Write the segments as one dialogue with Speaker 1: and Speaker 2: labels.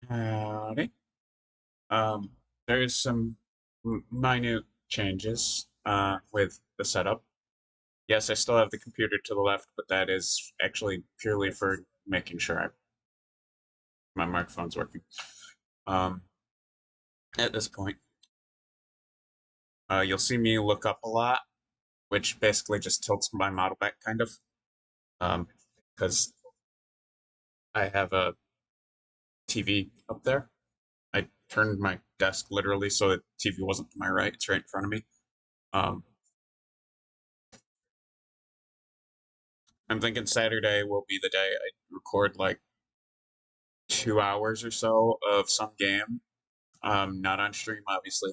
Speaker 1: Howdy. Um, there's some minute changes with the setup. Yes, I still have the computer to the left, but that is actually purely for making sure my microphone's working. Um, at this point, you'll see me look up a lot, which basically just tilts my model back, kind of, um, because I have a TV up there. I turned my desk literally so the TV wasn't to my right; it's right in front of me. Um, I'm thinking Saturday will be the day I record like 2 hours or so of some game, not on stream, obviously,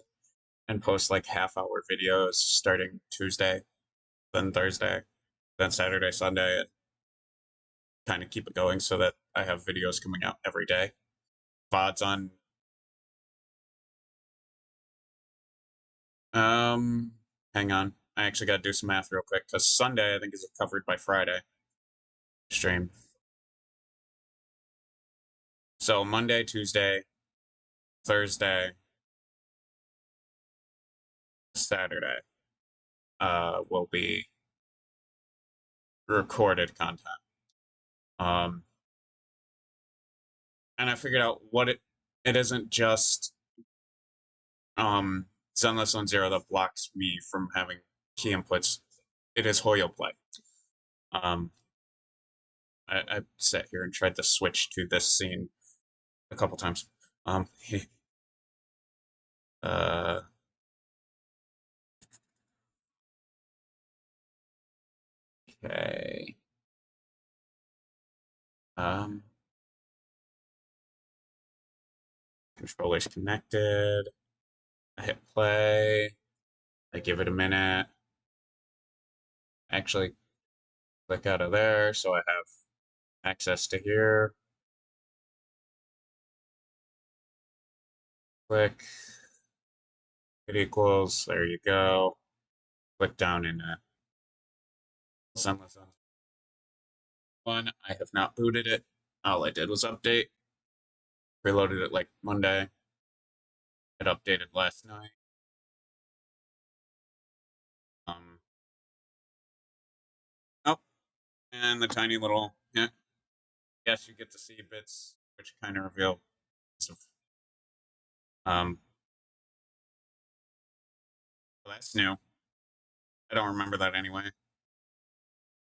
Speaker 1: and post like half-hour videos starting Tuesday, then Thursday, then Saturday, Sunday, and kind of keep it going so that I have videos coming out every day. VODs on. Um, Hang on. I actually got to do some math real quick because Sunday I think is covered by Friday stream. So Monday, Tuesday, Thursday, Saturday will be recorded content. Um, and I figured out what it isn't just Zenless on Zero that blocks me from having key inputs. It is Hoyo Play. Um, I sat here and tried to switch to this scene a couple times. Um, uh, okay. Um, Controller's connected. I hit play. I give it a minute. Actually, click out of there so I have access to here. Click. It equals. There you go. Click down in Zenless one. I have not booted it. All I did was update. Preloaded it like Monday. It updated last night. Um, oh, and the tiny little, yeah. Yes, you get to see bits, which kind of reveal. Um, well, that's new. I don't remember that anyway.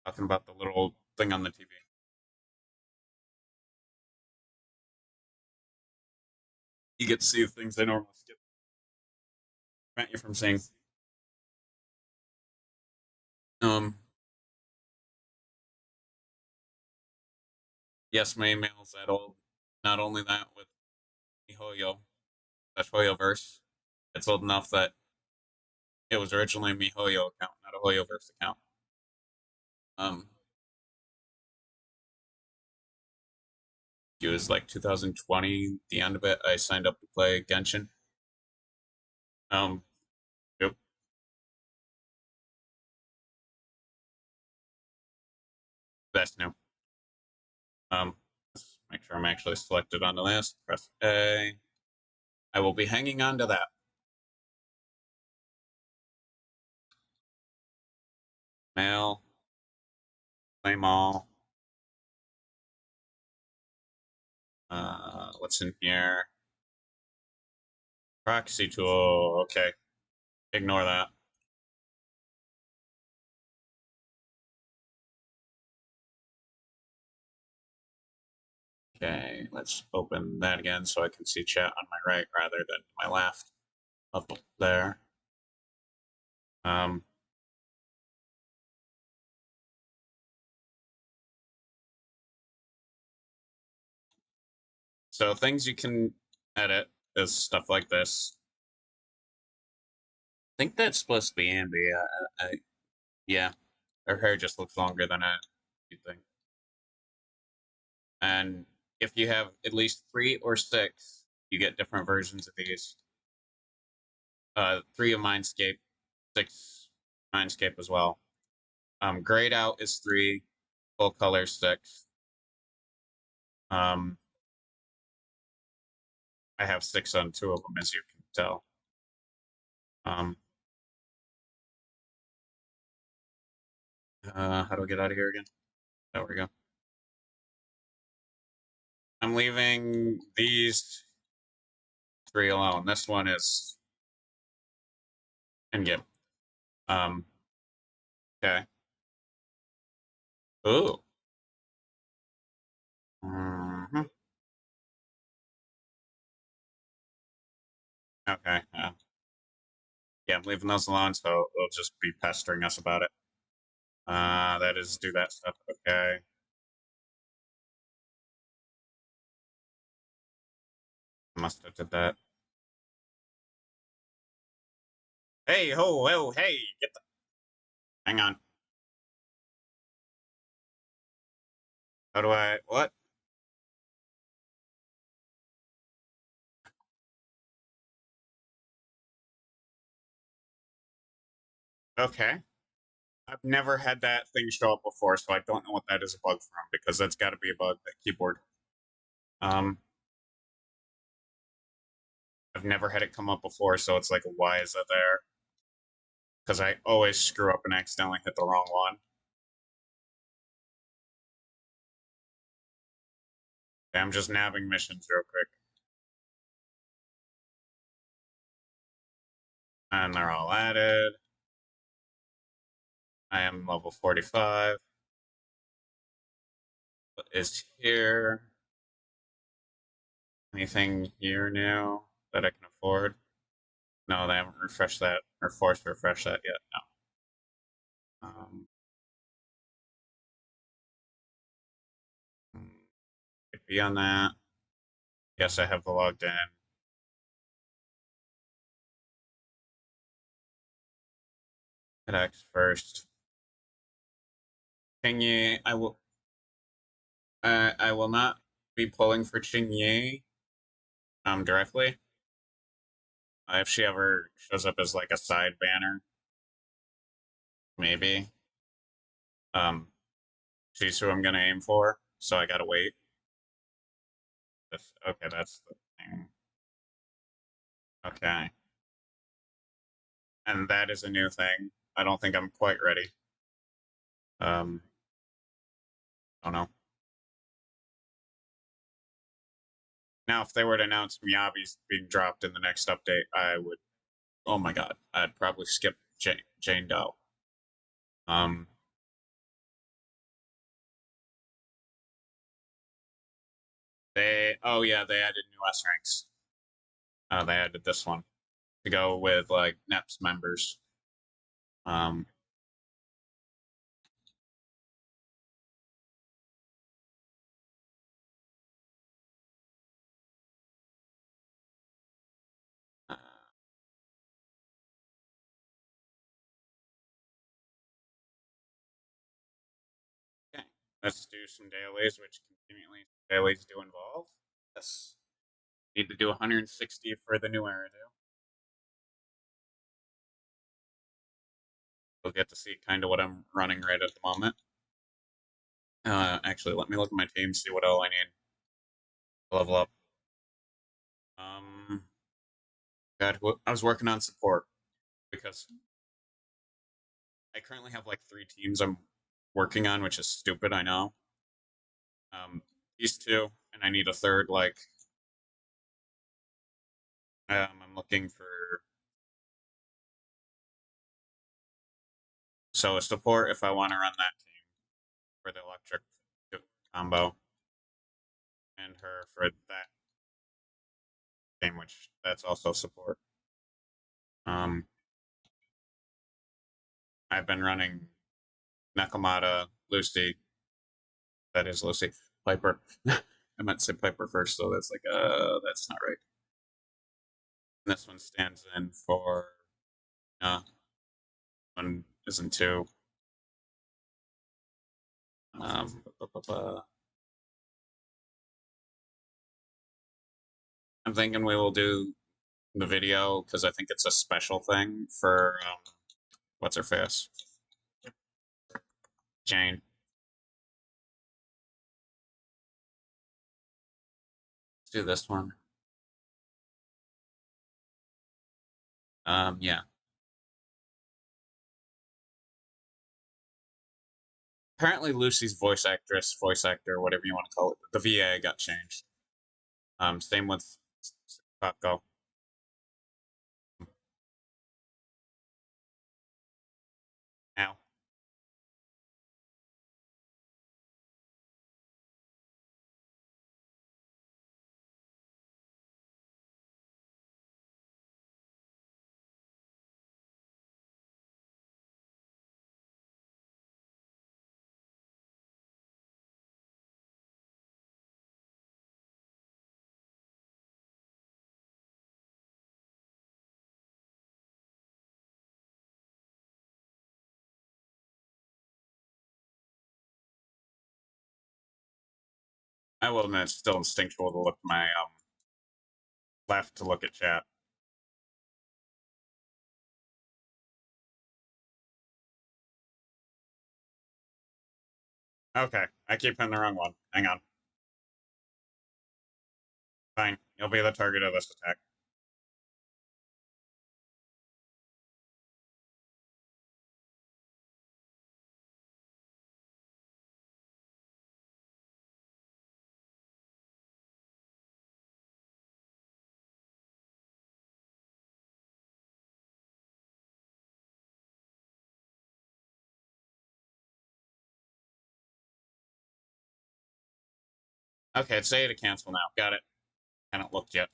Speaker 1: Talking about the little thing on the TV. You get to see the things they normally skip. Prevent you from seeing. Um, yes, my email's that old. Not only that, with MiHoYo, that's HoYoverse. It's old enough that it was originally a MiHoYo account, not a HoYoverse account. Um, it was like 2020, the end of it. I signed up to play Genshin. Um, yep, that's new. Let's make sure I'm actually selected on the list. Press A. I will be hanging on to that. Mail, claim all. What's in here? Proxy tool. Okay, ignore that. Okay, let's open that again so I can see chat on my right rather than my left. Up there. Um, so things you can edit is stuff like this. I think that's supposed to be Ambi. Yeah, her hair just looks longer than you'd think. And if you have at least 3 or 6, you get different versions of these. 3 of Mindscape, 6 Mindscape as well. Grayed out is 3, full color 6. Um, I have 6 on 2 of them, as you can tell. How do I get out of here again? There we go. I'm leaving these 3 alone. This one is in game. Okay. Ooh. Mm-hmm. Okay. Yeah, I'm leaving those alone, so they'll just be pestering us about it. That is do that stuff. Okay. Must have did that. Hey, ho, ho, hey, get the. Hang on. How do I. What? Okay. I've never had that thing show up before, so I don't know what that is a bug from, because that's got to be a bug, that keyboard. Um, I've never had it come up before, so it's like, why is it there? Because I always screw up and accidentally hit the wrong one. Okay, I'm just nabbing missions real quick. And they're all added. I am level 45. What is here? Anything here new that I can afford? No, they haven't refreshed that or forced to refresh that yet. No. Could be on that. Yes, I have logged in. Hit X first. Chingy, I will not be pulling for Chingy directly. If she ever shows up as like a side banner, maybe. Um, she's who I'm gonna aim for, so I gotta wait. Okay, that's the thing. Okay. And that is a new thing. I don't think I'm quite ready. Um, I don't know. Now, if they were to announce Miyabi's being dropped in the next update, I would. Oh my god, I'd probably skip Jane Doe. Um, oh yeah, they added new S ranks. They added this one to go with like NEP's members. Um, uh, okay, let's do some dailies, which conveniently dailies do involve. Yes, need to do 160 for the new era. Do we'll get to see kind of what I'm running right at the moment. Actually, let me look at my team, see what all I need to level up. Um, God, I was working on support because I currently have like 3 teams I'm working on, which is stupid, I know. These 2, and I need a third. Like, I'm looking for a support if I want to run that team for the electric combo, and her for that team, which that's also support. Um, I've been running Nakamata, Lucy. That is Lucy. Piper. I meant to say Piper first, so that's like that's not right. And this one stands in for one isn't 2. I'm thinking we will do the video because I think it's a special thing for what's her face, Jane. Let's do this one. Yeah. Apparently Lucy's voice actor, whatever you want to call it, the VA got changed. Same with Paco. Now, I will admit it's still instinctual to look to my left to look at chat. Okay, I keep hitting the wrong one. Hang on. Fine, you'll be the target of this attack. Okay, it's A to cancel now. Got it. Haven't looked yet.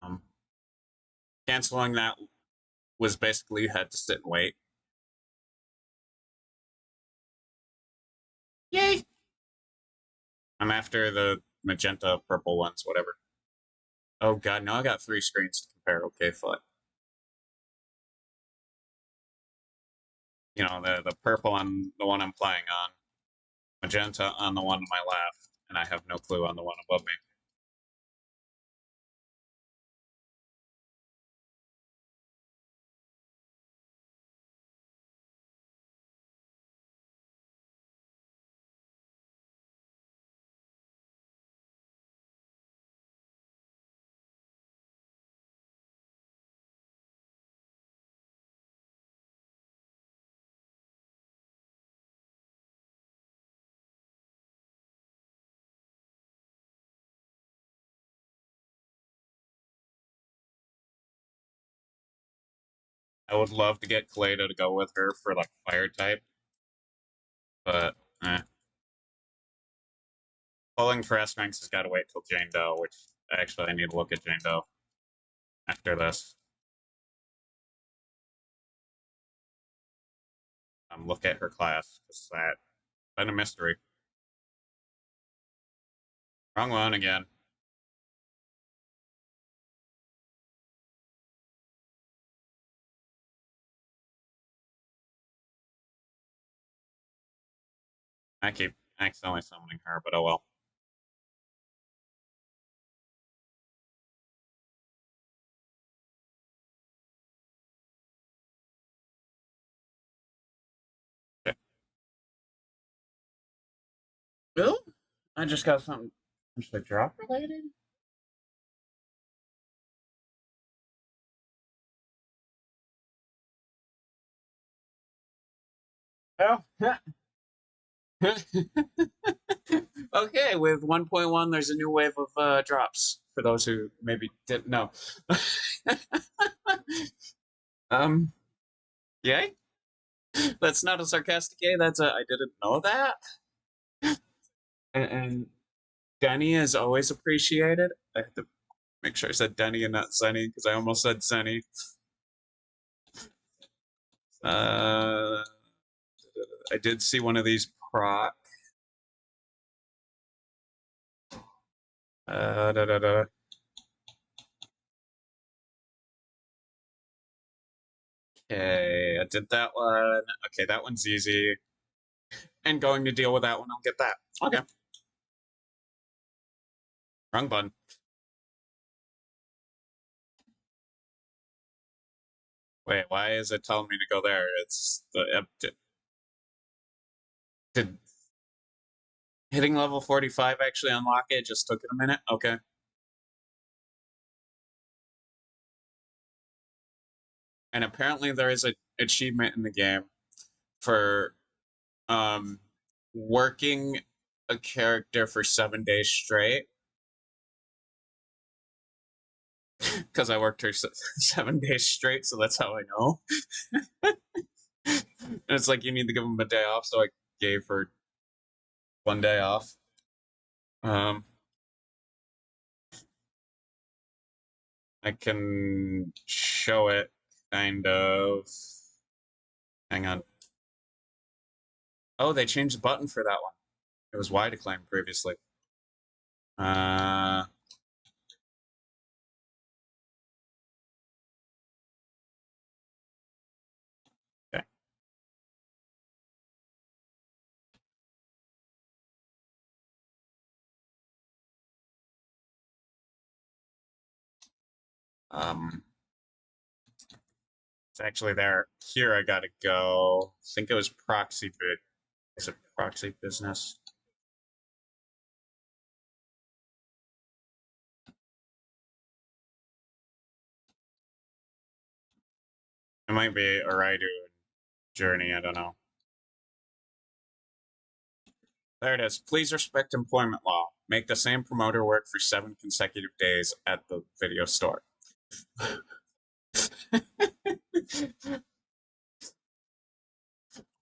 Speaker 1: Um, Canceling that was basically you had to sit and wait. Yay! I'm after the magenta purple ones, whatever. Oh god, now I got 3 screens to compare. Okay, fine. You know, the purple on the one I'm playing on, magenta on the one on my left, and I have no clue on the one above me. I would love to get Kaleda to go with her for like fire type, but pulling for S-Ranks has got to wait till Jane Doe, which actually I need to look at Jane Doe after this. Look at her class, because that's been a mystery. Wrong one again. I keep accidentally summoning her, but oh well. Okay. Bill? I just got something. Actually, drop related? Oh. Okay, with 1.1, there's a new wave of drops for those who maybe didn't know. um, yay? That's not a sarcastic yay. That's a I didn't know that. And Denny is always appreciated. I have to make sure I said Denny and not Zenny because I almost said Zenny. Uh, I did see one of these proc. Da, da, da. Okay, I did that one. Okay, that one's easy. And going to deal with that one, I'll get that. Okay. Wrong button. Wait, why is it telling me to go there? It's the did hitting level 45 actually unlock it? Just took it a minute. Okay. And apparently there is an achievement in the game for um, working a character for 7 days straight. Because I worked her 7 days straight, so that's how I know. And it's like you need to give him a day off, so I gave her 1 day off. Um, I can show it, kind of. Hang on. Oh, they changed the button for that one. It was Y decline previously. Uh, okay. Um, it's actually there. Here I gotta go. I think it was proxy bid. Is it proxy business? It might be a Raidu journey, I don't know. There it is. Please respect employment law. Make the same promoter work for 7 consecutive days at the video store.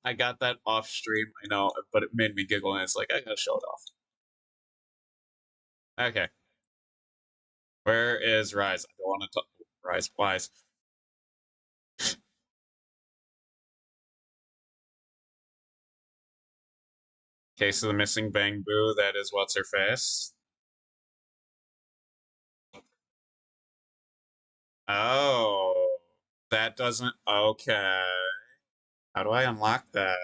Speaker 1: I got that off stream, I know, but it made me giggle, and it's like, I gotta show it off. Okay. Where is Rise? I don't want to talk. Rise, Wise. Case of the missing Bang Boo, that is what's her face. Oh. That doesn't. Okay. How do I unlock that?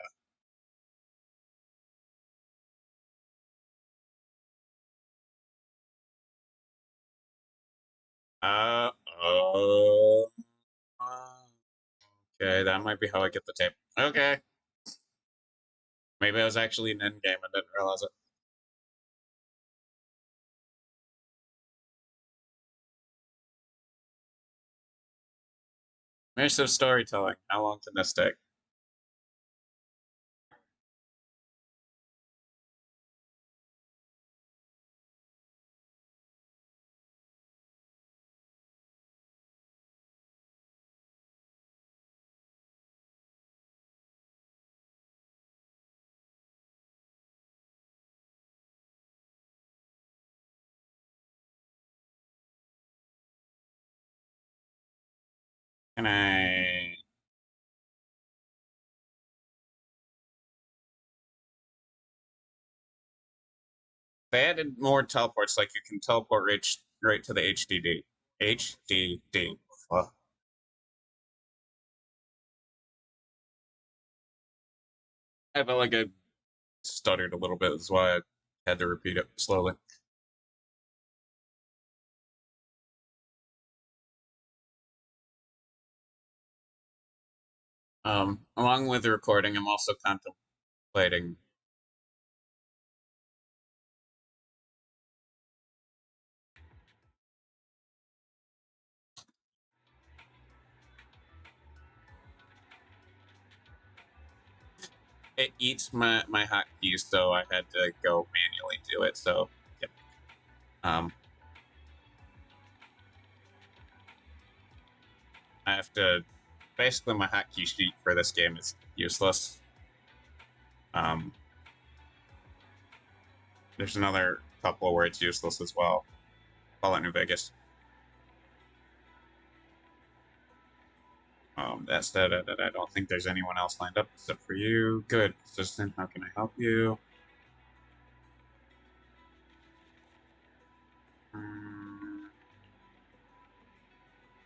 Speaker 1: Oh. Okay, that might be how I get the tape. Okay. Maybe I was actually in endgame and didn't realize it. Immersive storytelling. How long can this take? Can I... They added more teleports, like you can teleport right to the HDD. HDD. Fuck. I felt like I stuttered a little bit, that's why I had to repeat it slowly. Along with the recording, I'm also contemplating. It eats my hotkeys, so I had to go manually do it. So, yeah. I have to. Basically, my hotkey sheet for this game is useless. Um, there's another couple of words useless as well. Fallout New Vegas. That's that. I don't think there's anyone else lined up except for you. Good. Assistant, how can I help you? Um,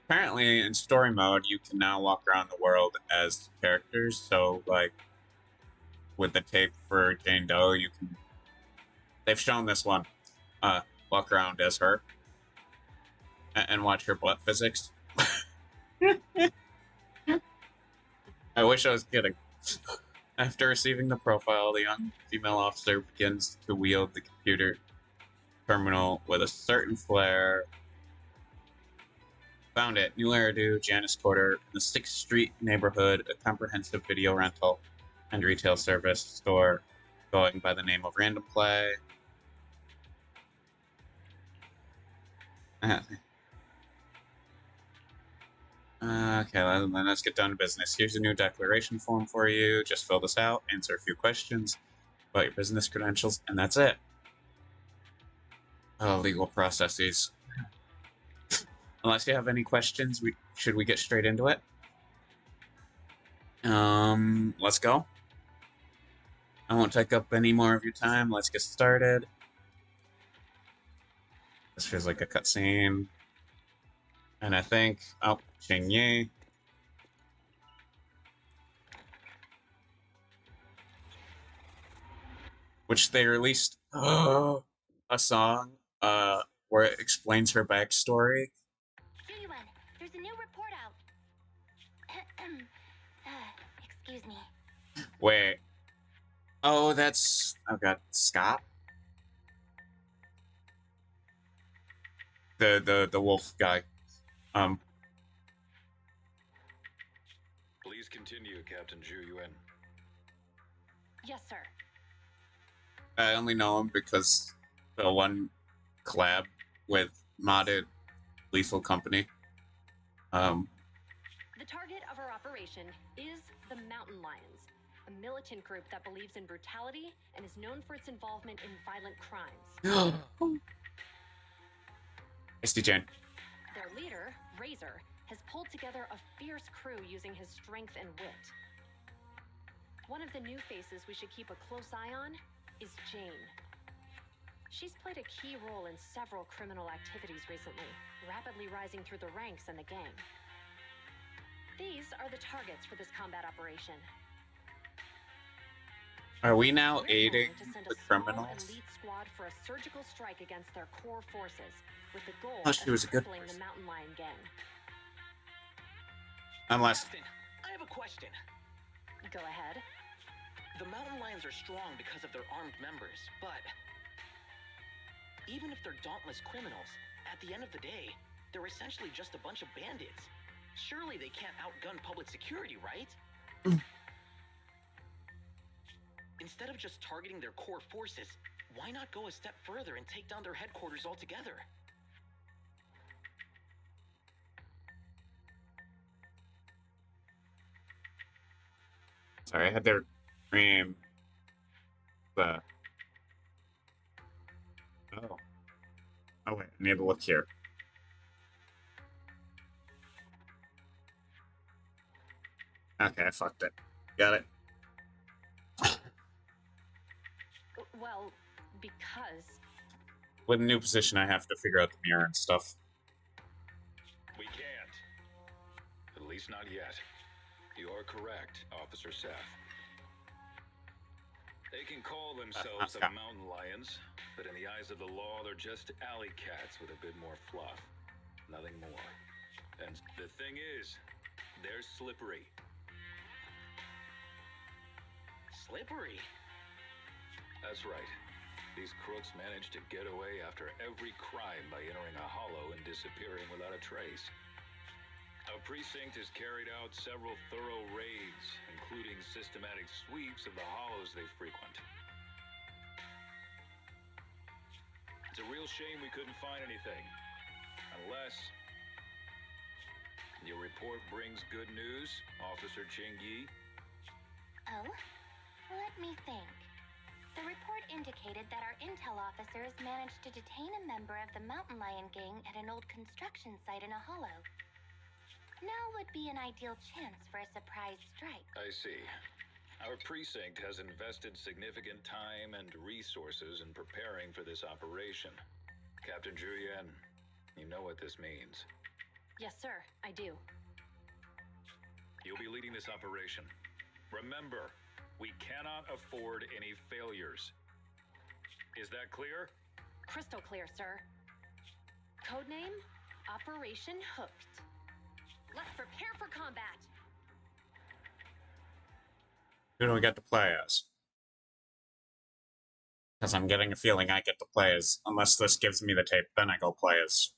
Speaker 1: Apparently, in story mode, you can now walk around the world as characters. So, like, with the tape for Jane Doe, you can. They've shown this one. Walk around as her and watch her butt physics. I wish I was kidding. After receiving the profile, the young female officer begins to wield the computer terminal with a certain flair. Found it. New Eridu, Janice Quarter, in the 6th Street neighborhood, a comprehensive video rental and retail service store going by the name of Random Play. Okay, then let's get down to business. Here's a new declaration form for you. Just fill this out, answer a few questions about your business credentials, and that's it. Oh, legal processes. Unless you have any questions, should we get straight into it? Let's go. I won't take up any more of your time. Let's get started. This feels like a cutscene. And I think, oh, Ching Yi. Which they released a song where it explains her backstory.
Speaker 2: There's a new report out. Excuse me.
Speaker 1: Wait. Oh, that's... Oh god, Scott? The wolf guy.
Speaker 3: Please continue, Captain Zhu Yuan.
Speaker 2: Yes, sir.
Speaker 1: I only know him because the one collab with modded Lethal Company.
Speaker 2: The target of our operation is the Mountain Lions, a militant group that believes in brutality and is known for its involvement in violent crimes.
Speaker 1: SD Jan.
Speaker 2: Their leader, Razor, has pulled together a fierce crew using his strength and wit. One of the new faces we should keep a close eye on is Jane. She's played a key role in several criminal activities recently, rapidly rising through the ranks in the gang. These are the targets for this combat operation.
Speaker 1: Are we now
Speaker 2: We're
Speaker 1: aiding
Speaker 2: going to send
Speaker 1: the
Speaker 2: a small
Speaker 1: criminals?
Speaker 2: elite squad for a surgical strike against their core forces, with the goal
Speaker 1: Oh, she was a
Speaker 2: of
Speaker 1: good
Speaker 2: crippling the
Speaker 1: person.
Speaker 2: Mountain Lion gang.
Speaker 1: Unless...
Speaker 4: Captain, I have a question.
Speaker 2: Go ahead.
Speaker 4: The Mountain Lions are strong because of their armed members, but even if they're dauntless criminals, at the end of the day, they're essentially just a bunch of bandits. Surely they can't outgun public security, right? Instead of just targeting their core forces, why not go a step further and take down their headquarters altogether?
Speaker 1: Sorry, I had to frame the... Oh. Oh wait, I need to look here. Okay, I fucked it. Got it.
Speaker 2: Well, because...
Speaker 1: With a new position, I have to figure out the mirror and stuff.
Speaker 3: We can't. At least not yet. You are correct, Officer Seth. They can call themselves the Mountain Lions, but in the eyes of the law, they're just alley cats with a bit more fluff. Nothing more. And the thing is, they're slippery.
Speaker 4: Slippery?
Speaker 3: That's right. These crooks manage to get away after every crime by entering a hollow and disappearing without a trace. Our precinct has carried out several thorough raids, including systematic sweeps of the hollows they frequent. It's a real shame we couldn't find anything. Unless your report brings good news, Officer Ching Yi.
Speaker 5: Oh? Let me think. The report indicated that our intel officers managed to detain a member of the Mountain Lion gang at an old construction site in a hollow. Now would be an ideal chance for a surprise strike.
Speaker 3: I see. Our precinct has invested significant time and resources in preparing for this operation. Captain Julian, you know what this means.
Speaker 2: Yes, sir, I do.
Speaker 3: You'll be leading this operation. Remember, we cannot afford any failures. Is that clear?
Speaker 2: Crystal clear, sir. Codename, Operation Hooked. Let's prepare for combat.
Speaker 1: Who do we get to play as? Because I'm getting a feeling I get to play as... Unless this gives me the tape, then I go play as...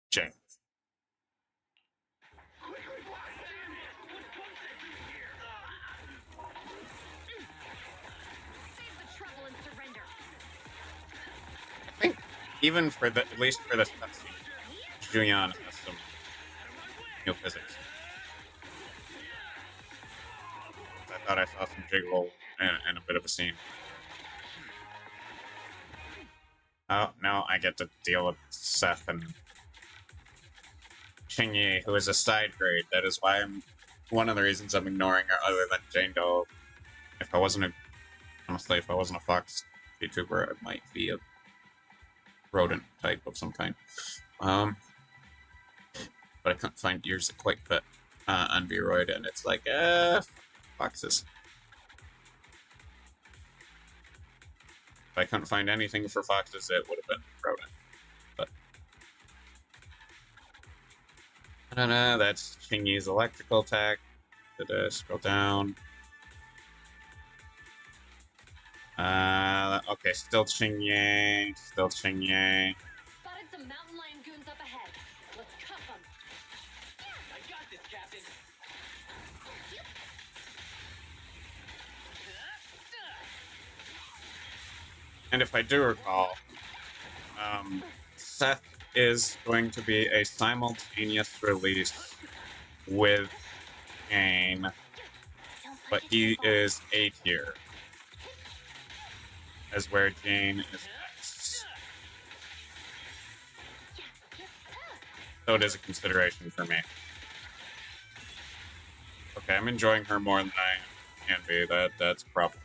Speaker 1: Jane. even for the at least for this cutscene, Julian has some new physics. I thought I saw some jiggle and a bit of a scene. Oh, no, I get to deal with Seth and Xingyi, who is a side grade. That is why I'm one of the reasons I'm ignoring her, other than Jane Doe. If I wasn't a honestly, if I wasn't a Fox VTuber, I might be a rodent type of some kind. But I couldn't find ears that quite fit on Vroid, and it's like, foxes. If I couldn't find anything for foxes, it would have been rodent. But I don't know, that's Xingyi's electrical attack. Scroll down. Okay, still Xingyi. Still Xingyi.
Speaker 2: Spotted some mountain lion goons up ahead. Let's cuff them.
Speaker 4: I got this, Captain.
Speaker 1: And if I do recall, Seth is going to be a simultaneous release with Jane, but he is A tier, as where Jane is X. So it is a consideration for me. Okay, I'm enjoying her more than I can be. That's a problem.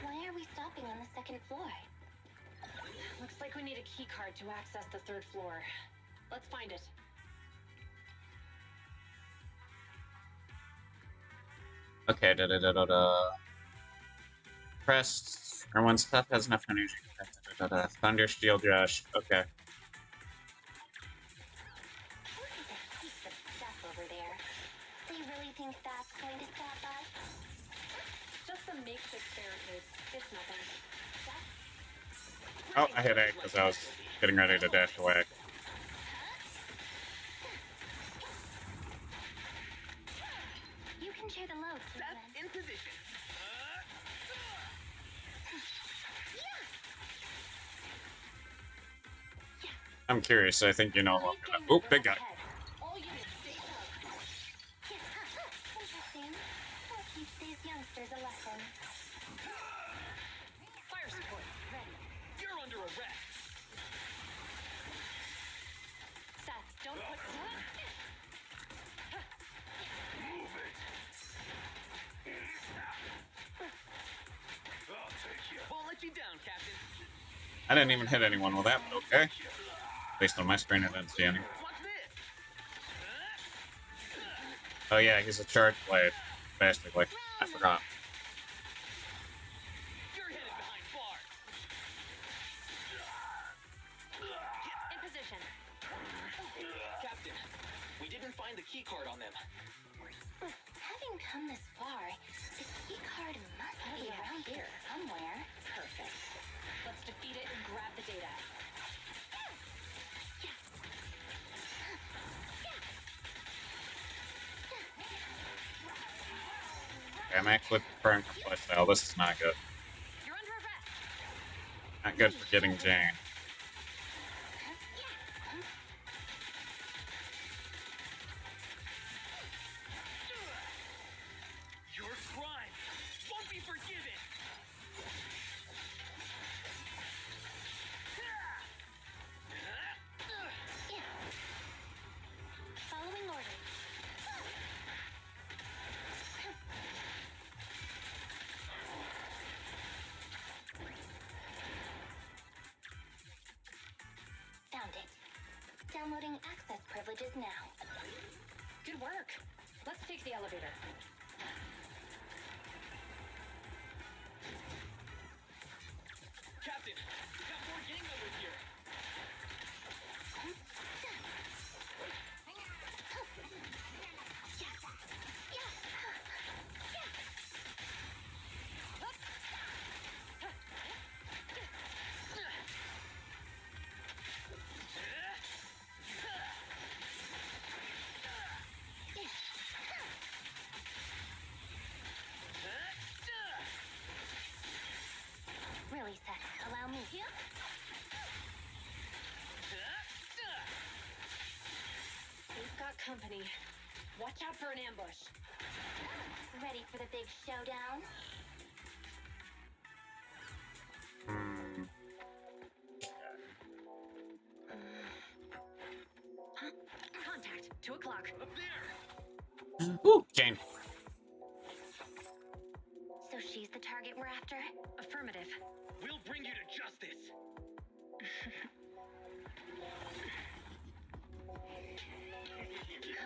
Speaker 5: Why are we stopping on the second floor?
Speaker 2: Looks like we need a key card to access the third floor. Let's find it.
Speaker 1: Okay, Press, or when stuff has enough energy. Thunder Steel Josh. Okay.
Speaker 5: Look at that piece of stuff over there. They really think that's going to stop us?
Speaker 2: Just some makeshift barricades. It's nothing.
Speaker 1: Oh, I hit A because I was getting ready to dash away.
Speaker 5: You can share the load,
Speaker 4: Seth
Speaker 5: Cleveland.
Speaker 4: in position.
Speaker 1: I'm curious. I think you know what I'm gonna. Oh, big guy.
Speaker 2: All units stay put.
Speaker 5: Interesting. We'll teach these youngsters a lesson.
Speaker 2: Fire support, ready.
Speaker 4: You're under arrest.
Speaker 2: Seth, don't put...
Speaker 3: Move it. I'll take you.
Speaker 4: Won't let you down, Captain.
Speaker 1: I didn't even hit anyone with that, but okay. Based on my screen, I didn't see any.
Speaker 4: Watch this.
Speaker 1: Oh yeah, he's a charge blade, basically. I forgot.
Speaker 4: You're headed behind bars.
Speaker 2: In position.
Speaker 4: Captain, we didn't find the key card on them.
Speaker 5: Having come this far, the key card must be around here somewhere.
Speaker 2: Perfect. Let's defeat it and grab the data.
Speaker 1: Okay, I'm actually preferring her playstyle. This is not good.
Speaker 2: You're under arrest.
Speaker 1: Not good for getting Jane.
Speaker 4: Your crime won't be forgiven.
Speaker 5: Following orders. Found it. Downloading access privileges now.
Speaker 2: Good work. Let's take the elevator.
Speaker 4: Captain, we got more gang members here.
Speaker 2: company. Watch out for an ambush.
Speaker 5: Ready for the big showdown?
Speaker 2: Contact. 2 o'clock.
Speaker 3: Up there!
Speaker 1: Ooh, Jane.
Speaker 5: So she's the target we're after?
Speaker 2: Affirmative.
Speaker 4: We'll bring you to justice.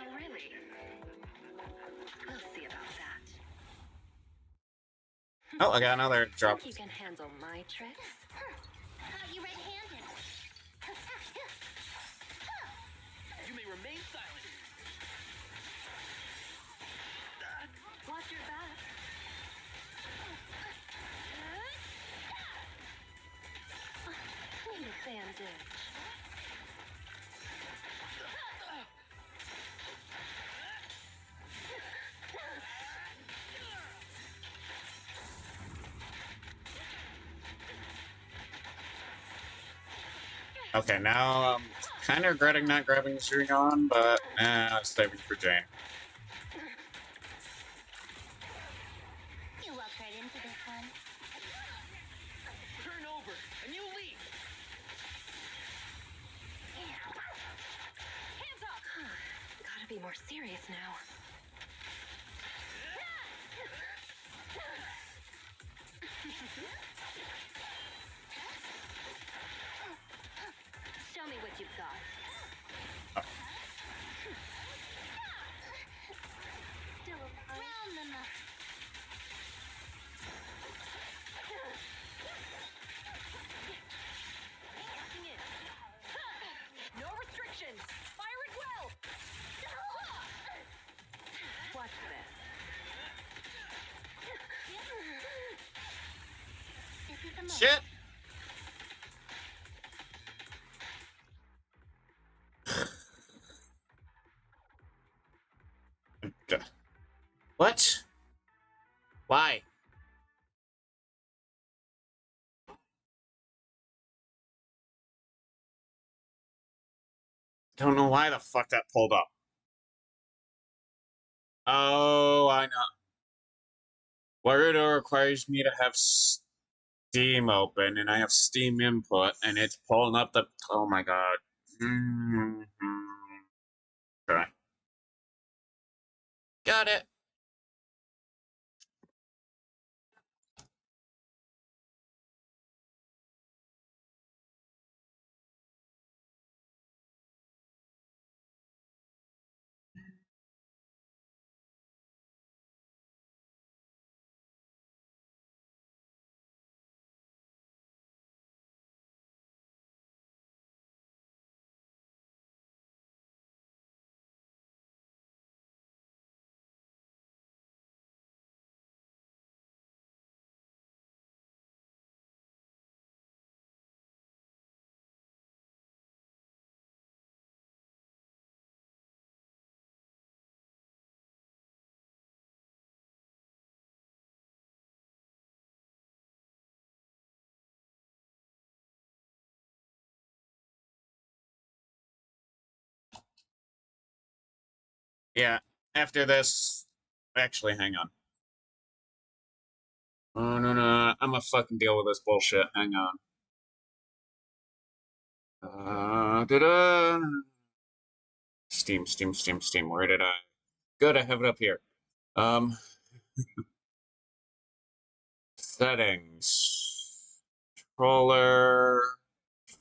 Speaker 2: Oh, really? We'll see about that.
Speaker 1: Oh, I got another drop.
Speaker 2: Think you can handle my tricks?
Speaker 5: Caught you red-handed.
Speaker 4: You may remain silent.
Speaker 2: Watch your back. Need a bandage.
Speaker 1: Okay, now I'm kind of regretting not grabbing the shooting on, but I'm saving for Jane.
Speaker 5: You walked right into this one.
Speaker 4: Turn over, and you leave.
Speaker 2: Hands up! Gotta be more serious now. Show me what you've got. Still alive.
Speaker 5: Round them up.
Speaker 2: Locking in. No restrictions. Fire at will. Watch this.
Speaker 5: This is the moment.
Speaker 1: Shit! What? Why? Don't know why the fuck that pulled up. Oh, I know. Warudo requires me to have Steam open, and I have Steam input, and it's pulling up the. Oh my god. Okay. Got it. Yeah. After this, actually, hang on. Oh no no! I'm gonna fucking deal with this bullshit. Hang on. Da-da. Steam, Steam, Steam, Steam. Where did I? Good, I have it up here. Settings. Controller.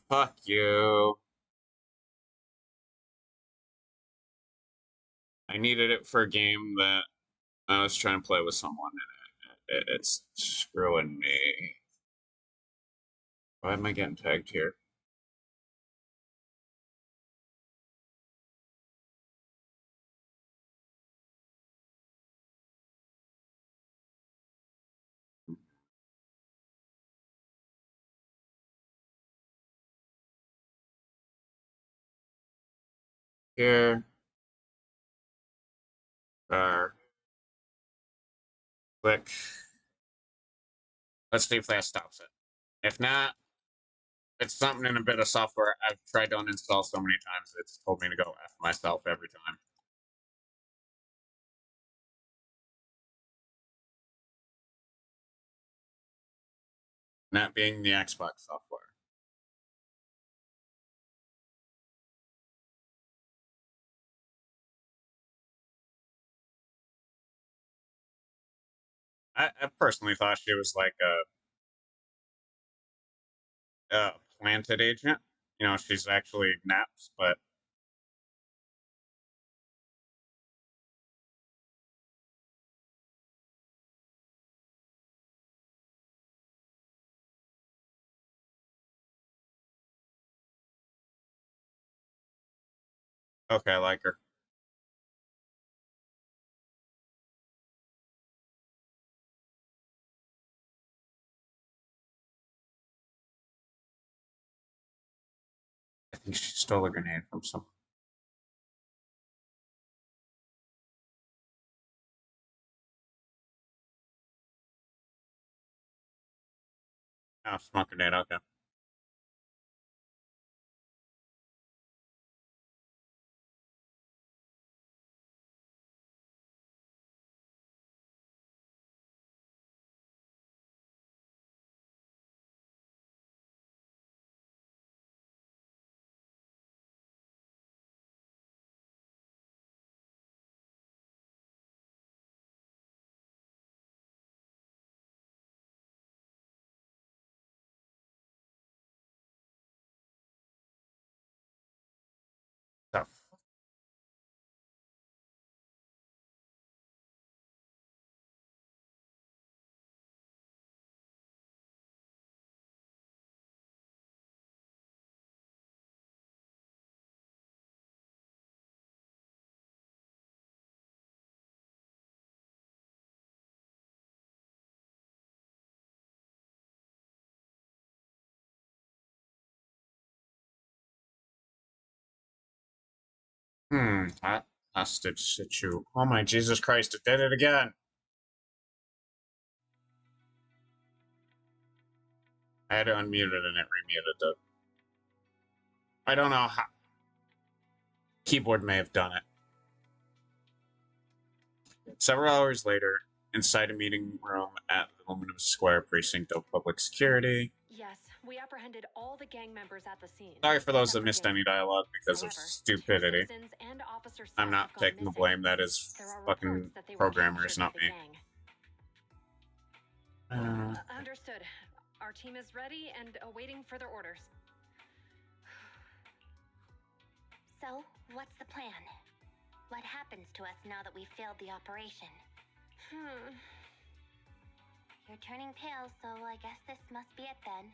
Speaker 1: Fuck you. I needed it for a game that I was trying to play with someone, and it's screwing me. Why am I getting tagged here? Here. There. Click. Let's see if that stops it. If not, it's something in a bit of software I've tried to uninstall so many times it's told me to go F myself every time. That being the Xbox software. I personally thought she was like a planted agent. You know, she's actually naps, but okay, I like her. I think she stole a grenade from someone. Oh, smoke grenade, okay. So, hot hostage situ. Oh my Jesus Christ, it did it again. I had to unmute it and it remuted it. I don't know how. Keyboard may have done it. Several hours later, inside a meeting room at the Aluminum Square precinct of public security.
Speaker 2: Yes, we apprehended all the gang members at the scene.
Speaker 1: Sorry for those
Speaker 2: except
Speaker 1: that missed
Speaker 2: Jane.
Speaker 1: any dialogue because of
Speaker 2: However, 2
Speaker 1: stupidity.
Speaker 2: citizens and Officer
Speaker 1: I'm
Speaker 2: Seth
Speaker 1: not
Speaker 2: have gone
Speaker 1: taking the
Speaker 2: missing.
Speaker 1: blame. That is
Speaker 2: There are
Speaker 1: fucking
Speaker 2: reports that they were
Speaker 1: programmers,
Speaker 2: captured by
Speaker 1: not
Speaker 2: the
Speaker 1: me.
Speaker 2: gang. Understood. Our team is ready and awaiting further orders.
Speaker 5: So, what's the plan? What happens to us now that we failed the operation? You're turning pale, so I guess this must be it then.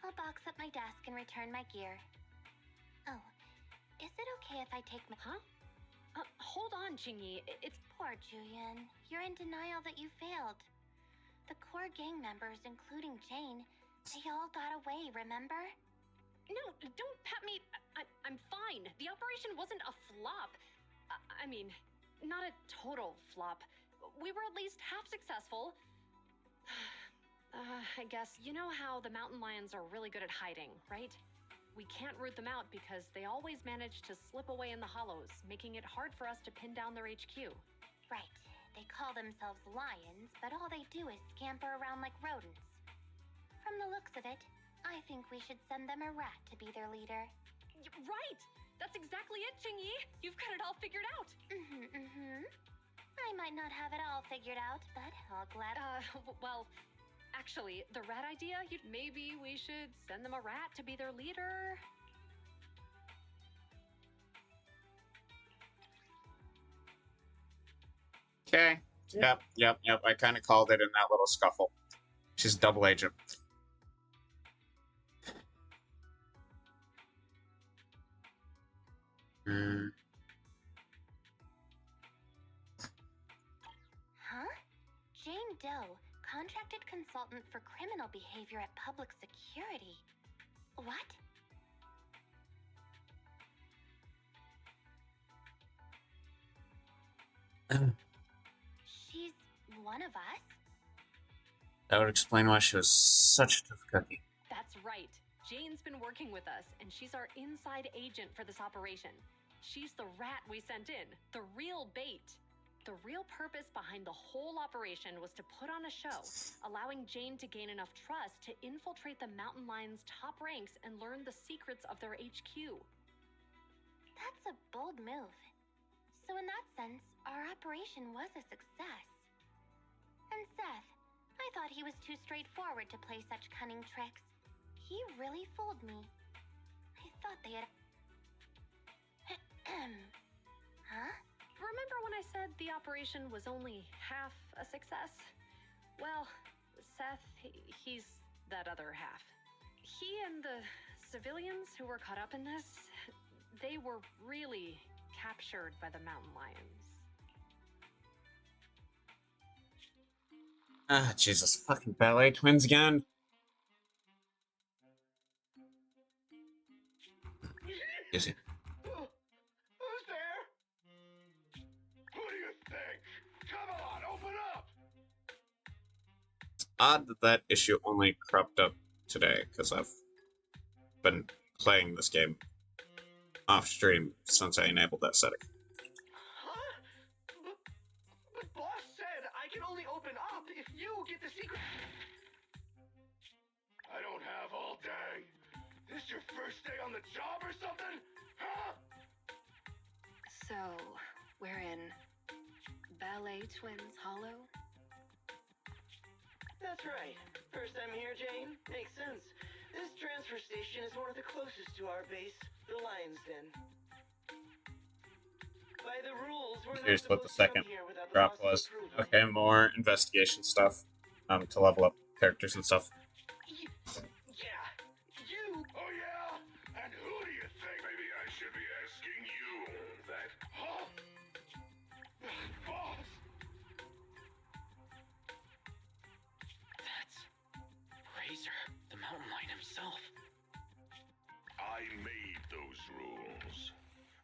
Speaker 5: I'll box up my desk and return my gear. Oh, is it okay if I take my...
Speaker 2: Huh? Hold on, Jingyi. It's...
Speaker 5: Poor Julian. You're in denial that you failed. The core gang members, including Jane, they all got away, remember?
Speaker 2: No, don't pat me. I'm fine. The operation wasn't a flop. I mean, not a total flop. We were at least half successful. I guess you know how the mountain lions are really good at hiding, right? We can't root them out because they always manage to slip away in the hollows, making it hard for us to pin down their HQ.
Speaker 5: Right. They call themselves lions, but all they do is scamper around like rodents. From the looks of it, I think we should send them a rat to be their leader.
Speaker 2: Right! That's exactly it, Jingyi! You've got it all figured out!
Speaker 5: I might not have it all figured out, but I'll glad...
Speaker 2: well, actually, the rat idea, maybe we should send them a rat to be their leader?
Speaker 1: Okay. Yep. I kind of called it in that little scuffle. She's double agent.
Speaker 5: Huh? Jane Doe, contracted consultant for criminal behavior at public security. What? She's one of us?
Speaker 1: That would explain why she was such a tough cookie.
Speaker 2: That's right. Jane's been working with us, and she's our inside agent for this operation. She's the rat we sent in, the real bait. The real purpose behind the whole operation was to put on a show, allowing Jane to gain enough trust to infiltrate the Mountain Lion's top ranks and learn the secrets of their HQ.
Speaker 5: That's a bold move. So in that sense, our operation was a success. And Seth, I thought he was too straightforward to play such cunning tricks. He really fooled me. I thought they had... Huh?
Speaker 2: Remember when I said the operation was only half a success? Well, Seth, he's that other half. He and the civilians who were caught up in this, they were really captured by the Mountain Lions.
Speaker 1: Ah, Jesus, fucking ballet twins again. Is it?
Speaker 6: Who's there? Who do you think? Come on, open up!
Speaker 1: It's odd that that issue only cropped up today, because I've been playing this game off stream since I enabled that setting.
Speaker 4: Huh? But boss said I can only open up if you get the secret.
Speaker 6: I don't have all day. This your first day on the job or something? Huh?
Speaker 2: So, we're in Ballet Twins Hollow?
Speaker 4: That's right. First time here, Jane? Makes sense. This transfer station is one of the closest to our base, the Lion's Den. By the rules, we're not
Speaker 1: Here's what the
Speaker 4: supposed to
Speaker 1: second
Speaker 4: come here without the
Speaker 1: drop
Speaker 4: boss's
Speaker 1: was.
Speaker 4: approval.
Speaker 1: Okay, more investigation stuff to level up characters and stuff.
Speaker 4: Yeah, you.
Speaker 6: Oh yeah? And who do you think? Maybe I should be asking you that. Huh? Boss!
Speaker 4: That's Razor, the mountain lion himself.
Speaker 6: I made those rules.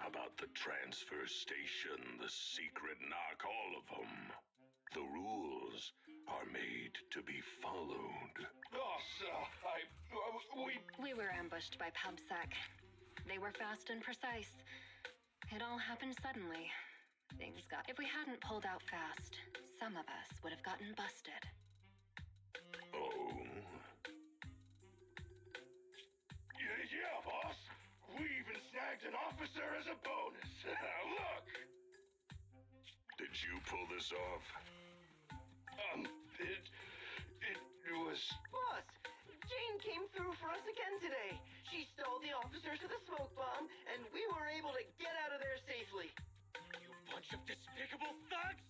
Speaker 6: About the transfer station, the secret knock, all of them. The rules are made to be followed. Oh,
Speaker 2: We were ambushed by PubSec. They were fast and precise. It all happened suddenly. Things got... If we hadn't pulled out fast, some of us would have gotten busted.
Speaker 6: Oh? Yeah, boss. We even snagged an officer as a bonus. Look! Did you pull this off? It was...
Speaker 4: Boss, Jane came through for us again today. She stole the officers with a smoke bomb, and we were able to get out of there safely. You bunch of despicable thugs!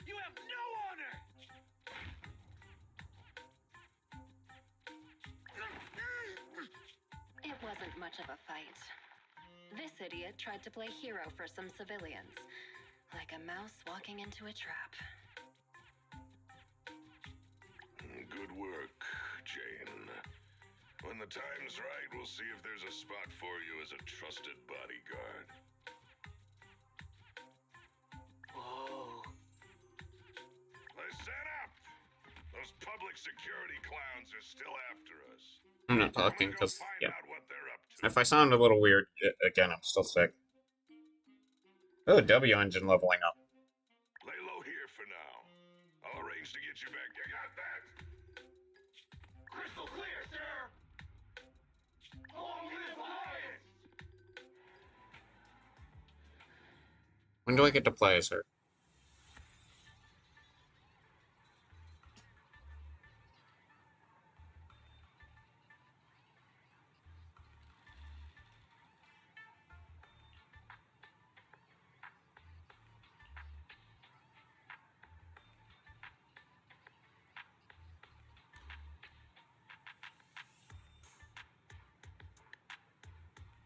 Speaker 4: You have no honor!
Speaker 2: It wasn't much of a fight. This idiot tried to play hero for some civilians, like a mouse walking into a trap.
Speaker 6: Good work, Jane. When the time's right, we'll see if there's a spot for you as a trusted bodyguard.
Speaker 4: Whoa.
Speaker 6: Listen up! Those public security clowns are still after us.
Speaker 1: I'm not
Speaker 6: I'm
Speaker 1: talking
Speaker 6: gonna go
Speaker 1: because,
Speaker 6: find
Speaker 1: yeah.
Speaker 6: out what they're up to.
Speaker 1: If I sound a little weird, again, I'm still sick. Oh, W engine leveling up.
Speaker 6: Lay low here for now. I'll arrange to get you back. You got that? Crystal clear, sir! Long live Alliance!
Speaker 1: When do I get to play as her?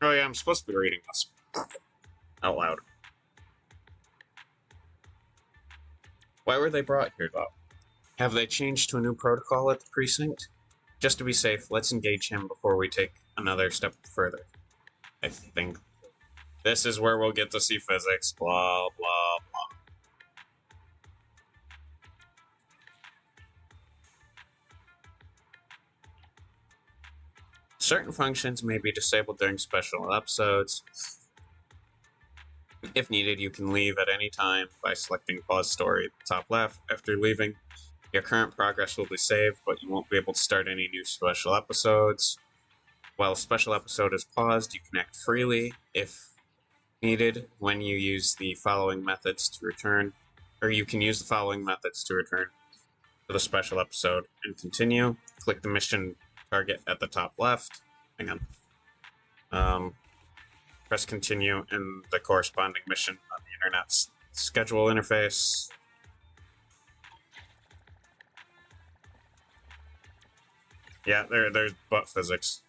Speaker 1: Oh yeah, I'm supposed to be reading this out loud. Why were they brought here, though? Have they changed to a new protocol at the precinct? Just to be safe, let's engage him before we take another step further. I think this is where we'll get to see physics, blah, blah, blah. Certain functions may be disabled during special episodes. If needed, you can leave at any time by selecting Pause Story at the top left. After leaving, your current progress will be saved, but you won't be able to start any new special episodes. While a special episode is paused, you can act freely if needed when you use the following methods to return, or you can use the following methods to return to the special episode and continue. Click the mission target at the top left. Hang on. Press continue in the corresponding mission on the internet's schedule interface. Yeah, there's butt physics.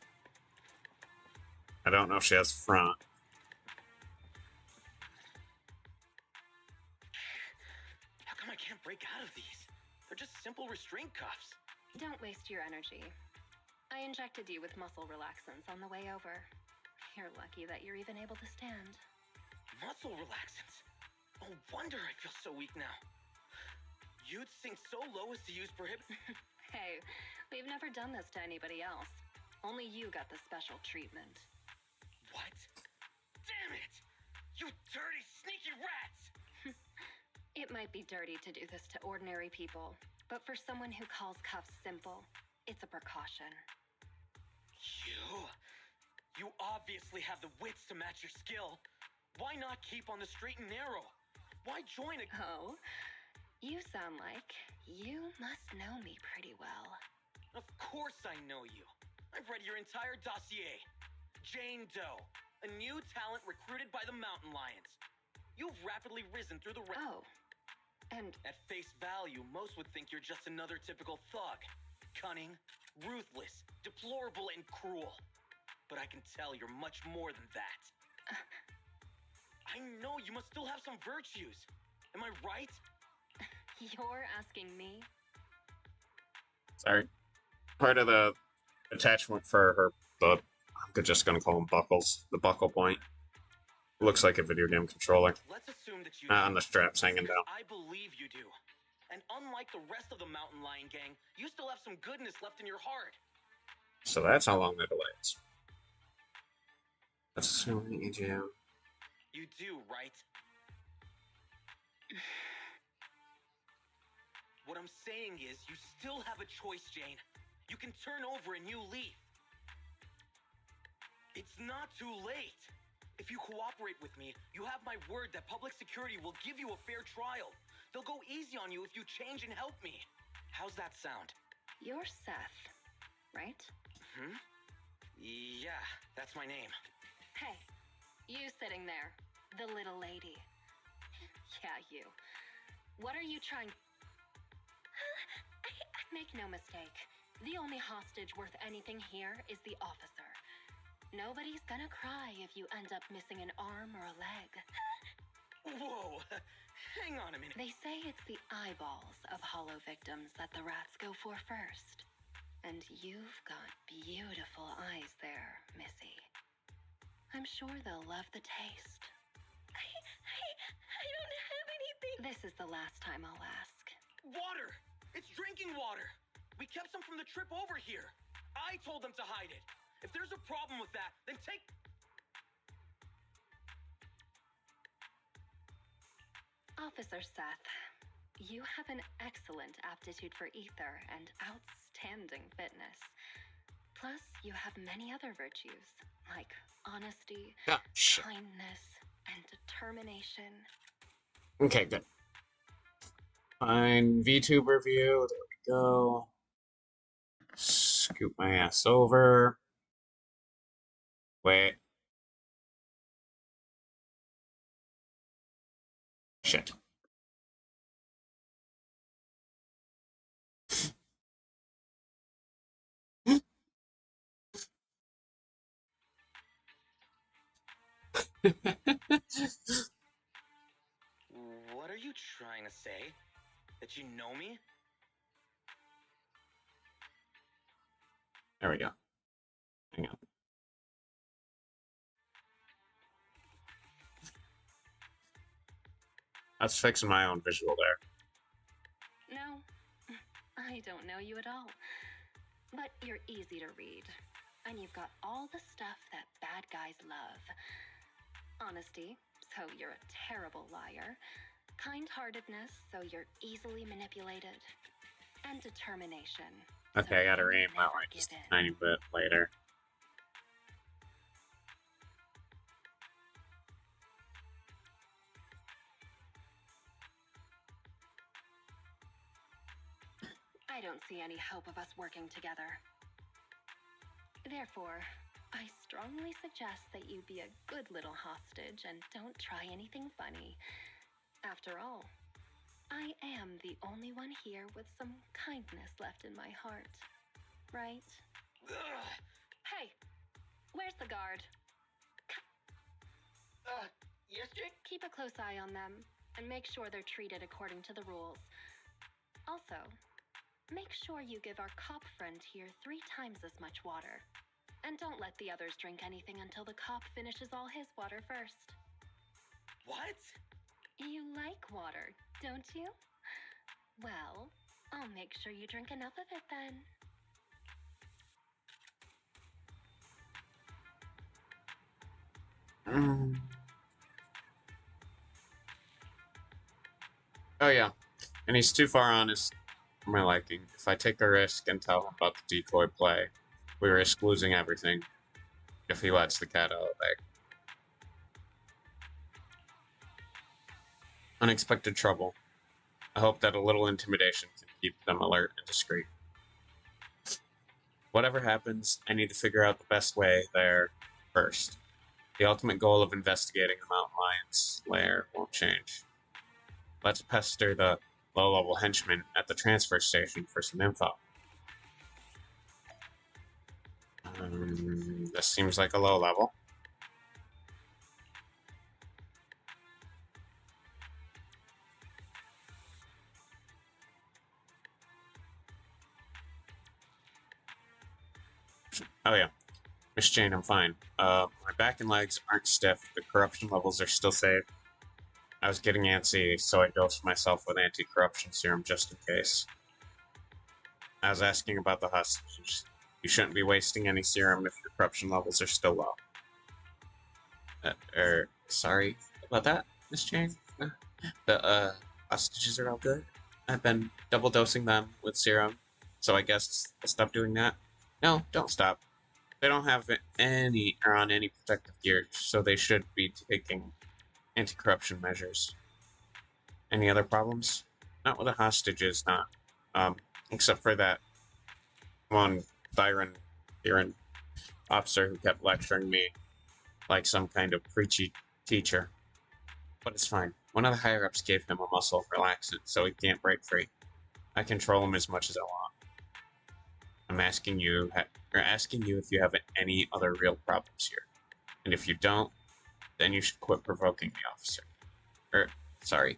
Speaker 1: I don't know if she has front.
Speaker 4: How come I can't break out of these? They're just simple restraint cuffs.
Speaker 2: Don't waste your energy. I injected you with muscle relaxants on the way over. You're lucky that you're even able to stand.
Speaker 4: Muscle relaxants? No wonder I feel so weak now. You'd sink so low as to use
Speaker 2: Hey, we've never done this to anybody else. Only you got the special treatment.
Speaker 4: What? Damn it! You dirty, sneaky rats!
Speaker 2: It might be dirty to do this to ordinary people, but for someone who calls cuffs simple, it's a precaution.
Speaker 4: You obviously have the wits to match your skill. Why not keep on the straight and narrow? Why join a...
Speaker 2: Oh, you sound like you must know me pretty well.
Speaker 4: Of course I know you. I've read your entire dossier. Jane Doe, a new talent recruited by the Mountain Lions. You've rapidly risen through the
Speaker 2: Oh, and...
Speaker 4: At face value, most would think you're just another typical thug. Cunning, ruthless, deplorable, and cruel. But I can tell you're much more than that. I know you must still have some virtues. Am I right?
Speaker 2: You're asking me?
Speaker 1: Sorry. Part of the attachment for her, I'm just gonna call them buckles. The buckle point. Looks like a video game controller.
Speaker 4: Let's assume that you
Speaker 1: And the straps hanging down.
Speaker 4: I believe you do. And unlike the rest of the Mountain Lion gang, you still have some goodness left in your heart.
Speaker 1: So that's how long the delay is. That's assuming you do.
Speaker 4: You do, right? What I'm saying is, you still have a choice, Jane. You can turn over a new leaf. It's not too late. If you cooperate with me, you have my word that public security will give you a fair trial. They'll go easy on you if you change and help me. How's that sound?
Speaker 2: You're Seth, right?
Speaker 4: Yeah, that's my name.
Speaker 2: Hey, you sitting there, the little lady. Yeah, you. What are you trying... Make no mistake, the only hostage worth anything here is the officer. Nobody's gonna cry if you end up missing an arm or a leg.
Speaker 4: Whoa, hang on a minute.
Speaker 2: They say it's the eyeballs of hollow victims that the rats go for first. And you've got beautiful eyes there, Missy. I'm sure they'll love the taste.
Speaker 5: I don't have anything.
Speaker 2: This is the last time I'll ask.
Speaker 4: Water! It's drinking water! We kept some from the trip over here. I told them to hide it. If there's a problem with that, then take...
Speaker 2: Officer Seth, you have an excellent aptitude for ether and outstanding fitness. Plus, you have many other virtues, like honesty, kindness, and determination.
Speaker 1: Okay, good. Fine. VTube review. There we go. Scoop my ass over. Wait. Shit.
Speaker 4: What are you trying to say? That you know me?
Speaker 1: There we go. Hang on. I was fixing my own visual there.
Speaker 2: No, I don't know you at all. But you're easy to read. And you've got all the stuff that bad guys love. Honesty, so you're a terrible liar. Kind-heartedness, so you're easily manipulated. And determination.
Speaker 1: Okay, I gotta
Speaker 2: you'll
Speaker 1: read that
Speaker 2: never
Speaker 1: like
Speaker 2: give
Speaker 1: just a
Speaker 2: in.
Speaker 1: tiny bit later.
Speaker 2: I don't see any hope of us working together. Therefore, I strongly suggest that you be a good little hostage and don't try anything funny. After all, I am the only one here with some kindness left in my heart. Right?
Speaker 4: Ugh.
Speaker 2: Hey, where's the guard?
Speaker 4: Yes, Jake?
Speaker 2: Keep a close eye on them and make sure they're treated according to the rules. Also, make sure you give our cop friend here 3 times as much water. And don't let the others drink anything until the cop finishes all his water first.
Speaker 4: What?
Speaker 2: You like water, don't you? Well, I'll make sure you drink enough of it then.
Speaker 1: Oh yeah, and he's too far honest for my liking. If I take a risk and tell him about the decoy play, we risk losing everything if he lets the cat out of the bag. Unexpected trouble. I hope that a little intimidation can keep them alert and discreet. Whatever happens, I need to figure out the best way there first. The ultimate goal of investigating the mountain lion's lair won't change. Let's pester the low-level henchman at the transfer station for some info. This seems like a low level. Oh yeah, Miss Jane, I'm fine. My back and legs aren't stiff. The corruption levels are still safe. I was getting antsy, so I dosed myself with anti-corruption serum just in case. I was asking about the hostages. You shouldn't be wasting any serum if your corruption levels are still low. Sorry about that, Miss Jane. The hostages are all good. I've been double dosing them with serum, so I guess I'll stop doing that. No, don't stop. They don't have any or on any protective gear, so they should be taking anti-corruption measures. Any other problems? Not with the hostages, not. Except for that one Thyran officer who kept lecturing me like some kind of preachy teacher. But it's fine. One of the higher-ups gave him a muscle relaxant, so he can't break free. I control him as much as I want. I'm asking you if you have any other real problems here. And if you don't, then you should quit provoking the officer. Sorry.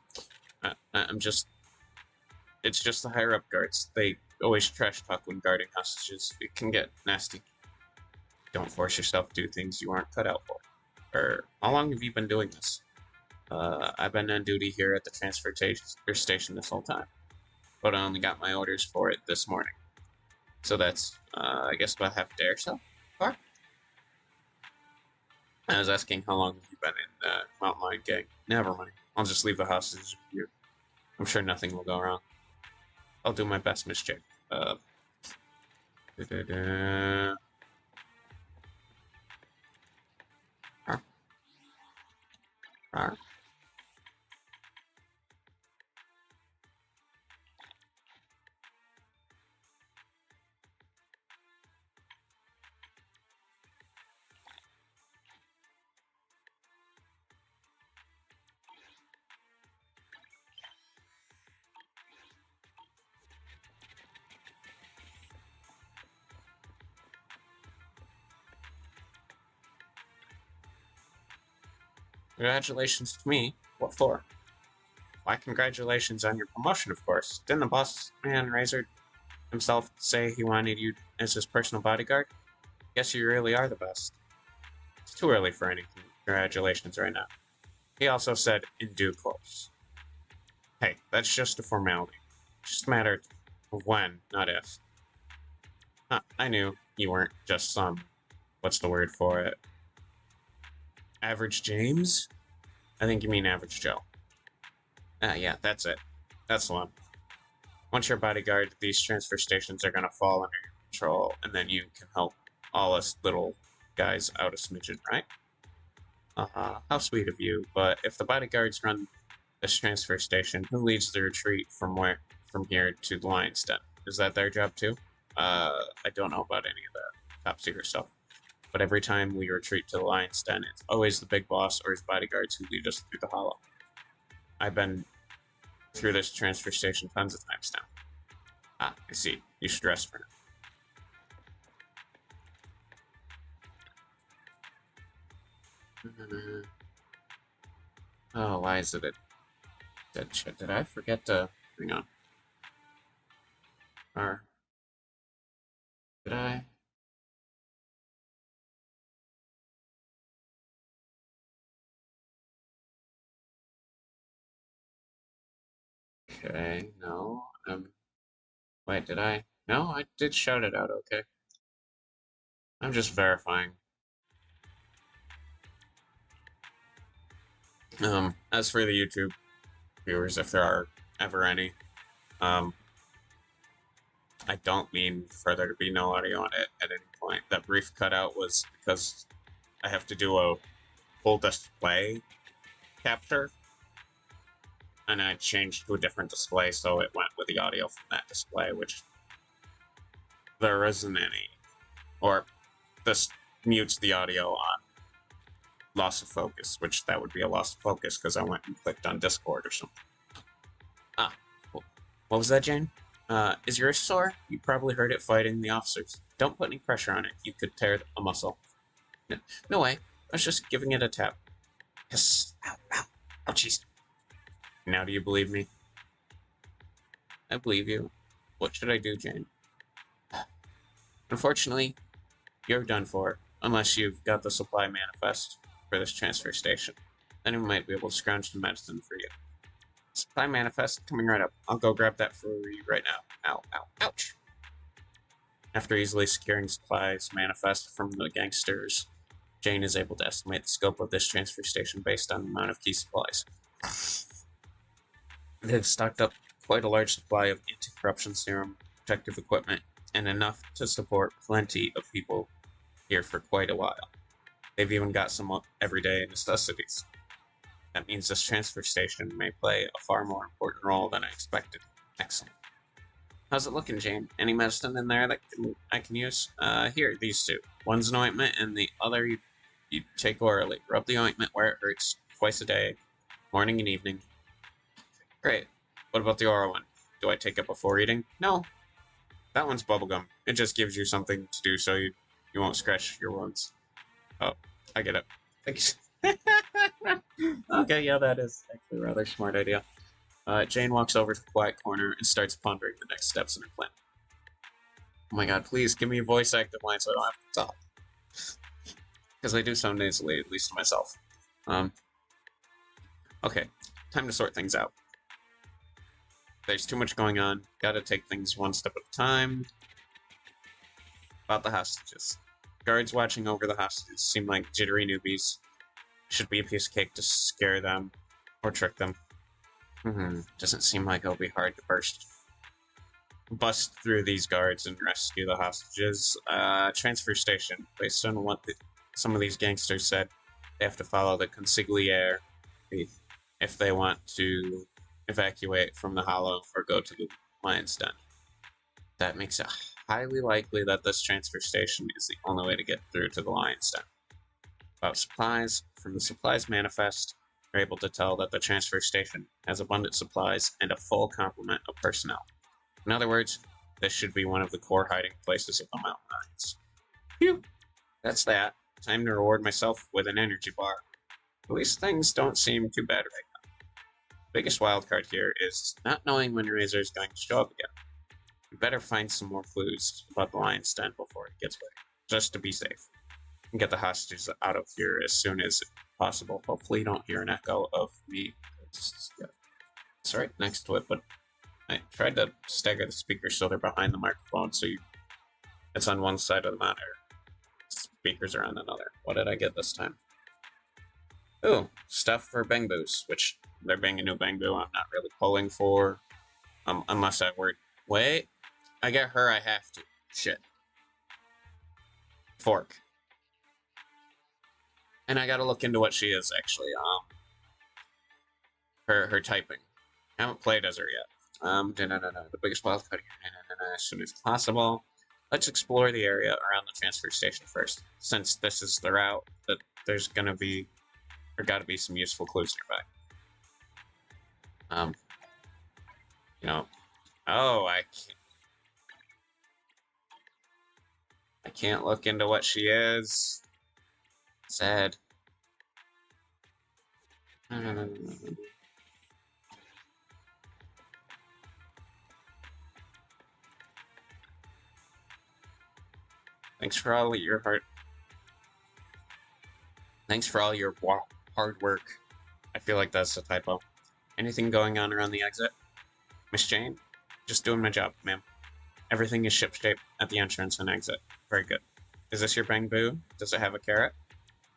Speaker 1: It's just the higher-up guards. They always trash talk when guarding hostages. It can get nasty. Don't force yourself to do things you aren't cut out for. How long have you been doing this? I've been on duty here at the transfer station this whole time. But I only got my orders for it this morning. So that's, I guess, about half a day or so far. I was asking how long have you been in the Mountain Lion gang? Never mind. I'll just leave the hostages with you. I'm sure nothing will go wrong. I'll do my best, Miss Jake. Congratulations to me. What for? Why, congratulations on your promotion, of course. Didn't the boss man Razor himself say he wanted you as his personal bodyguard? Guess you really are the best. It's too early for any congratulations right now. He also said, in due course. Hey, that's just a formality. Just a matter of when, not if. Huh, I knew you weren't just some, what's the word for it? Average James? I think you mean Average Joe. Ah, yeah, that's it. That's the one. Once you're a bodyguard, these transfer stations are gonna fall under your control, and then you can help all us little guys out a smidgen, right? How sweet of you, but if the bodyguards run this transfer station, who leads the retreat from here to the Lion's Den? Is that their job too? I don't know about any of that top secret stuff. But every time we retreat to the Lion's Den, it's always the big boss or his bodyguards who lead us through the hollow. I've been through this transfer station tons of times now. Ah, I see. You should rest for now. Oh, why is it a dead shit? Did I forget to... Hang on. Or... Did I? Okay, no. Wait, did I? No, I did shout it out, okay. I'm just verifying. As for the YouTube viewers, if there are ever any, I don't mean for there to be no audio on it at any point. That brief cutout was because I have to do a full display capture, and I changed to a different display, so it went with the audio from that display, which there isn't any. Or this mutes the audio on loss of focus, which that would be a loss of focus because I went and clicked on Discord or something. Ah, what was that, Jane? Is your wrist sore? You probably heard it fighting the officers. Don't put any pressure on it. You could tear a muscle. No way. I was just giving it a tap. Yes. Ow, ow. Oh, jeez. Now do you believe me? I believe you. What should I do, Jane? Unfortunately, you're done for, unless you've got the supply manifest for this transfer station. Then we might be able to scrounge some medicine for you. Supply manifest coming right up. I'll go grab that for you right now. Ow, ow, ouch. After easily securing supplies manifest from the gangsters, Jane is able to estimate the scope of this transfer station based on the amount of key supplies. They've stocked up quite a large supply of anti-corruption serum, protective equipment, and enough to support plenty of people here for quite a while. They've even got some everyday necessities. That means this transfer station may play a far more important role than I expected. Excellent. How's it looking, Jane? Any medicine in there that I can use? Here, these two. One's an ointment, and the other you take orally. Rub the ointment where it hurts twice a day, morning and evening. Great. What about the oral one? Do I take it before eating? No. That one's bubblegum. It just gives you something to do so you won't scratch your wounds. Oh, I get it. Thanks. Okay, yeah, that is actually a rather smart idea. Jane walks over to the quiet corner and starts pondering the next steps in her plan. Oh my god, please give me a voice active line so I don't have to talk. Because I do sound nasally, at least to myself. Okay, time to sort things out. There's too much going on. Gotta take things one step at a time. About the hostages. Guards watching over the hostages seem like jittery newbies. Should be a piece of cake to scare them or trick them. Doesn't seem like it'll be hard to bust through these guards and rescue the hostages. Transfer station. Based on what some of these gangsters said, they have to follow the consigliere if they want to evacuate from the hollow or go to the Lion's Den. That makes it highly likely that this transfer station is the only way to get through to the Lion's Den. About supplies, from the supplies manifest, we're able to tell that the transfer station has abundant supplies and a full complement of personnel. In other words, this should be one of the core hiding places of the mountain lions. Phew! That's that. Time to reward myself with an energy bar. At least things don't seem too bad right now. The biggest wildcard here is not knowing when Razor is going to show up again. We better find some more clues about the Lion's Den before it gets ready, just to be safe. And get the hostages out of here as soon as possible. Hopefully you don't hear an echo of me. It's right next to it, but I tried to stagger the speakers so they're behind the microphone, so it's on one side of the monitor. Speakers are on another. What did I get this time? Ooh, stuff for Bangbus, which there being a new Bangbu, I'm not really pulling for. Unless I were. Wait, I get her, I have to. Shit. Fork. And I gotta look into what she is, actually. Her typing. I haven't played as her yet. The biggest wildcard here, as soon as possible. Let's explore the area around the transfer station first, since this is the route that there's gonna be, or gotta be some useful clues nearby. You know, oh, I can't look into what she is. Sad. Thanks for all your hard. Thanks for all your hard work. I feel like that's a typo. Anything going on around the exit? Miss Jane? Just doing my job, ma'am. Everything is shipshape at the entrance and exit. Very good. Is this your Bangbu? Does it have a carrot?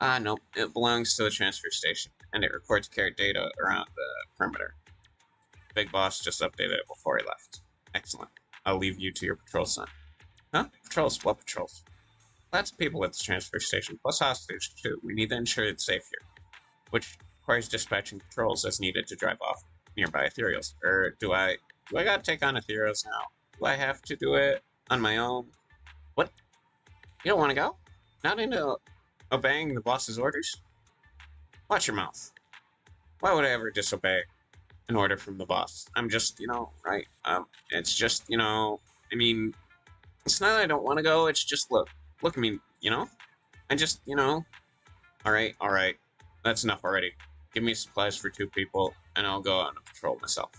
Speaker 1: Nope. It belongs to the transfer station, and it records carrot data around the perimeter. Big Boss just updated it before he left. Excellent. I'll leave you to your patrol, son. Huh? Patrols? What patrols? Lots of people at the transfer station, plus hostage, too. We need to ensure it's safe here. Which requires dispatching patrols as needed to drive off nearby ethereals. Or do I gotta take on ethereals now? Do I have to do it on my own? What? You don't want to go? Not into obeying the boss's orders? Watch your mouth. Why would I ever disobey an order from the boss? I'm just, right? It's just, I mean, it's not that I don't want to go, it's just, look at me, I just, alright, that's enough already. Give me supplies for 2 people, and I'll go on a patrol myself.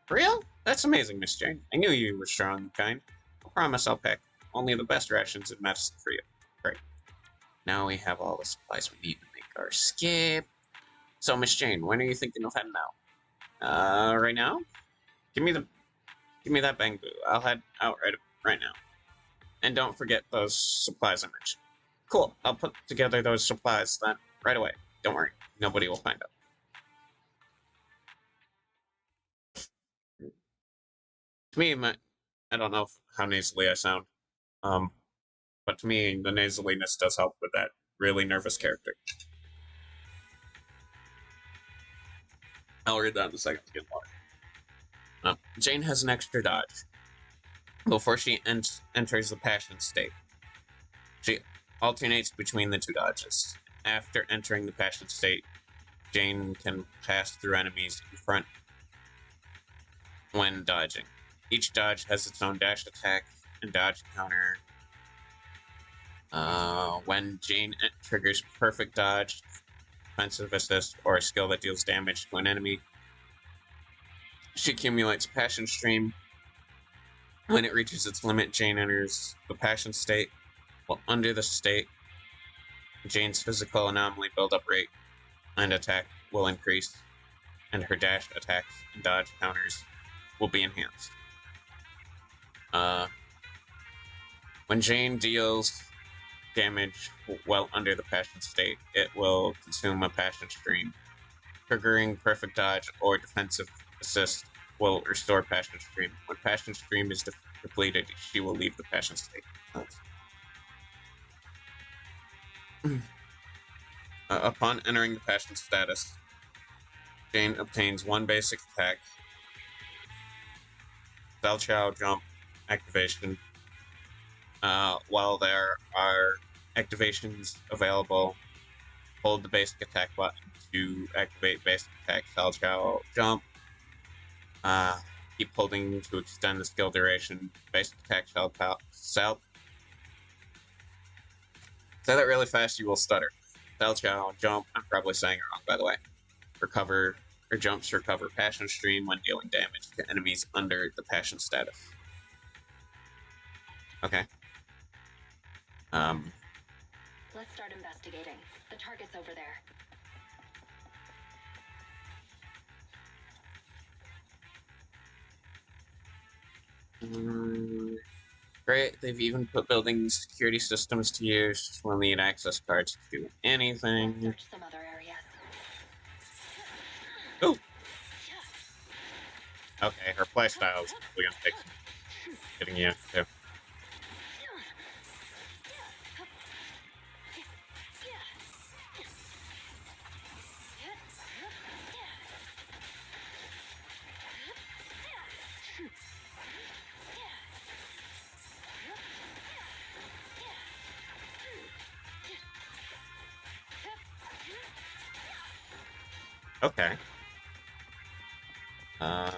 Speaker 1: For real? That's amazing, Miss Jane. I knew you were strong and kind. I promise I'll pack only the best rations and medicine for you. Great. Now we have all the supplies we need to make our skip. So, Miss Jane, when are you thinking of heading out? Right now? Give me that Bangbu. I'll head out right now. And don't forget those supplies I mentioned. Cool. I'll put together those supplies then right away. Don't worry. Nobody will find out. To me, I don't know how nasally I sound. But to me, the nasaliness does help with that really nervous character. I'll read that in a second to get more. Jane has an extra dodge before she enters the passion state. She alternates between the 2 dodges. After entering the passion state, Jane can pass through enemies in front when dodging. Each dodge has its own dash attack and dodge counter. When Jane triggers perfect dodge, defensive assist, or a skill that deals damage to an enemy, she accumulates Passion Stream. When it reaches its limit, Jane enters the Passion state. While under the state, Jane's physical anomaly build-up rate and attack will increase, and her dash attacks and dodge counters will be enhanced. When Jane deals damage while under the Passion state, it will consume a Passion Stream. Triggering perfect dodge or defensive assist will restore Passion Stream. When Passion Stream is depleted, she will leave the Passion state. Upon entering the Passion status, Jane obtains 1 basic attack, Bell Chow jump activation. While there are activations available, hold the basic attack button to activate basic attack, Bell Chow jump. Keep holding to extend the skill duration. Basic attack, Say that really fast, you will stutter. Bell Chow jump. I'm probably saying it wrong, by the way. Recover or jumps recover Passion Stream when dealing damage to enemies under the Passion status. Okay.
Speaker 2: Let's start investigating. The target's over there.
Speaker 1: Great, they've even put building security systems to use. We'll need access cards to do anything.
Speaker 2: Let's search some other areas.
Speaker 1: Ooh. Okay, her playstyle is probably gonna take some getting used to. Okay. Uh.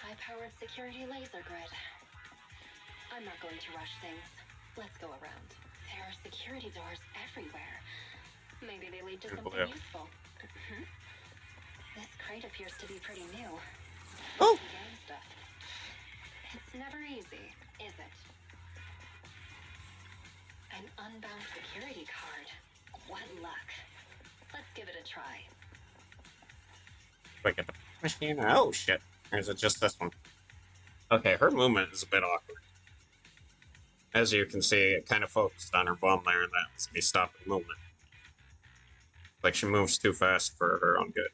Speaker 2: High-powered security laser grid. I'm not going to rush things. Let's go around. There are security doors everywhere. Maybe they lead to something
Speaker 1: Blue.
Speaker 2: useful. This crate appears to be pretty new.
Speaker 1: Oh!
Speaker 2: Gang stuff. It's never easy, is it? An unbound security card. What luck. Let's give it a try.
Speaker 1: Wait, get the machine. Oh shit! Or is it just this one? Okay, her movement is a bit awkward. As you can see, it kind of focused on her bum there, and that was me stopping movement. Like she moves too fast for her own good.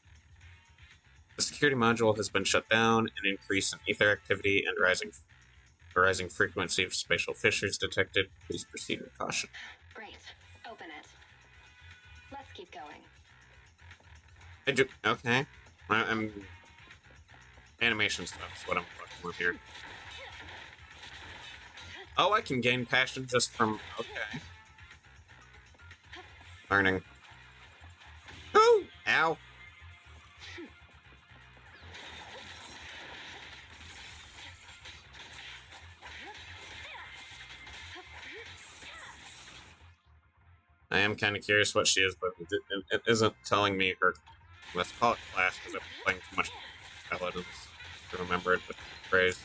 Speaker 1: The security module has been shut down. An increase in ether activity and rising frequency of spatial fissures detected. Please proceed with caution.
Speaker 2: Great. Open it. Let's keep going.
Speaker 1: Okay. I'm animation stuff is what I'm fucking with here. Oh, I can gain passion just from... Okay. Learning. Ooh! Ow! I am kind of curious what she is, but it isn't telling me her... Let's call it class, because I'm playing too much Paladins to remember it, but phrase.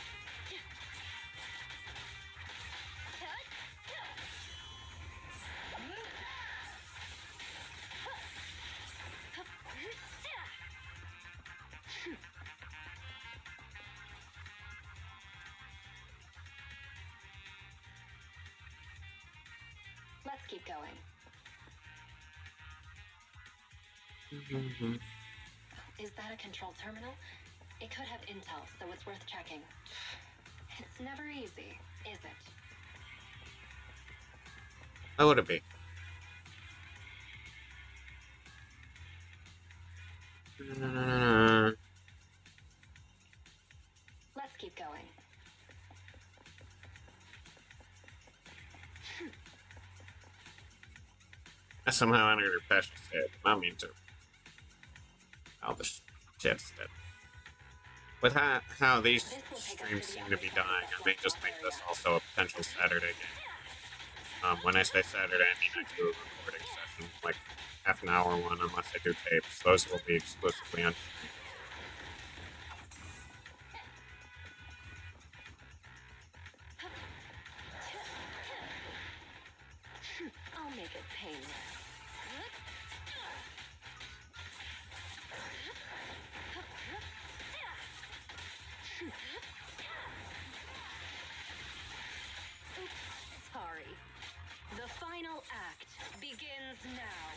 Speaker 2: Let's keep going. Is that a control terminal? It could have intel, so it's worth checking. It's never easy, is it?
Speaker 1: How would it be?
Speaker 2: Let's keep going.
Speaker 1: I somehow entered her passion state. Not mean to. Oh, the shit's dead. With how these streams seem to be dying, I may just make this also a potential Saturday game. When I say Saturday, I mean I do a recording session, like half an hour one, unless I do tapes. Those will be exclusively on stream.
Speaker 2: I'll make it painless. Sorry. The final act begins now.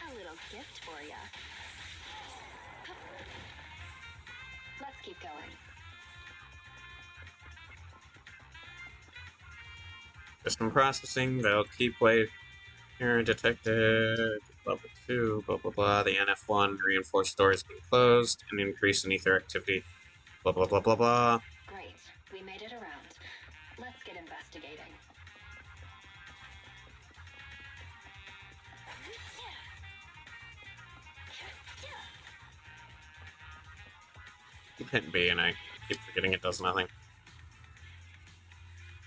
Speaker 2: A little gift for ya. Let's keep going.
Speaker 1: System processing, valid key plate here detected, level 2, blah blah blah. The NF1 reinforced door has been closed, an increase in ether activity, blah blah blah blah blah.
Speaker 2: Great. We made it around. Let's get investigating.
Speaker 1: Keep hitting B and I keep forgetting it does nothing.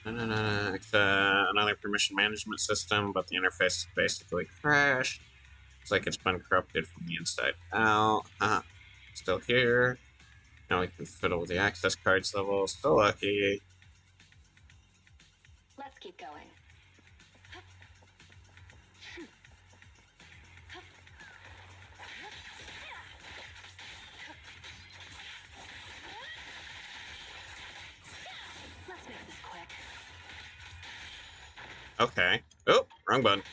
Speaker 1: Another permission management system, but the interface is basically crashed. Looks like it's been corrupted from the inside out. Still here. Now we can fiddle with the access cards level. Still lucky.
Speaker 2: Let's keep going.
Speaker 1: Okay. Oh, wrong button.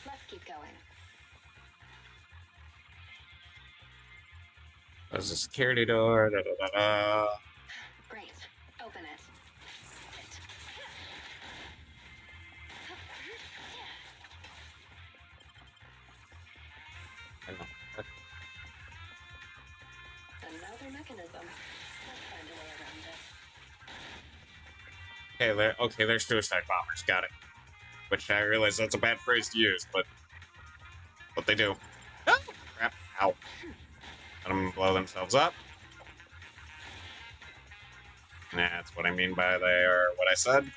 Speaker 2: Let's keep going.
Speaker 1: There's a security door. Da, da, da, da.
Speaker 2: Great. Open it.
Speaker 1: I don't know.
Speaker 2: Another mechanism. Let's find a way around it.
Speaker 1: Okay, they're suicide bombers. Got it. Which I realize that's a bad phrase to use, but what they do. Oh, crap. Ow. Let them blow themselves up. That's what I mean by they are what I said.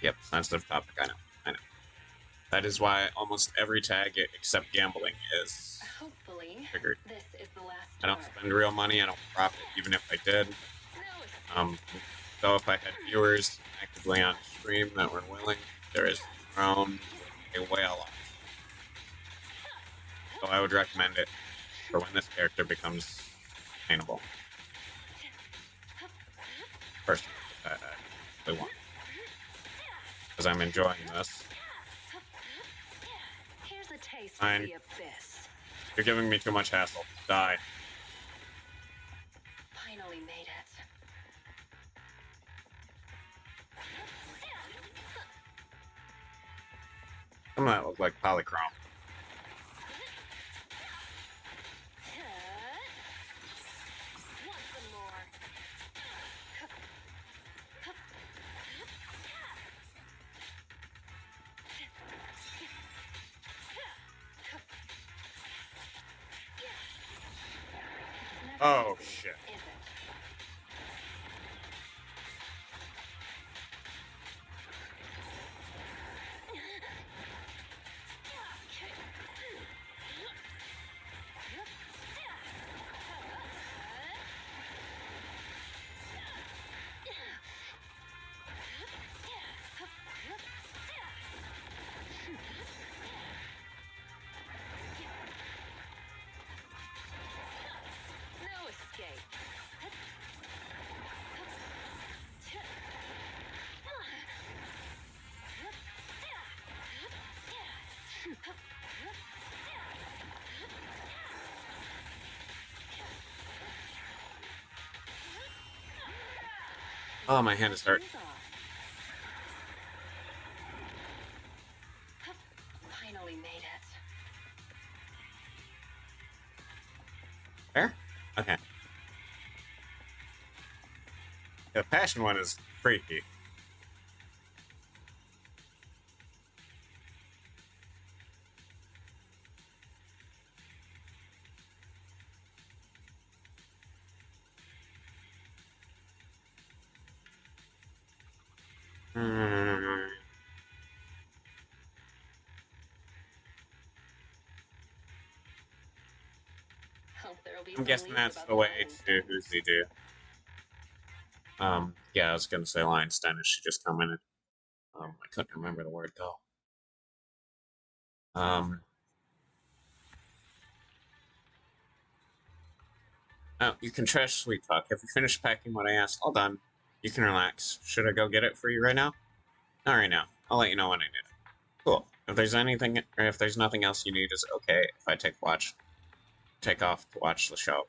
Speaker 1: Yep, sensitive topic, I know. That is why almost every tag except gambling is
Speaker 2: Hopefully,
Speaker 1: triggered.
Speaker 2: this is the last
Speaker 1: I don't
Speaker 2: door.
Speaker 1: spend real money, I don't profit, even if I did.
Speaker 2: No,
Speaker 1: So if I had viewers actively on stream that were willing, there is thrown a whale off. So I would recommend it for when this character becomes attainable. Personally, I really want. Because I'm enjoying this.
Speaker 2: here's a taste
Speaker 1: Fine.
Speaker 2: of the abyss.
Speaker 1: You're giving me too much hassle. Die.
Speaker 2: Finally made it.
Speaker 1: Some of that look like polychrome.
Speaker 2: Want some more?
Speaker 1: Oh, shit.
Speaker 2: Is it? No escape.
Speaker 1: Oh, my hand is hurt.
Speaker 2: Finally made it.
Speaker 1: There? Okay. The passion one is freaky. Hmm.
Speaker 2: Hope there'll be
Speaker 1: I'm
Speaker 2: some
Speaker 1: guessing
Speaker 2: leads
Speaker 1: that's
Speaker 2: about
Speaker 1: the way
Speaker 2: Lion's
Speaker 1: to
Speaker 2: Den.
Speaker 1: who's they do. Yeah, I was gonna say Lion's Den as she just commented. I couldn't remember the word though. Oh, you can trash Sweet Talk. Have you finished packing what I asked? All done. You can relax. Should I go get it for you right now? Not right now. I'll let you know when I need it. Cool. If there's anything, or if there's nothing else you need, is it okay if I take off to watch the show?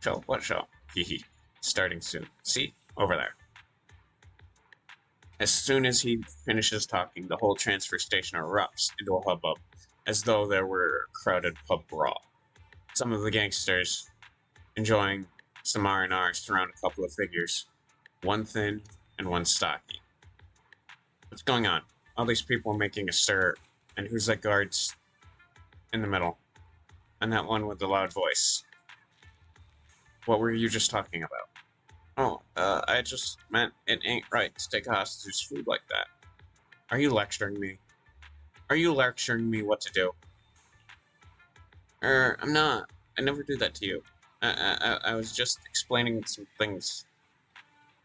Speaker 1: Show? What show? Hehe. Starting soon. See? Over there. As soon as he finishes talking, the whole transfer station erupts into a hubbub, as though there were a crowded pub brawl. Some of the gangsters, enjoying some R&R, surround a couple of figures, one thin and one stocky. What's going on? All these people making a stir, and who's that guard in the middle? And that one with the loud voice. What were you just talking about? Oh, I just meant it ain't right to take a hostage's food like that. Are you lecturing me? Are you lecturing me what to do? I'm not. I never do that to you. I was just explaining some things.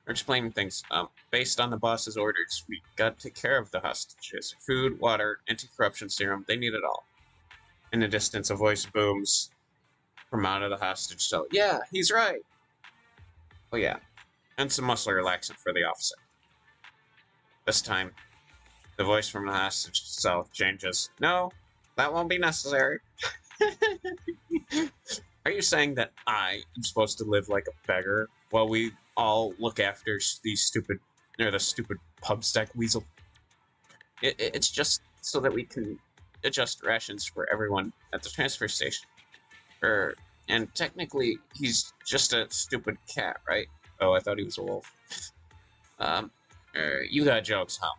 Speaker 1: Or explaining things. Based on the boss's orders, we got to take care of the hostages. Food, water, anti-corruption serum, they need it all. In the distance, a voice booms from out of the hostage cell. Yeah, he's right. Oh yeah. And some muscle relaxant for the officer. This time, the voice from the hostage cell changes. No, that won't be necessary. Are you saying that I am supposed to live like a beggar while we all look after these stupid, or the stupid pub stack weasel? It's just so that we can adjust rations for everyone at the transfer station. And technically, he's just a stupid cat, right? Oh, I thought he was a wolf. You got jokes, huh?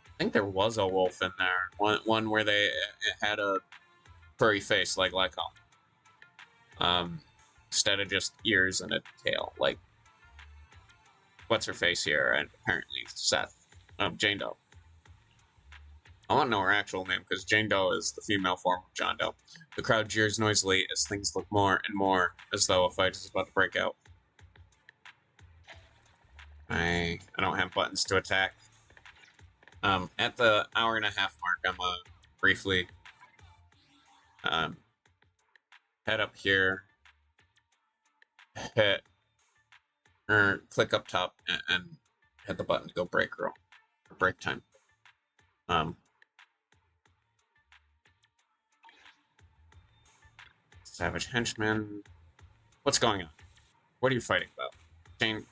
Speaker 1: I think there was a wolf in there. One where they had a furry face like Lycom. Instead of just ears and a tail, like what's her face here, and apparently Seth. Jane Doe. I want to know her actual name, because Jane Doe is the female form of John Doe. The crowd jeers noisily as things look more and more as though a fight is about to break out. I don't have buttons to attack. At the hour and a half mark, I'm gonna briefly head up here, hit, or click up top, and hit the button to go break roll, or break time. Savage henchman. What's going on? What are you fighting about? Jane,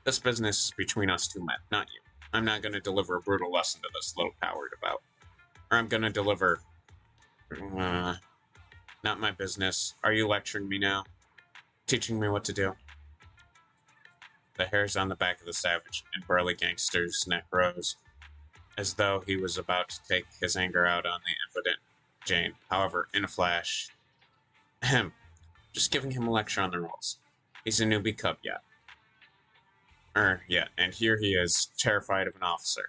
Speaker 1: this business is between us two men, not you. I'm not going to deliver a brutal lesson to this little coward about. Or I'm going to deliver... not my business. Are you lecturing me now? Teaching me what to do? The hairs on the back of the savage and burly gangster's neck rose, as though he was about to take his anger out on the impotent Jane. However, in a flash... just giving him a lecture on the rules. He's a newbie cub yet. And here he is, terrified of an officer.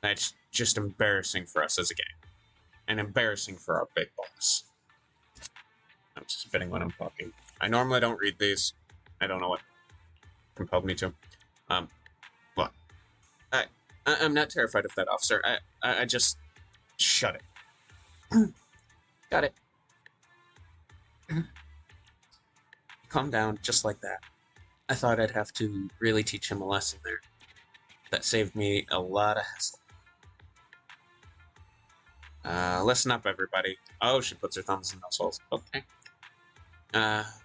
Speaker 1: That's just embarrassing for us as a gang. And embarrassing for our big boss. I'm just spitting when I'm talking. I normally don't read these. I don't know what compelled me to. Look. I'm not terrified of that officer. I just... Shut it. Got it. Calm down, just like that. I thought I'd have to really teach him a lesson there. That saved me a lot of hassle. Listen up, everybody. Oh, she puts her thumbs in those holes. Okay.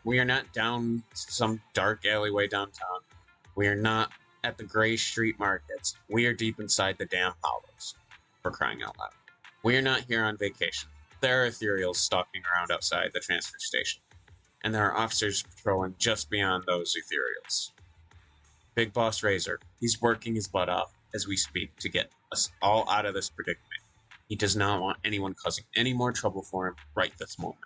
Speaker 1: We are not down some dark alleyway downtown. We are not at the gray street markets. We are deep inside the damn hollows. For crying out loud. We are not here on vacation. There are ethereals stalking around outside the transfer station. And there are officers patrolling just beyond those ethereals. Big Boss Razor, he's working his butt off as we speak to get us all out of this predicament. He does not want anyone causing any more trouble for him right this moment.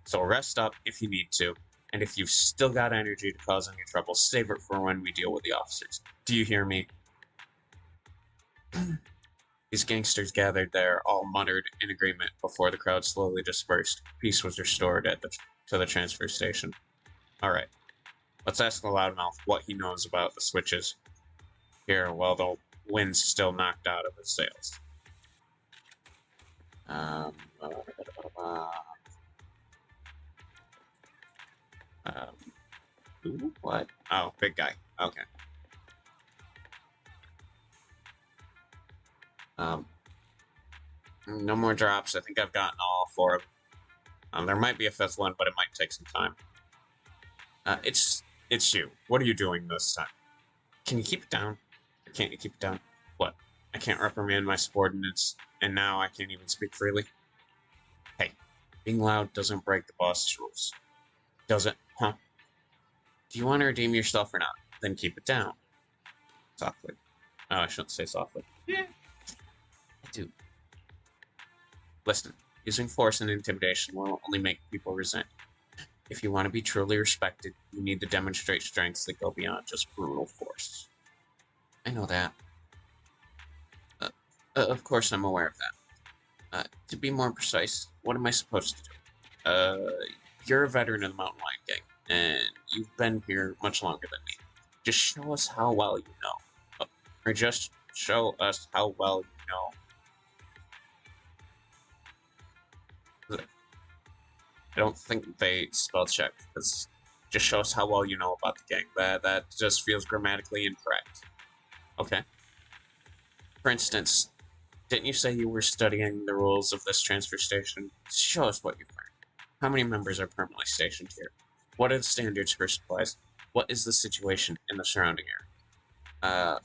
Speaker 1: So rest up if you need to, and if you've still got energy to cause any trouble, save it for when we deal with the officers. Do you hear me? These gangsters gathered there, all muttered in agreement before the crowd slowly dispersed. Peace was restored to the transfer station. Alright, let's ask the loudmouth what he knows about the switches here while the wind's still knocked out of his sails. What? Oh, big guy. Okay. No more drops. I think I've gotten all 4 of them. There might be a 5th one, but it might take some time. It's you. What are you doing this time? Can you keep it down? Or can't you keep it down? What? I can't reprimand my subordinates, and now I can't even speak freely? Hey, being loud doesn't break the boss's rules. Does it? Huh? Do you want to redeem yourself or not? Then keep it down. Softly. Oh, I shouldn't say softly. Yeah. I do. Listen, using force and intimidation will only make people resent. If you want to be truly respected, you need to demonstrate strengths that go beyond just brutal force. I know that. Of course, I'm aware of that. To be more precise, what am I supposed to do? You're a veteran of the Mountain Lion Gang, and you've been here much longer than me. Just show us how well you know. Or just show us how well you know. I don't think they spell check, because just show us how well you know about the gang. That just feels grammatically incorrect. Okay. For instance, didn't you say you were studying the rules of this transfer station? Show us what you've learned. How many members are permanently stationed here? What are the standards for supplies? What is the situation in the surrounding area?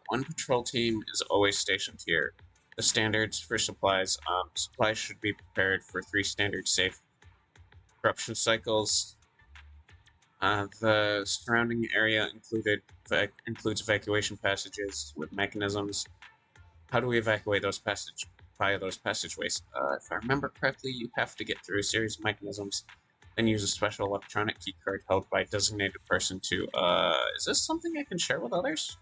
Speaker 1: One patrol team is always stationed here. The standards for supplies, supplies should be prepared for 3 standard safe corruption cycles. The surrounding area includes evacuation passages with mechanisms. How do we evacuate via those passageways? If I remember correctly, you have to get through a series of mechanisms, then use a special electronic key card held by a designated person to, is this something I can share with others?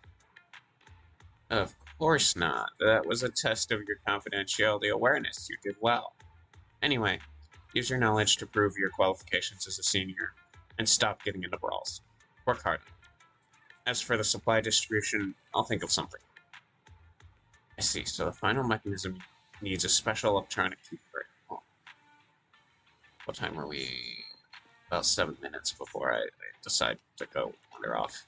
Speaker 1: Of course not. That was a test of your confidentiality awareness. You did well. Anyway, use your knowledge to prove your qualifications as a senior, and stop getting into brawls. Work hard. As for the supply distribution, I'll think of something. I see, so the final mechanism needs a special electronic key card. Oh. What time are we? About 7 minutes before I decide to go wander off.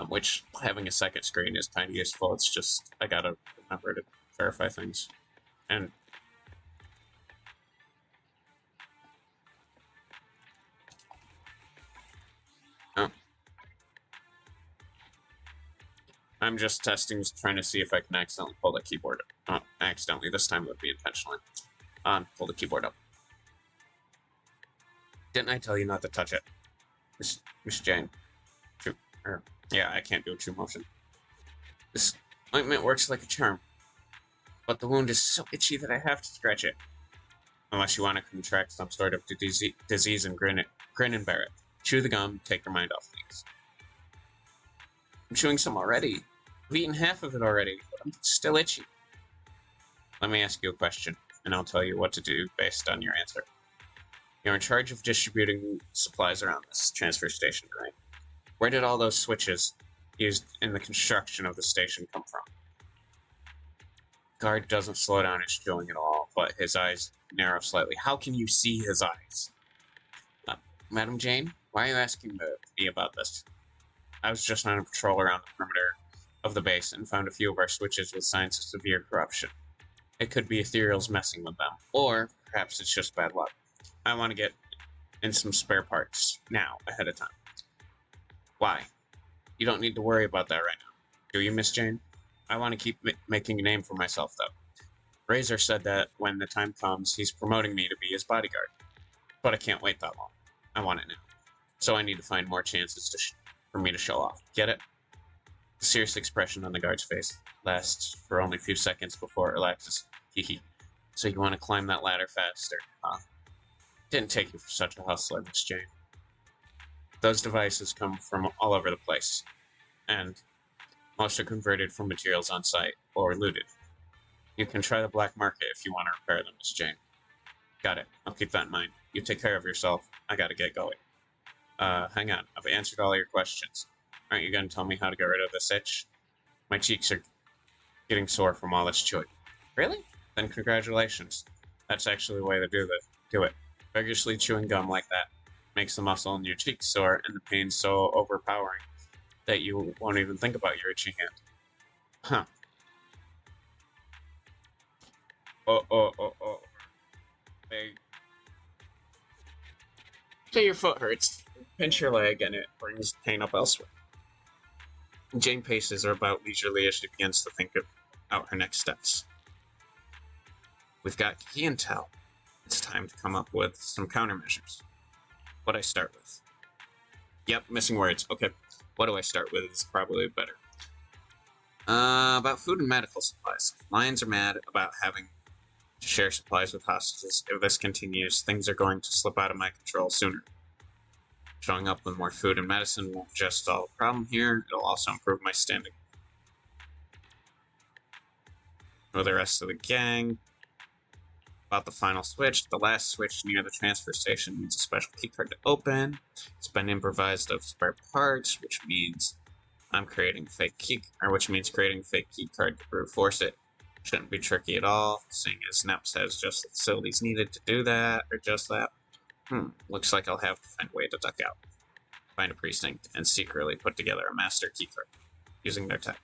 Speaker 1: Which, having a second screen is kind of useful. It's just, I gotta remember to verify things. And oh, I'm just testing, trying to see if I can accidentally pull the keyboard up. Accidentally. This time it would be intentionally. Pull the keyboard up. Didn't I tell you not to touch it? Miss Jane. Yeah, I can't do a true motion. This ointment works like a charm, but the wound is so itchy that I have to scratch it. Unless you want to contract some sort of disease and grin and bear it. Chew the gum, take your mind off things. I'm chewing some already. I've eaten half of it already, but I'm still itchy. Let me ask you a question, and I'll tell you what to do based on your answer. You're in charge of distributing supplies around this transfer station, right? Where did all those switches used in the construction of the station come from? Guard doesn't slow down his chewing at all, but his eyes narrow slightly. How can you see his eyes? Madam Jane, why are you asking me about this? I was just on a patrol around the perimeter of the base and found a few of our switches with signs of severe corruption. It could be ethereals messing with them, or perhaps it's just bad luck. I want to get in some spare parts now, ahead of time. Why? You don't need to worry about that right now. Do you, Miss Jane? I want to keep making a name for myself, though. Razor said that when the time comes, he's promoting me to be his bodyguard. But I can't wait that long. I want it now. So I need to find more chances for me to show off. Get it? The serious expression on the guard's face lasts for only a few seconds before it relaxes. Hehe. So you want to climb that ladder faster, huh? Didn't take you for such a hustler, Miss Jane. Those devices come from all over the place, and most are converted from materials on site or looted. You can try the black market if you want to repair them, Miss Jane. Got it. I'll keep that in mind. You take care of yourself. I gotta get going. Hang on. I've answered all your questions. Aren't you gonna tell me how to get rid of this itch? My cheeks are getting sore from all this chewing. Really? Then congratulations. That's actually the way to do it. Vigorously chewing gum like that makes the muscle in your cheeks sore and the pain so overpowering that you won't even think about your itchy hand. Huh. Oh. Hey. Say your foot hurts. Pinch your leg and it brings pain up elsewhere. Jane paces are about leisurely as she begins to think out her next steps. We've got key intel. It's time to come up with some countermeasures. What do I start with? Yep, missing words. Okay, what do I start with is probably better. About food and medical supplies. Lions are mad about having to share supplies with hostages. If this continues, things are going to slip out of my control sooner. Showing up with more food and medicine won't just solve the problem here, it'll also improve my standing. with the rest of the gang about the final switch. The last switch near the transfer station needs a special keycard to open. It's been improvised of spare parts, which means I'm creating which means creating a fake keycard to brute force it. Shouldn't be tricky at all, seeing as Neps has just the facilities needed to do that, or just that. Looks like I'll have to find a way to duck out, find a precinct, and secretly put together a master keycard using their tech.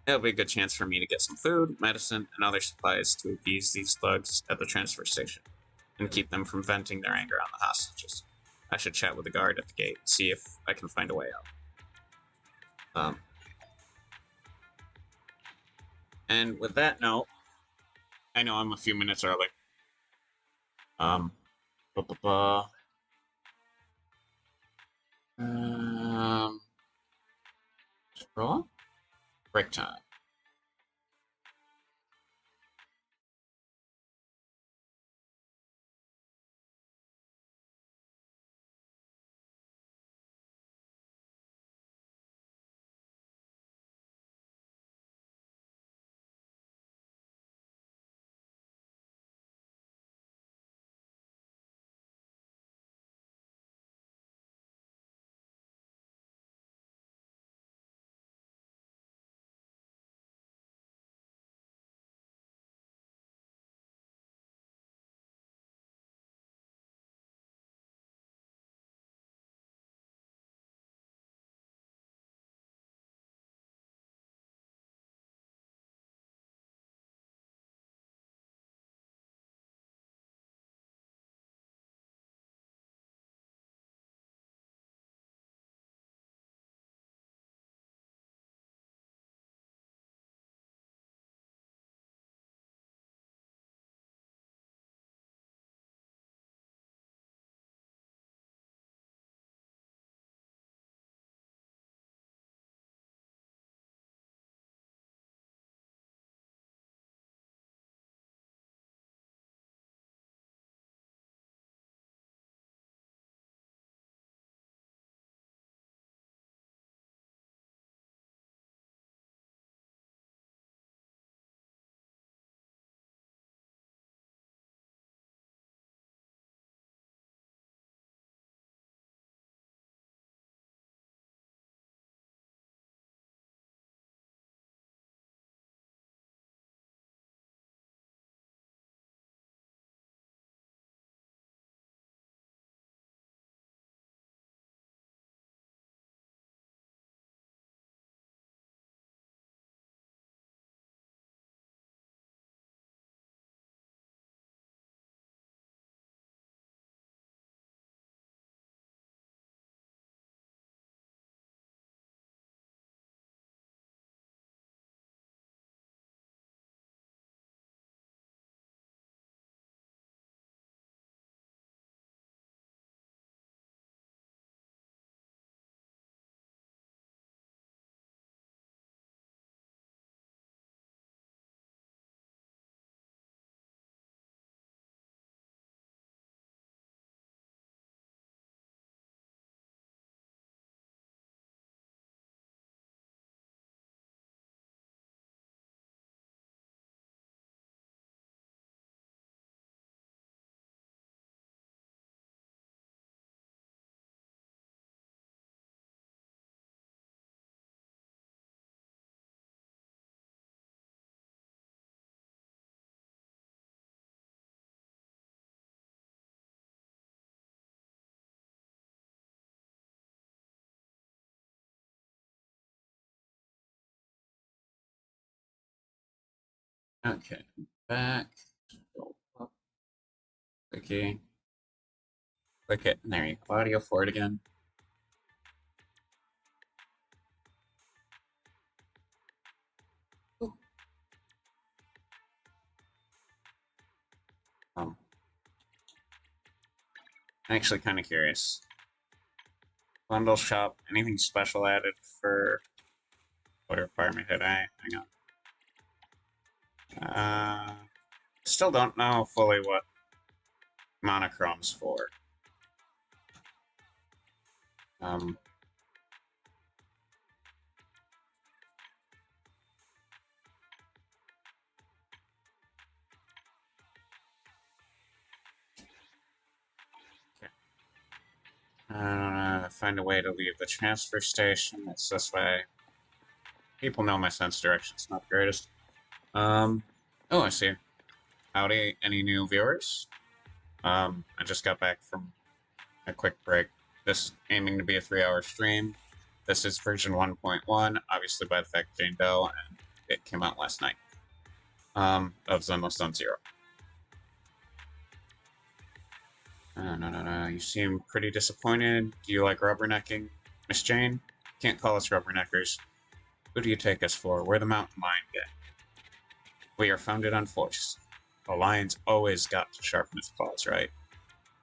Speaker 1: It'll be a good chance for me to get some food, medicine, and other supplies to appease these thugs at the transfer station, and keep them from venting their anger on the hostages. I should chat with the guard at the gate and see if I can find a way out. And with that note, I know I'm a few minutes early. Scroll up. Break time. Okay, back. Scroll up. Okay. Click it, and there you go. Audio for it again. I'm actually kind of curious. Bundle shop, anything special added for what requirement did I? Hang on. Still don't know fully what monochrome's for. Um, Find a way to leave the transfer station. It's this way. People know my sense direction's not the greatest. Oh, I see. Howdy, any new viewers? I just got back from a quick break. This aiming to be a 3-hour stream. This is version 1.1, obviously by the fact Jane Doe, and it came out last night. Of Zenless Zone Zero. No. You seem pretty disappointed. Do you like rubbernecking? Miss Jane? Can't call us rubberneckers. Who do you take us for? We're the Mountain Lion Gang. We are founded on force. The lion's always got to sharpen its claws, right?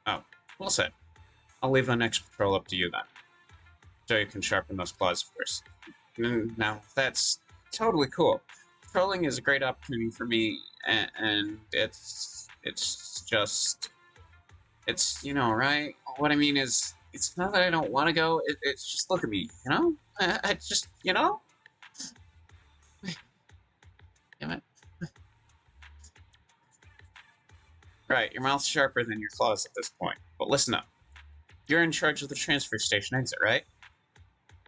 Speaker 1: Oh, well said. I'll leave the next patrol up to you then. So you can sharpen those claws first. Now, that's totally cool. Patrolling is a great opportunity for me, and it's just... It's, right? What I mean is, it's not that I don't want to go, it's just look at me, I just, Damn it. Right, your mouth's sharper than your claws at this point. But listen up. You're in charge of the transfer station exit, right?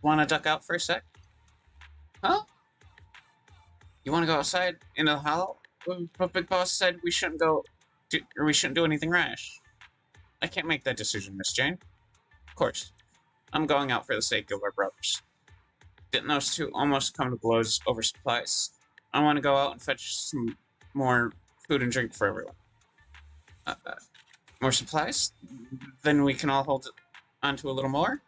Speaker 1: Want to duck out for a sec? Huh? You want to go outside into the hollow? But Big Boss said we shouldn't we shouldn't do anything rash. I can't make that decision, Miss Jane. Of course. I'm going out for the sake of our brothers. Didn't those two almost come to blows over supplies? I want to go out and fetch some more food and drink for everyone. More supplies? Then we can all hold on to a little more?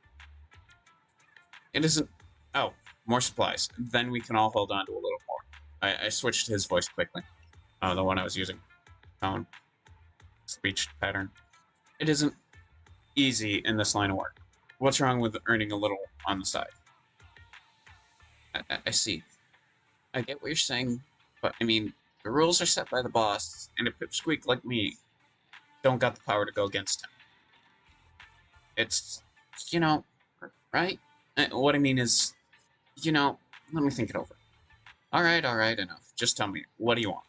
Speaker 1: It isn't... Oh, more supplies. Then we can all hold on to a little more. I switched his voice quickly. The one I was using. Phone. Speech pattern. It isn't easy in this line of work. What's wrong with earning a little on the side? I see. I get what you're saying, but I mean, the rules are set by the boss, and a pipsqueak like me don't got the power to go against him. It's, right? What I mean is, let me think it over. Alright, enough. Just tell me, what do you want?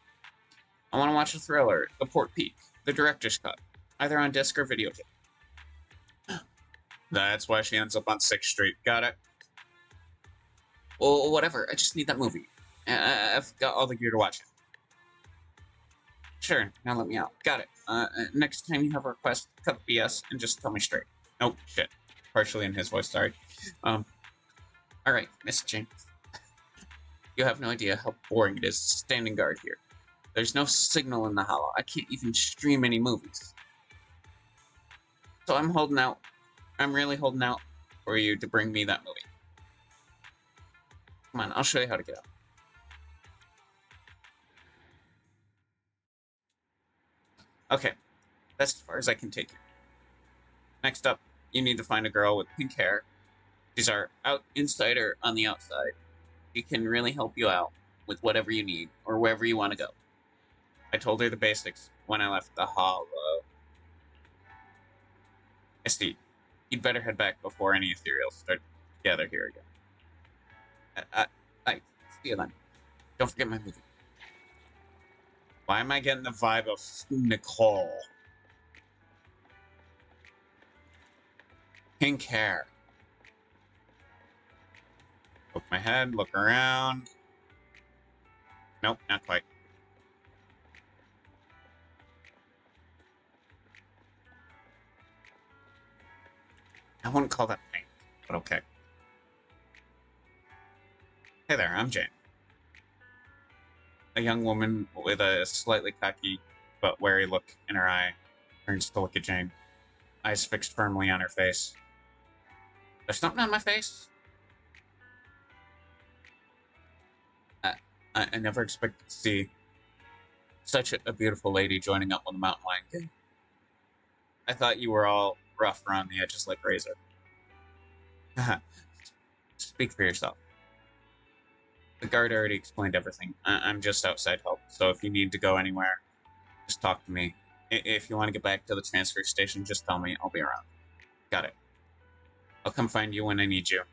Speaker 1: I want to watch a thriller, The Port Peak, the director's cut, either on disc or videotape. That's why she ends up on 6th Street. Got it? Well, whatever. I just need that movie. I've got all the gear to watch it. Sure, now let me out. Got it. Next time you have a request, cut the BS and just tell me straight. Nope, shit. Partially in his voice, sorry. Alright, Miss Jane. You have no idea how boring it is standing guard here. There's no signal in the hollow. I can't even stream any movies. So I'm holding out. I'm really holding out for you to bring me that movie. Come on, I'll show you how to get out. Okay, that's as far as I can take you. Next up, you need to find a girl with pink hair. She's our insider on the outside. She can really help you out with whatever you need or wherever you want to go. I told her the basics when I left the hollow. I see. You'd better head back before any ethereals start to gather here again. I see you then. Don't forget my movie. Why am I getting the vibe of Nicole? Pink hair. Poke my head, look around. Nope, not quite. I wouldn't call that pink, but okay. Hey there, I'm Jane. A young woman with a slightly cocky but wary look in her eye turns to look at Jane, eyes fixed firmly on her face. There's something on my face? I never expected to see such a beautiful lady joining up on the Mountain Lion King. I thought you were all rough around the edges like Razor. Speak for yourself. The guard already explained everything. I'm just outside help, so if you need to go anywhere, just talk to me. If you want to get back to the transfer station, just tell me. I'll be around. Got it. I'll come find you when I need you.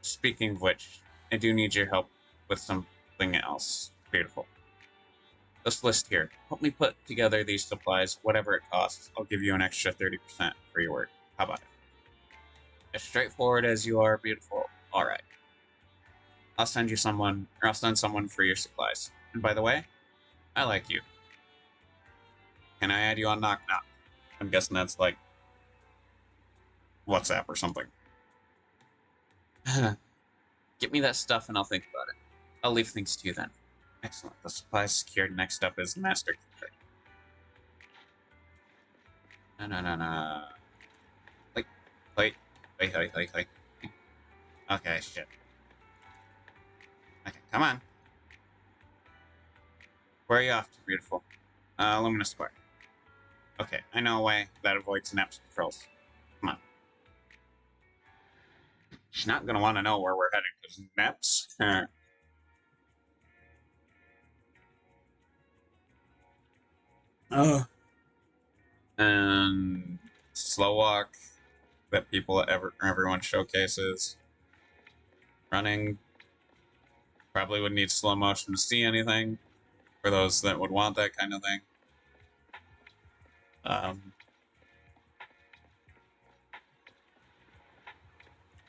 Speaker 1: Speaking of which, I do need your help with something else. Beautiful. This list here. Help me put together these supplies, whatever it costs. I'll give you an extra 30% for your work. How about it? As straightforward as you are beautiful. Alright. I'll send you someone, or I'll send someone for your supplies. And by the way, I like you. Can I add you on Knock Knock? I'm guessing that's like WhatsApp or something. Get me that stuff and I'll think about it. I'll leave things to you then. Excellent. The supply is secured. Next up is Master Keeper. No. Wait. Okay, shit. Okay, come on. Where are you off to, beautiful? Luminous Square. Okay, I know a way that avoids Nep's patrols. Come on. She's not gonna want to know where we're headed, because Nep's... Oh. And... Slow walk that everyone showcases. Running. Probably would need slow motion to see anything. For those that would want that kind of thing.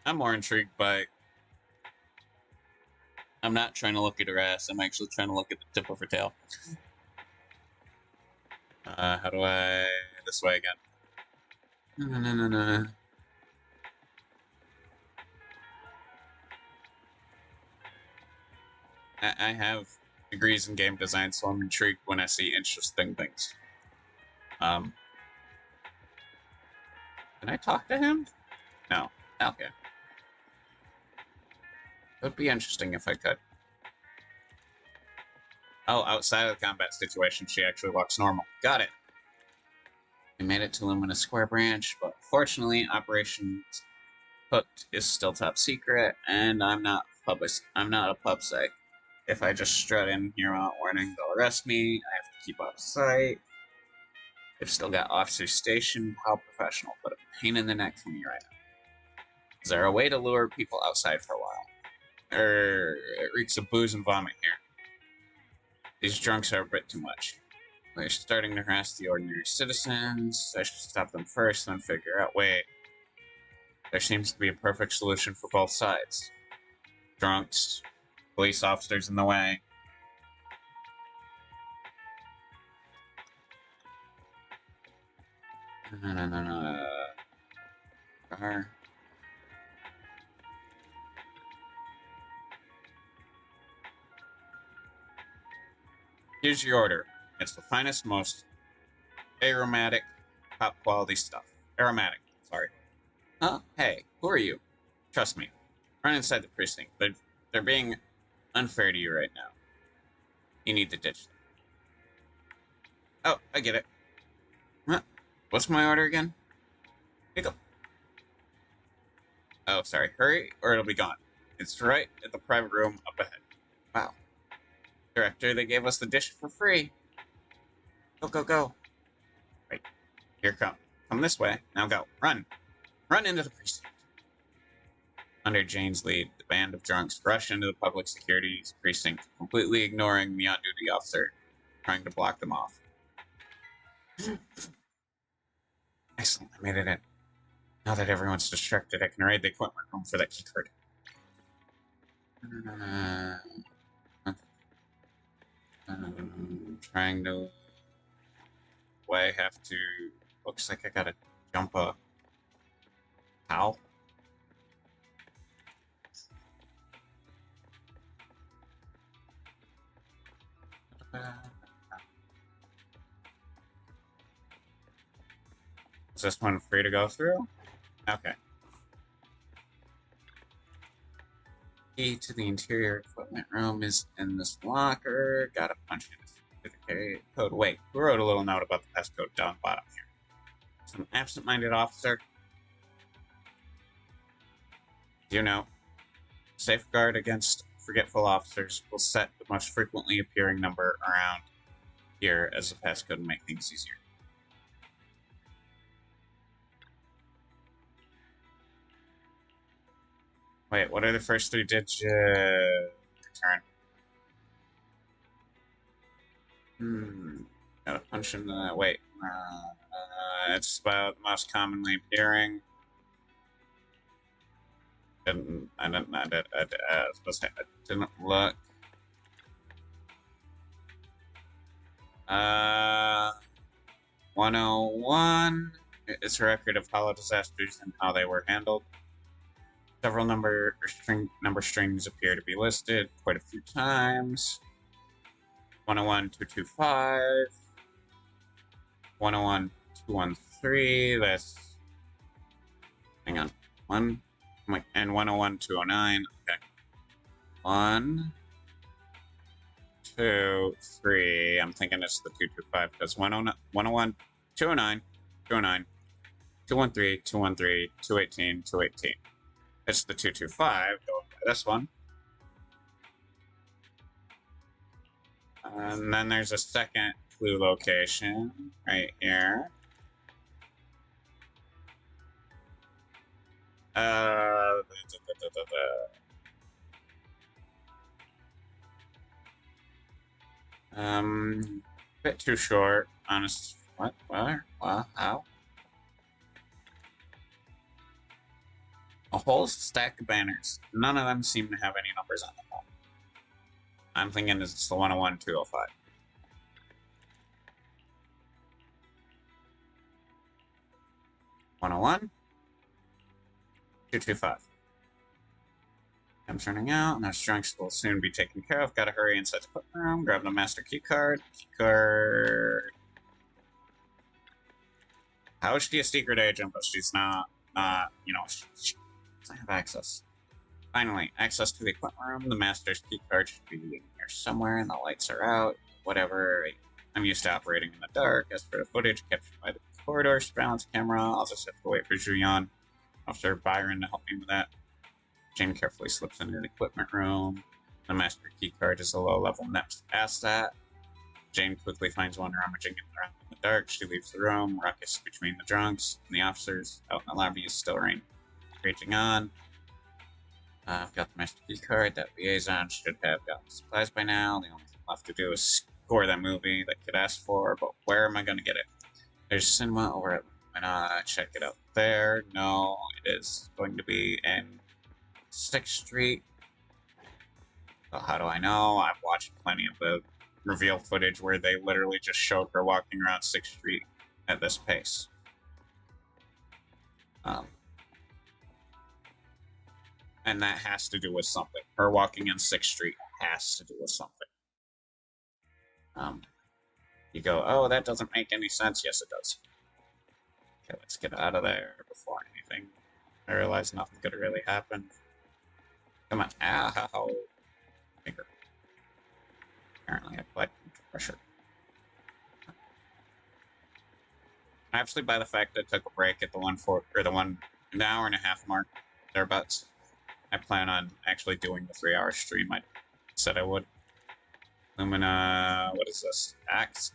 Speaker 1: I'm more intrigued by... I'm not trying to look at her ass. I'm actually trying to look at the tip of her tail. How do I... This way again. No. I have degrees in game design, so I'm intrigued when I see interesting things. Can I talk to him? No. Okay. It would be interesting if I could. Oh, outside of the combat situation, she actually walks normal. Got it. We made it to Luminous Square Branch, but fortunately, Operation Hooked is still top secret, and I'm not a pubsec. If I just strut in here without warning, they'll arrest me. I have to keep out of sight. They've still got officers stationed. How professional, but a pain in the neck for me right now. Is there a way to lure people outside for a while? It reeks of booze and vomit here. These drunks are a bit too much. They're starting to harass the ordinary citizens. I should stop them first, then figure out, wait. There seems to be a perfect solution for both sides. Drunks, police officers in the way. No. Car. Here's your order. It's the finest, most aromatic, top quality stuff. Aromatic, sorry. Huh? Hey, who are you? Trust me. Run inside the precinct. They're being unfair to you right now. You need to ditch them. Oh, I get it. Huh? What's my order again? Here you go. Oh, sorry. Hurry, or it'll be gone. It's right at the private room up ahead. Wow. Director, they gave us the dish for free. Go. Right. Here come. Come this way. Now go. Run. Run into the precinct. Under Jane's lead, the band of drunks rushed into the public security's precinct, completely ignoring the on-duty officer, trying to block them off. Excellent, I made it in. Now that everyone's distracted, I can raid the equipment room for that key card. Trying to... Do I have to... Looks like I gotta jump a... How? Is this one free to go through? Okay. Key to the interior equipment room is in this locker. Gotta punch in a certificate code. Wait, who wrote a little note about the passcode down bottom here? Some absent-minded officer. You know, safeguard against forgetful officers will set the most frequently appearing number around here as a passcode to make things easier. Wait, what are the first three digits? Return. Gotta punch in the... Wait. It's about the most commonly appearing. Didn't look. 101 is a record of hollow disasters and how they were handled. Several number strings appear to be listed quite a few times. 101 225, 101 213. That's hang on and 101 209. Okay, 1, 2, 3. I'm thinking it's the 225 because 101 209 209 213 213 218 218. It's the 225, going by this one. And then there's a second clue location right here. Bit too short, honest. What? Where? How? A whole stack of banners. None of them seem to have any numbers on them. I'm thinking it's the 101 205. 101 225. I'm turning out, and those drunks will soon be taken care of. Gotta hurry inside the equipment room, grab the master key card. How is she a secret agent, but she's not, she doesn't have access. Finally, access to the equipment room. The master's key card should be here somewhere, and the lights are out. Whatever. I'm used to operating in the dark. As for the footage captured by the corridor surveillance camera, I'll just have to wait for Julian, Officer Byron, to help me with that. Jane carefully slips into the equipment room. The master key card is a low-level NEPS asset. Jane quickly finds one rummaging around in the dark. She leaves the room. Ruckus between the drunks and the officers out in the lobby is still raging on. I've got the master key card. That liaison should have gotten supplies by now. The only thing left to do is score that movie that kid asked for, but where am I going to get it? There's a cinema over at why not check it out there? No, it is going to be in 6th Street. So how do I know? I've watched plenty of the reveal footage where they literally just showed her walking around 6th Street at this pace. And that has to do with something. Her walking in 6th Street has to do with something. You go, oh, that doesn't make any sense. Yes, it does. Okay, let's get out of there before anything. I realize nothing could really happen. Come on. Ow. Finger. Apparently I applied pressure. Actually, by the fact that I took a break at the 1 hour and a half mark, thereabouts, I plan on actually doing the 3-hour stream I said I would. Lumina, what is this? Axe?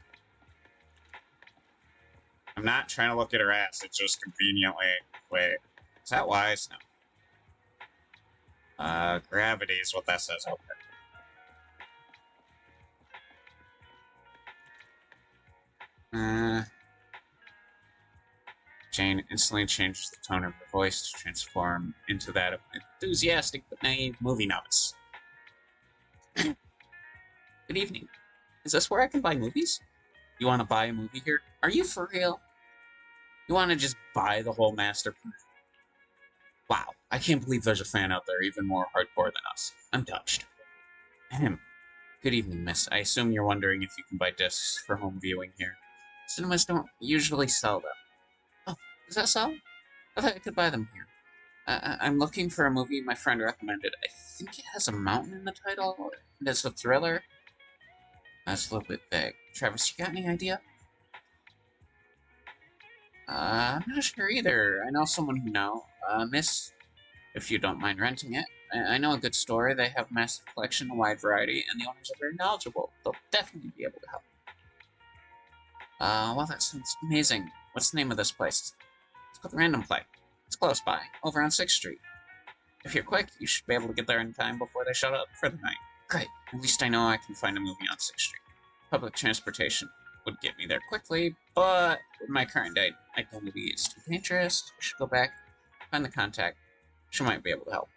Speaker 1: I'm not trying to look at her ass, it's just conveniently. Wait, is that wise? No. Gravity is what that says. Okay. Jane instantly changes the tone of her voice to transform into that of an enthusiastic but naive movie novice. Good evening. Is this where I can buy movies? You want to buy a movie here? Are you for real? You want to just buy the whole master plan? Wow, I can't believe there's a fan out there even more hardcore than us. I'm touched. Good evening, miss. I assume you're wondering if you can buy discs for home viewing here. Cinemas don't usually sell them. Oh, does that sell? I thought I could buy them here. I'm looking for a movie my friend recommended. I think it has a mountain in the title, and it's a thriller. That's a little bit vague. Travis, you got any idea? I'm not sure either. I know someone who knows. Miss, if you don't mind renting it. I know a good store. They have a massive collection, a wide variety, and the owners are very knowledgeable. They'll definitely be able to help. Well, that sounds amazing. What's the name of this place? It's called Random Play. It's close by, over on 6th Street. If you're quick, you should be able to get there in time before they shut up for the night. Great. At least I know I can find a movie on 6th Street. Public transportation would get me there quickly, but with my current identity is too dangerous. I should go back, find the contact. She might be able to help.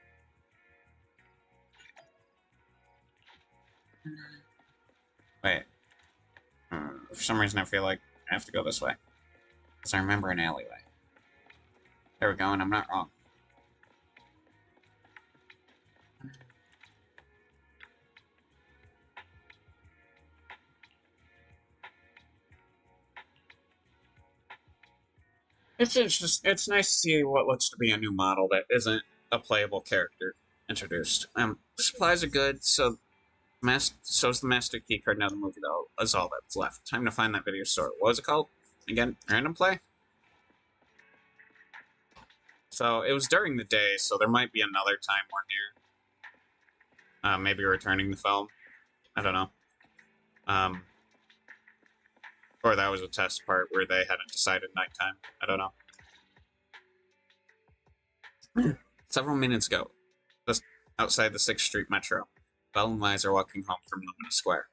Speaker 1: Wait. For some reason, I feel like I have to go this way. Because I remember an alleyway. There we go, and I'm not wrong. It's nice to see what looks to be a new model that isn't a playable character introduced. Supplies are good, so so's the master key card. Now the movie though is all that's left. Time to find that video store. What was it called? Again, random play. So it was during the day, so there might be another time we're near. Maybe returning the film. I don't know. Or that was a test part where they hadn't decided nighttime. I don't know. Several minutes ago, just outside the 6th Street Metro, Belle and Liz are walking home from Lumina Square.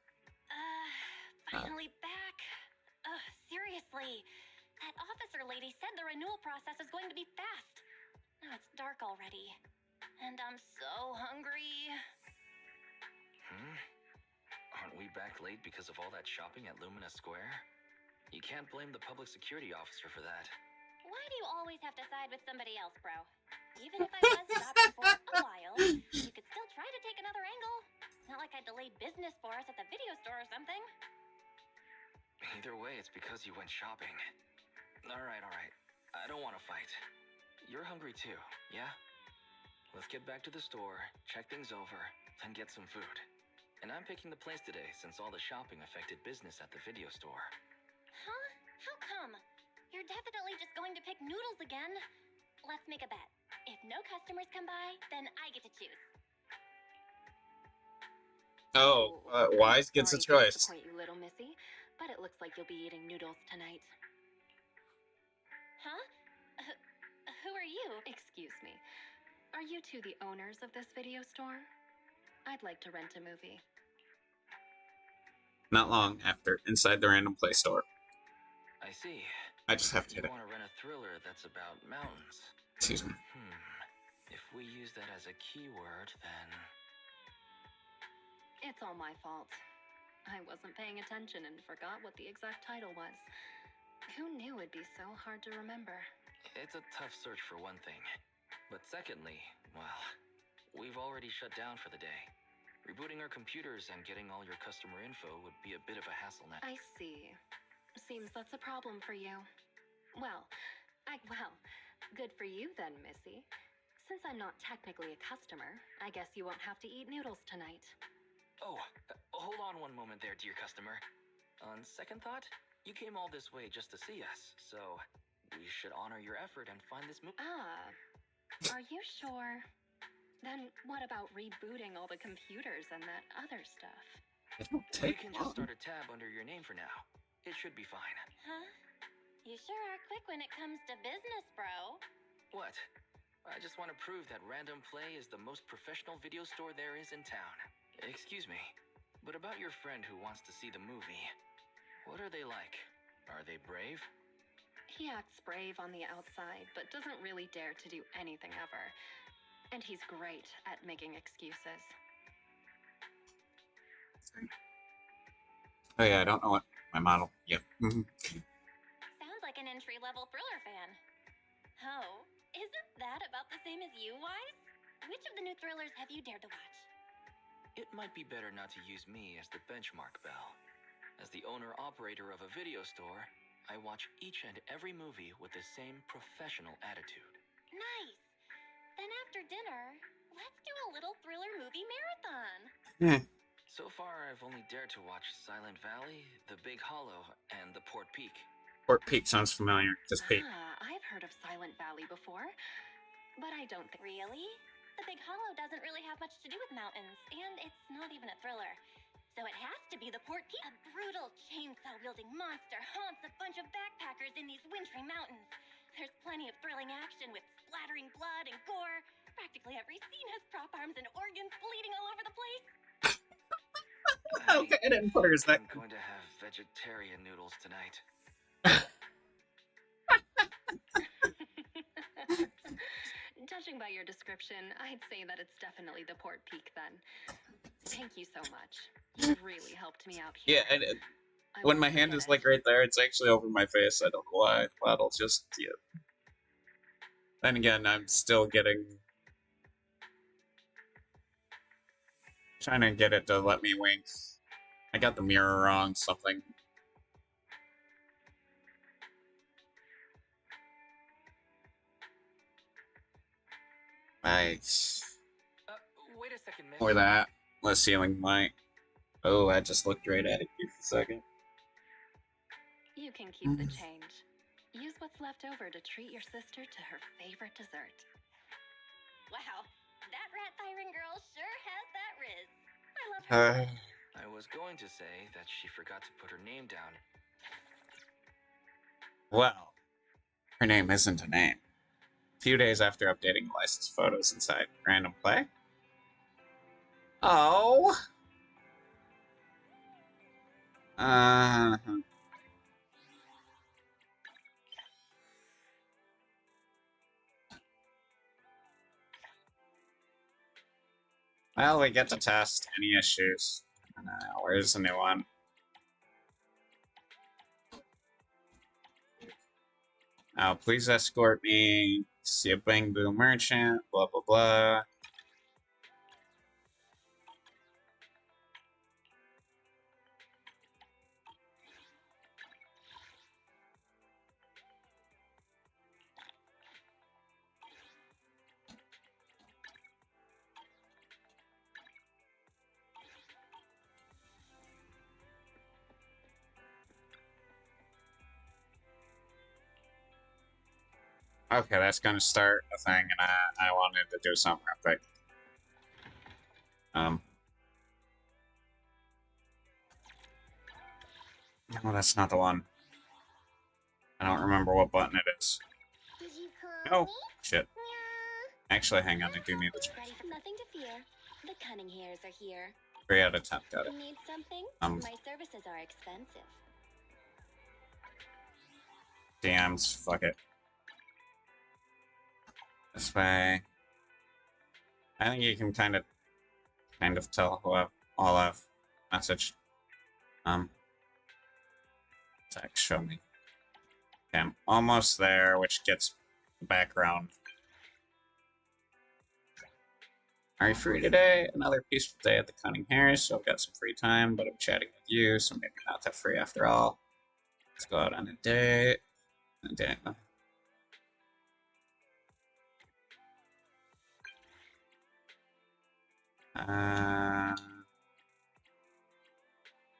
Speaker 5: Finally back. Seriously. That officer lady said the renewal process is going to be fast. Now it's dark already. And I'm so hungry.
Speaker 7: Aren't we back late because of all that shopping at Lumina Square? You can't blame the public security officer for that.
Speaker 5: Why do you always have to side with somebody else, bro? Even if I was stopping for a while, you could still try to take another angle. It's not like I delayed business for us at the video store or something.
Speaker 7: Either way, it's because you went shopping. Alright. I don't want to fight. You're hungry too, yeah? Let's get back to the store, check things over, then get some food. And I'm picking the place today since all the shopping affected business at the video store.
Speaker 5: Huh? How come? You're definitely just going to pick noodles again. Let's make a bet. If no customers come by, then I get to choose.
Speaker 1: Wise gets a
Speaker 2: Sorry to
Speaker 1: choice.
Speaker 2: disappoint you, little missy, but it looks like you'll be eating noodles tonight.
Speaker 5: Huh? Who are you?
Speaker 2: Excuse me. Are you two the owners of this video store? I'd like to rent a movie.
Speaker 1: Not long after, inside the random play store.
Speaker 7: I see.
Speaker 1: I just have to
Speaker 7: You
Speaker 1: hit it.
Speaker 7: want to rent a thriller that's about mountains.
Speaker 1: Excuse me.
Speaker 7: If we use that as a keyword, then...
Speaker 2: It's all my fault. I wasn't paying attention and forgot what the exact title was. Who knew it'd be so hard to remember?
Speaker 7: It's a tough search for one thing. But secondly, well, we've already shut down for the day. Rebooting our computers and getting all your customer info would be a bit of a hassle now.
Speaker 2: I see. Seems that's a problem for you. Well, good for you then, Missy. Since I'm not technically a customer, I guess you won't have to eat noodles tonight.
Speaker 7: Oh, hold on one moment there, dear customer. On second thought, you came all this way just to see us, so we should honor your effort and find this movie.
Speaker 2: Are you sure? Then what about rebooting all the computers and that other stuff?
Speaker 1: It won't
Speaker 7: We
Speaker 1: take
Speaker 7: can
Speaker 1: long.
Speaker 7: just start a tab under your name for now. It should be fine.
Speaker 5: Huh? You sure are quick when it comes to business, bro.
Speaker 7: What? I just want to prove that Random Play is the most professional video store there is in town. Excuse me, but about your friend who wants to see the movie, what are they like? Are they brave?
Speaker 2: He acts brave on the outside, but doesn't really dare to do anything ever. And he's great at making excuses.
Speaker 1: Oh yeah, I don't know what my model. Yep.
Speaker 5: Sounds like an entry-level thriller fan. Oh, isn't that about the same as you, Wise? Which of the new thrillers have you dared to watch?
Speaker 7: It might be better not to use me as the benchmark, Belle. As the owner-operator of a video store, I watch each and every movie with the same professional attitude.
Speaker 5: Nice. Then after dinner, let's do a little thriller movie marathon.
Speaker 1: Yeah.
Speaker 7: So far, I've only dared to watch Silent Valley, The Big Hollow, and The Port Peak.
Speaker 1: Port Peak sounds familiar. Just Peak.
Speaker 2: I've heard of Silent Valley before, but I don't think...
Speaker 5: Really? The Big Hollow doesn't really have much to do with mountains, and it's not even a thriller. So it has to be the Port Peak. A brutal chainsaw-wielding monster haunts a bunch of backpackers in these wintry mountains. There's plenty of thrilling action with splattering blood and gore. Practically every scene has prop arms and organs bleeding all over the place.
Speaker 1: Okay, I didn't put her as that.
Speaker 7: I'm going to have vegetarian noodles tonight.
Speaker 2: Judging by your description, I'd say that it's definitely the Port Peak then. Thank you so much. You really helped me out
Speaker 1: Yeah,
Speaker 2: here.
Speaker 1: and
Speaker 2: I
Speaker 1: when
Speaker 2: won't
Speaker 1: my hand
Speaker 2: forget
Speaker 1: is
Speaker 2: it.
Speaker 1: like right there, it's actually over my face. I don't know why. But I'll just, yeah. Then again, I'm still trying to get it to let me wink. I got the mirror wrong, something. Nice.
Speaker 7: Wait a second, miss.
Speaker 1: Or that. The ceiling light. Oh, I just looked right at it here for a second.
Speaker 2: You can keep the change. Use what's left over to treat your sister to her favorite dessert.
Speaker 5: Wow, that rat byron girl sure has that riz. I love her.
Speaker 7: I was going to say that she forgot to put her name down.
Speaker 1: Well, her name isn't a name. A few days after updating licensed photos inside Random Play. Oh! Uh... Well, we get to test any issues. Where's the new one? Now, please escort me. See a Bang Boom merchant. Blah, blah, blah. Okay, that's gonna start a thing, and I wanted to do something real quick. No, that's not the one. I don't remember what button it is.
Speaker 5: Did you call
Speaker 1: No.
Speaker 5: me?
Speaker 1: Shit.
Speaker 5: Meow.
Speaker 1: Actually, hang on, I do need the change.
Speaker 5: Ready for nothing to fear. The cunning hairs are here.
Speaker 1: 3 out of 10, got it.
Speaker 5: Need something? My services are expensive.
Speaker 1: DMs, fuck it. This way. I think you can kind of tell who I've messaged. Text, show me. Okay, I'm almost there, which gets the background. Are you free today? Another peaceful day at the Cunning Hares, so I've got some free time, but I'm chatting with you, so maybe not that free after all. Let's go out on a date. I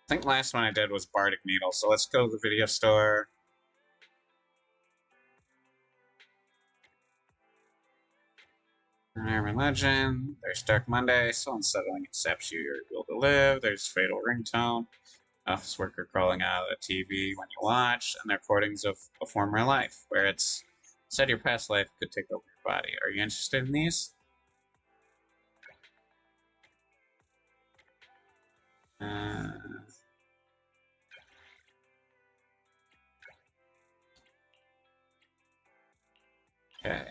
Speaker 1: think last one I did was Bardic Needle, so let's go to the video store. Urban Legend. There's Dark Monday. So unsettling it saps you your will to live. There's Fatal Ringtone. Office worker crawling out of the TV when you watch, and the recordings of a former life, where it's said your past life could take over your body. Are you interested in these? Okay.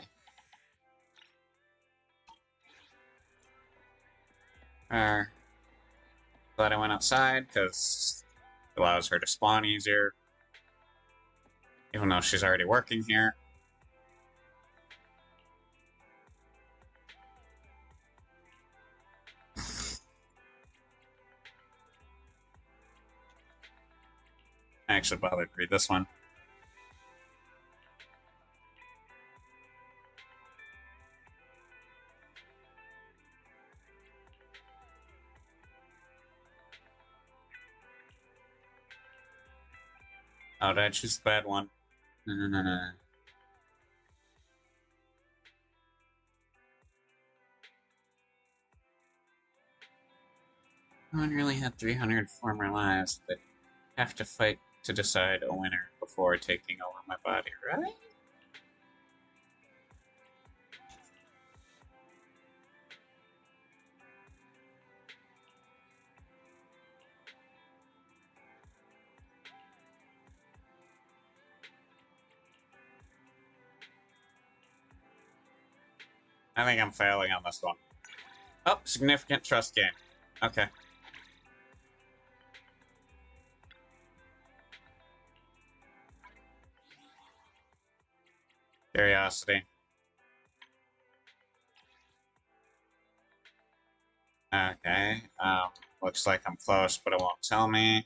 Speaker 1: Glad I went outside, because it allows her to spawn easier. Even though she's already working here. I actually bothered to read this one. Oh, did I choose the bad one? No. No one really had 300 former lives, but have to fight to decide a winner before taking over my body, right? I think I'm failing on this one. Oh, significant trust gain. Okay. Curiosity. Okay. Looks like I'm close, but it won't tell me.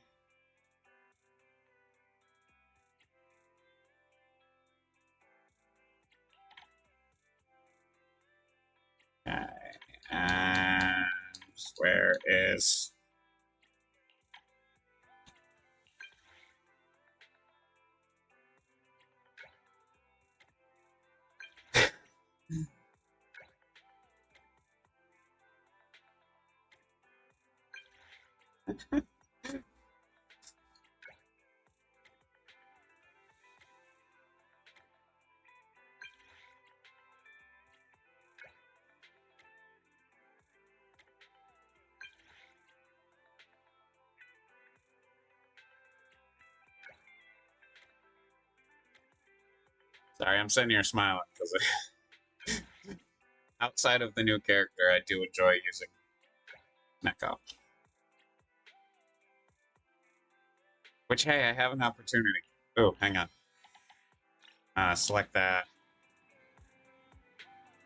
Speaker 1: Okay. And where is... Sorry, I'm sitting here smiling because outside of the new character, I do enjoy using Neko. Which, hey, I have an opportunity. Oh, hang on. Select that.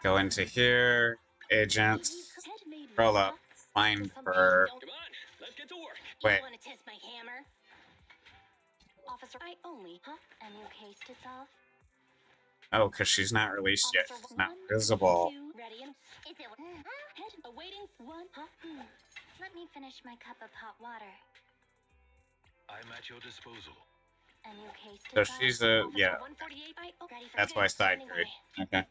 Speaker 1: Go into here. Agents. Scroll up. Find for...
Speaker 3: Come on, let's get to work.
Speaker 1: Wait.
Speaker 5: Want to test my hammer?
Speaker 2: Officer, I only, huh?
Speaker 5: A new case to solve?
Speaker 1: Oh, because she's not released yet.
Speaker 2: Officer,
Speaker 1: She's not
Speaker 2: 1,
Speaker 1: visible.
Speaker 2: 2, ready and
Speaker 5: Is it?
Speaker 2: head awaiting 1, huh?
Speaker 5: Let me finish my cup of hot water.
Speaker 3: I'm at your disposal.
Speaker 5: A new case
Speaker 1: So
Speaker 5: to solve?
Speaker 1: she's a...
Speaker 2: Officer
Speaker 1: yeah.
Speaker 2: 148,
Speaker 5: Ready for
Speaker 1: That's why side
Speaker 5: standing
Speaker 1: grade.
Speaker 5: by.
Speaker 1: Okay.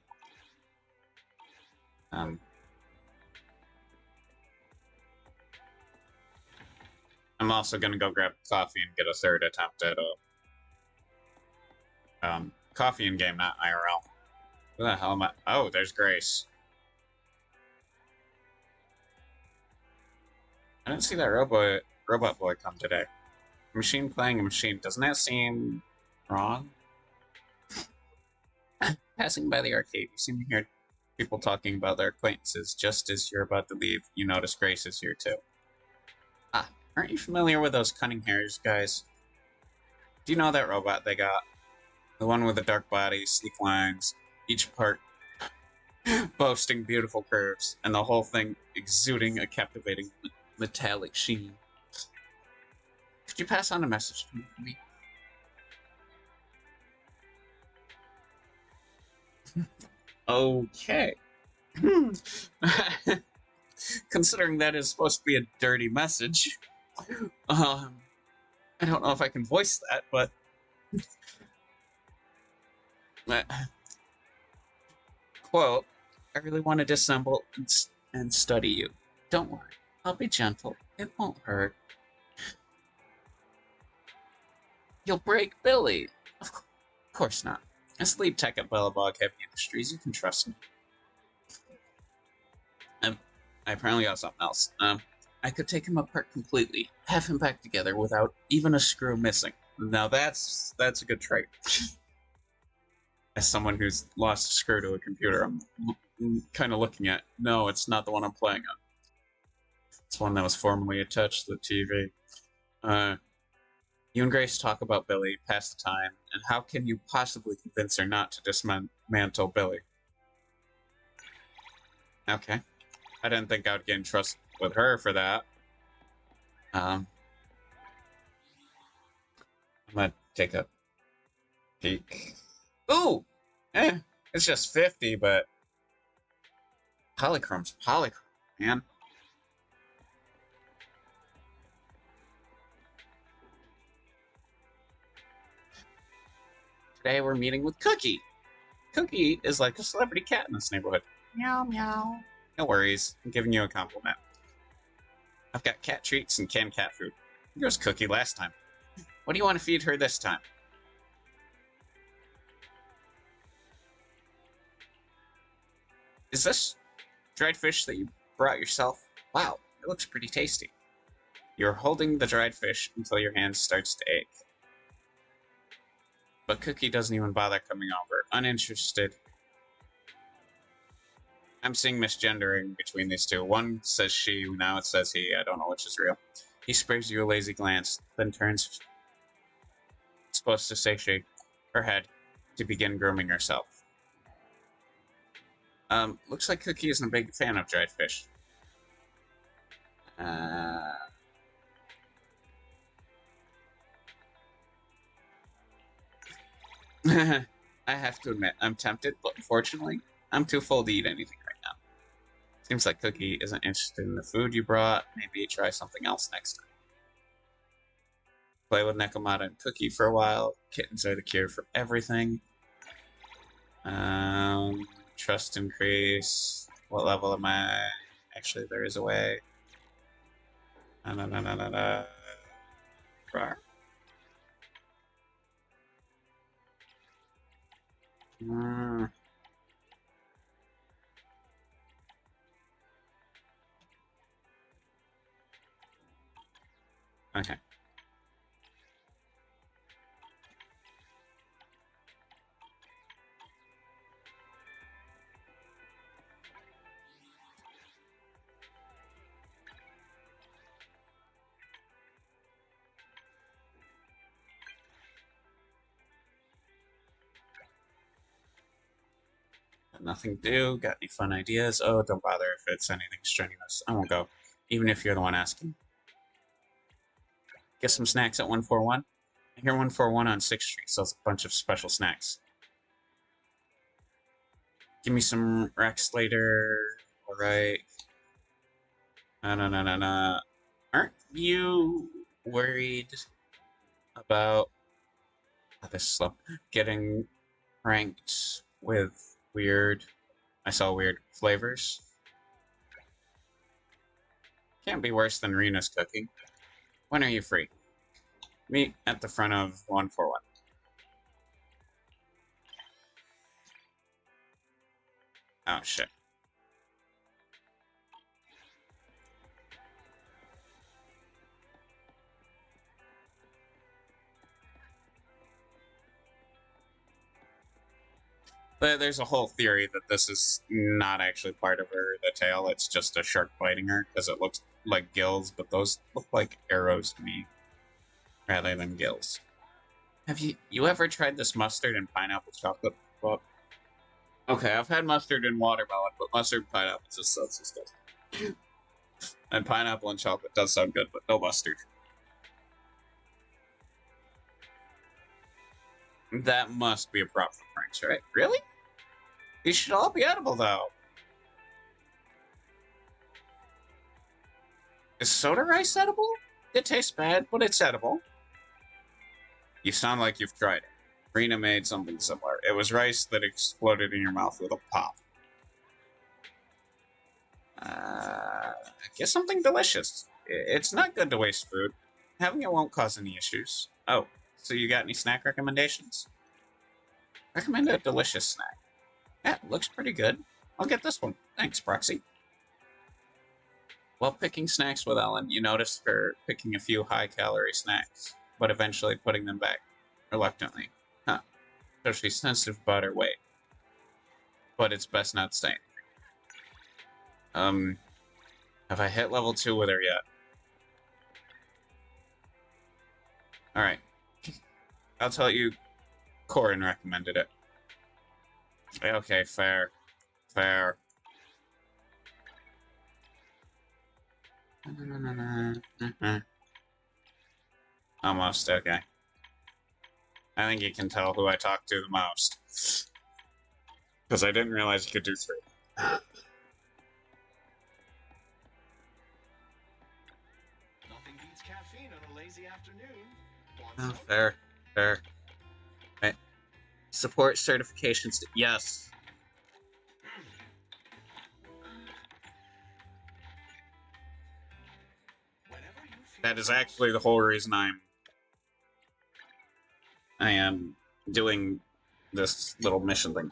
Speaker 1: I'm also gonna go grab coffee and get a third attempt at a coffee in game, not IRL. Who the hell am I? Oh, there's Grace. I didn't see that robot boy come today. Machine playing a machine. Doesn't that seem wrong? Passing by the arcade, you seem to hear people talking about their acquaintances. Just as you're about to leave, you notice Grace is here too. Ah, aren't you familiar with those cunning hairs guys? Do you know that robot they got? The one with the dark body, sleek lines, each part boasting beautiful curves, and the whole thing exuding a captivating metallic sheen. Could you pass on a message to me? Okay. Considering that is supposed to be a dirty message, I don't know if I can voice that, but quote, I really want to disassemble and study you. Don't worry, I'll be gentle. It won't hurt. You'll break Billy. Of course not. As lead tech at Bellabog Heavy Industries, you can trust me. I apparently got something else. I could take him apart completely, have him back together without even a screw missing. Now that's a good trait. As someone who's lost a screw to a computer, I'm kind of looking at, no, it's not the one I'm playing on. It's one that was formerly attached to the TV. You and Grace talk about Billy, pass the time, and how can you possibly convince her not to dismantle Billy? Okay. I didn't think I would gain trust with her for that. I'm gonna take a peek. Ooh! It's just 50, but... Polychrome's polychrome, man. Today we're meeting with Cookie. Cookie is like a celebrity cat in this neighborhood. Meow, meow. No worries, I'm giving you a compliment. I've got cat treats and canned cat food. Here's Cookie last time. What do you want to feed her this time? Is this dried fish that you brought yourself? Wow, it looks pretty tasty. You're holding the dried fish until your hand starts to ache. But Cookie doesn't even bother coming over, uninterested. I'm seeing misgendering between these two. One says she, now it says he. I don't know which is real. He sprays you a lazy glance, then turns, supposed to say she, her head, to begin grooming herself. Looks like Cookie isn't a big fan of dried fish. I have to admit, I'm tempted, but unfortunately, I'm too full to eat anything right now. Seems like Cookie isn't interested in the food you brought. Maybe try something else next time. Play with Nekomata and Cookie for a while. Kittens are the cure for everything. Trust increase. What level am I? Actually, there is a way. Okay. Got nothing to do. Got any fun ideas? Oh, don't bother if it's anything strenuous. I won't go, even if you're the one asking. Get some snacks at 141. I hear 141 on 6th Street sells a bunch of special snacks. Give me some Rex later. Alright. No. Aren't you worried about this slump getting ranked with weird, I saw weird flavors? Can't be worse than Rena's cooking. When are you free? Meet at the front of 141. Oh, shit. But there's a whole theory that this is not actually part of her, the tail. It's just a shark biting her, because it looks like gills, but those look like arrows to me, rather than gills. Have you ever tried this mustard and pineapple chocolate? Well, okay, I've had mustard and watermelon, but mustard and pineapple just sounds disgusting. And pineapple and chocolate does sound good, but no mustard. That must be a prop for pranks, right? Really? These should all be edible, though. Is soda rice edible? It tastes bad, but it's edible. You sound like you've tried it. Rena made something similar. It was rice that exploded in your mouth with a pop. Get something delicious. It's not good to waste food. Having it won't cause any issues. Oh, so you got any snack recommendations? Recommend a delicious snack. Yeah, looks pretty good. I'll get this one. Thanks, Proxy. While picking snacks with Ellen, you noticed her picking a few high-calorie snacks, but eventually putting them back, reluctantly. Huh. So she's sensitive about her weight. But it's best not to say anything. Have I hit level 2 with her yet? Alright. I'll tell you, Corin recommended it. Okay, fair. Fair. Almost, okay. I think you can tell who I talk to the most. Because I didn't realize you could do 3.
Speaker 3: Nothing beats caffeine on a lazy afternoon.
Speaker 1: Oh, fair. Fair. Right. Support certifications. Yes. That is actually the whole reason I am doing this little mission thing.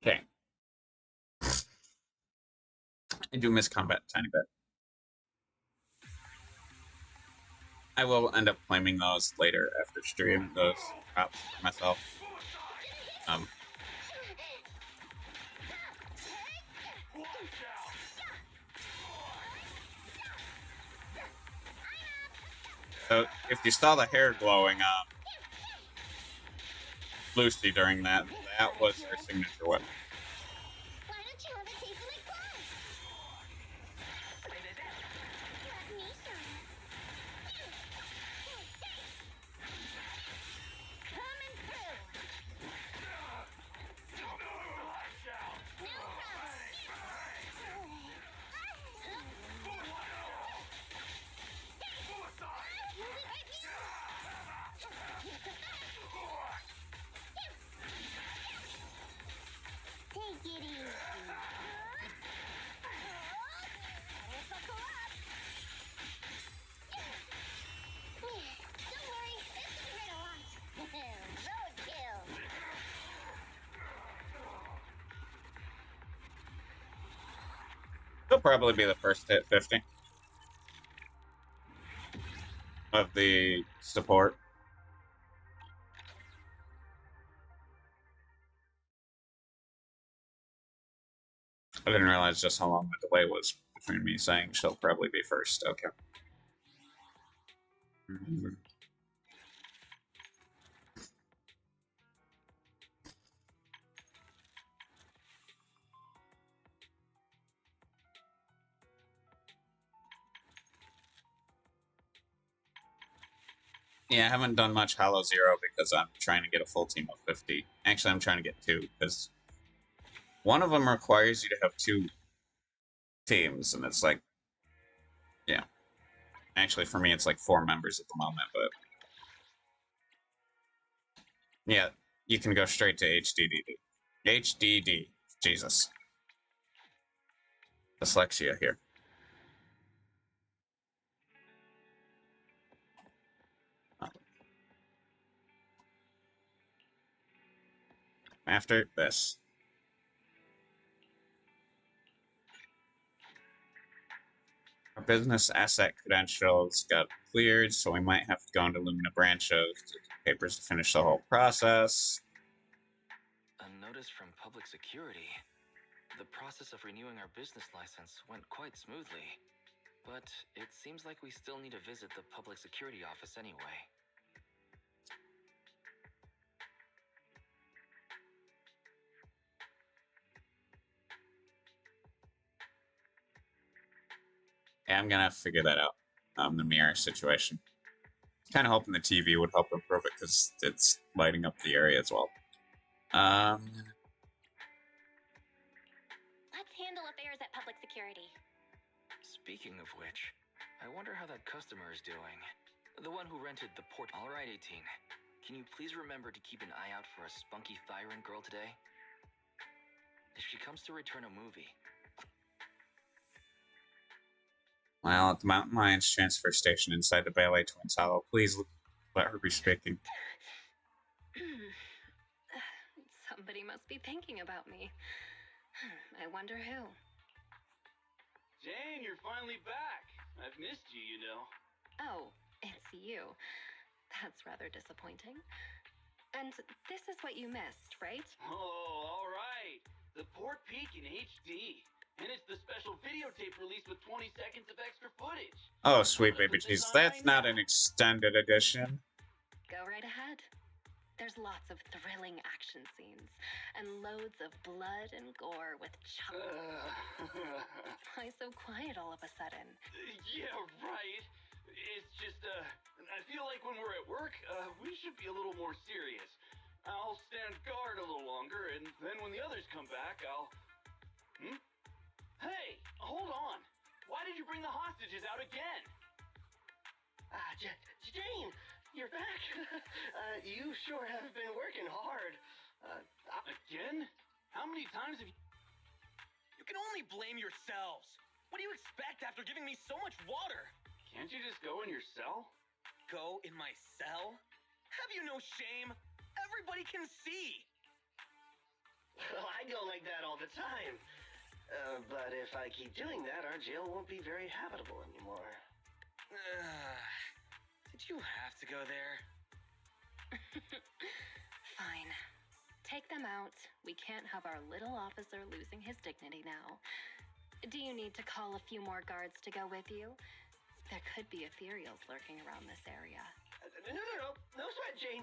Speaker 1: Okay. I do miss combat a tiny bit. I will end up claiming those later after stream, those props for myself. Um, so if you saw the hair glowing on Lucy during that, that was her signature weapon.
Speaker 5: Why don't you have a taste of my blood? Let me show you. Coming through. No Take it easy. Buckle up. Don't worry, this will hurt a lot. Roadkill.
Speaker 1: He'll probably be the first to hit 50 of the support. I didn't realize just how long the delay was between me saying she'll probably be first. Okay. Yeah, I haven't done much Hollow Zero because I'm trying to get a full team of 50. Actually, I'm trying to get 2 because one of them requires you to have 2 teams, and it's like, yeah. Actually, for me, it's like 4 members at the moment, but yeah, you can go straight to HDD. HDD. Jesus. Dyslexia here. After this. Our business asset credentials got cleared, so we might have to go into Lumina Branches to papers to finish the whole process.
Speaker 7: A notice from public security. The process of renewing our business license went quite smoothly. But it seems like we still need to visit the public security office anyway.
Speaker 1: Yeah, I'm gonna have to figure that out. The mirror situation. Kind of hoping the TV would help improve it because it's lighting up the area as well.
Speaker 5: Let's handle affairs at public security.
Speaker 7: Speaking of which, I wonder how that customer is doing. The one who rented the port. All right, 18. Can you please remember to keep an eye out for a spunky Thyron girl today? If she comes to return a movie.
Speaker 1: Well, at the Mountain Lions transfer station inside the Ballet Twins Hollow, please let her be speaking.
Speaker 2: Somebody must be thinking about me. I wonder who.
Speaker 4: Jane, you're finally back. I've missed you, you know.
Speaker 2: Oh, it's you. That's rather disappointing. And this is what you missed, right?
Speaker 4: Oh, all right. The Port Peak in HD. And it's the special videotape release with 20 seconds of extra footage.
Speaker 1: Oh, sweet
Speaker 4: I'm gonna
Speaker 1: baby
Speaker 4: put this
Speaker 1: Jesus.
Speaker 4: on
Speaker 1: That's
Speaker 4: right
Speaker 1: not
Speaker 4: now.
Speaker 1: an extended edition.
Speaker 2: Go right ahead. There's lots of thrilling action scenes and loads of blood and gore with Why so quiet all of a sudden?
Speaker 4: Yeah, right. It's just, I feel like when we're at work, we should be a little more serious. I'll stand guard a little longer, and then when the others come back, I'll... Hey, hold on. Why did you bring the hostages out again? Jane, you're back. You sure have been working hard. Again? How many times have you...
Speaker 8: You can only blame yourselves. What do you expect after giving me so much water?
Speaker 4: Can't you just go in your cell?
Speaker 8: Go in my cell? Have you no shame? Everybody can see.
Speaker 4: Well, I go like that all the time. But if I keep doing that, our jail won't be very habitable anymore.
Speaker 8: Did you have to go there?
Speaker 2: Fine. Take them out. We can't have our little officer losing his dignity now. Do you need to call a few more guards to go with you? There could be ethereals lurking around this area.
Speaker 4: No sweat, Jane.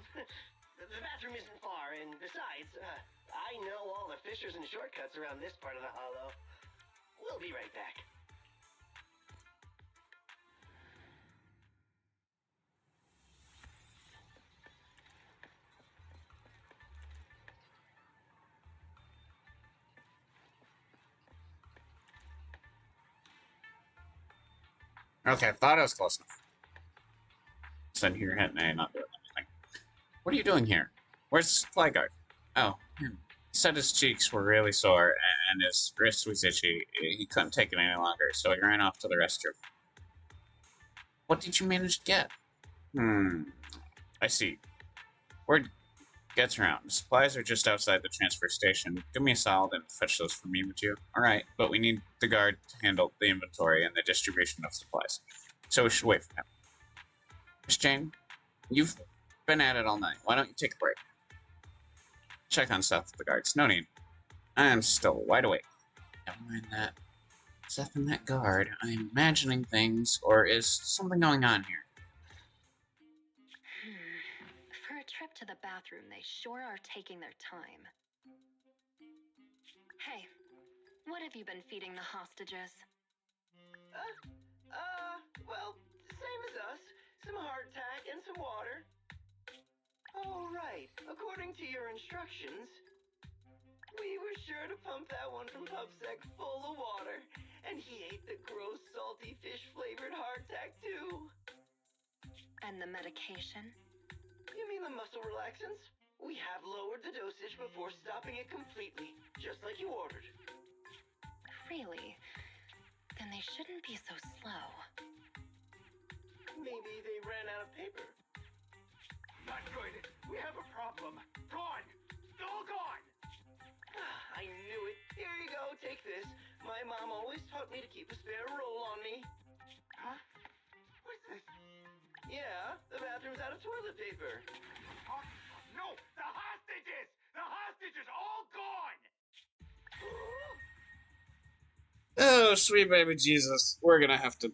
Speaker 4: The bathroom isn't far, and besides, I know all the fissures and shortcuts around this part of the hollow. We'll be right back.
Speaker 1: Okay, I thought I was close enough. Sitting here hitting A, not doing anything. What are you doing here? Where's the supply guard? Oh, He said his cheeks were really sore and his wrist was itchy. He couldn't take it any longer, so he ran off to the restroom. What did you manage to get? I see. Word gets around. The supplies are just outside the transfer station. Give me a solid and fetch those for me, would you? Alright, but we need the guard to handle the inventory and the distribution of supplies. So we should wait for him. Miss Jane, you've been at it all night. Why don't you take a break? Check on Seth with the guards. No need. I am still wide awake. Never mind that. Seth and that guard. I'm imagining things, or is something going on here?
Speaker 2: For a trip to the bathroom, they sure are taking their time. Hey, what have you been feeding the hostages?
Speaker 4: Well, same as us. Some hardtack and some water. Oh, right. According to your instructions, we were sure to pump that one from PubSec full of water, and he ate the gross, salty, fish-flavored hardtack, too.
Speaker 2: And the medication?
Speaker 4: You mean the muscle relaxants? We have lowered the dosage before stopping it completely, just like you ordered.
Speaker 2: Really? Then they shouldn't be so slow.
Speaker 4: Maybe they ran out of paper. Not good. We have a problem. Gone. All gone. I knew it. Here you go. Take this. My mom always taught me to keep a spare roll on me. Huh? What's this? Yeah, the bathroom's out of toilet paper. Oh, no! The hostages! The hostages all gone!
Speaker 1: Oh, sweet baby Jesus. We're gonna have to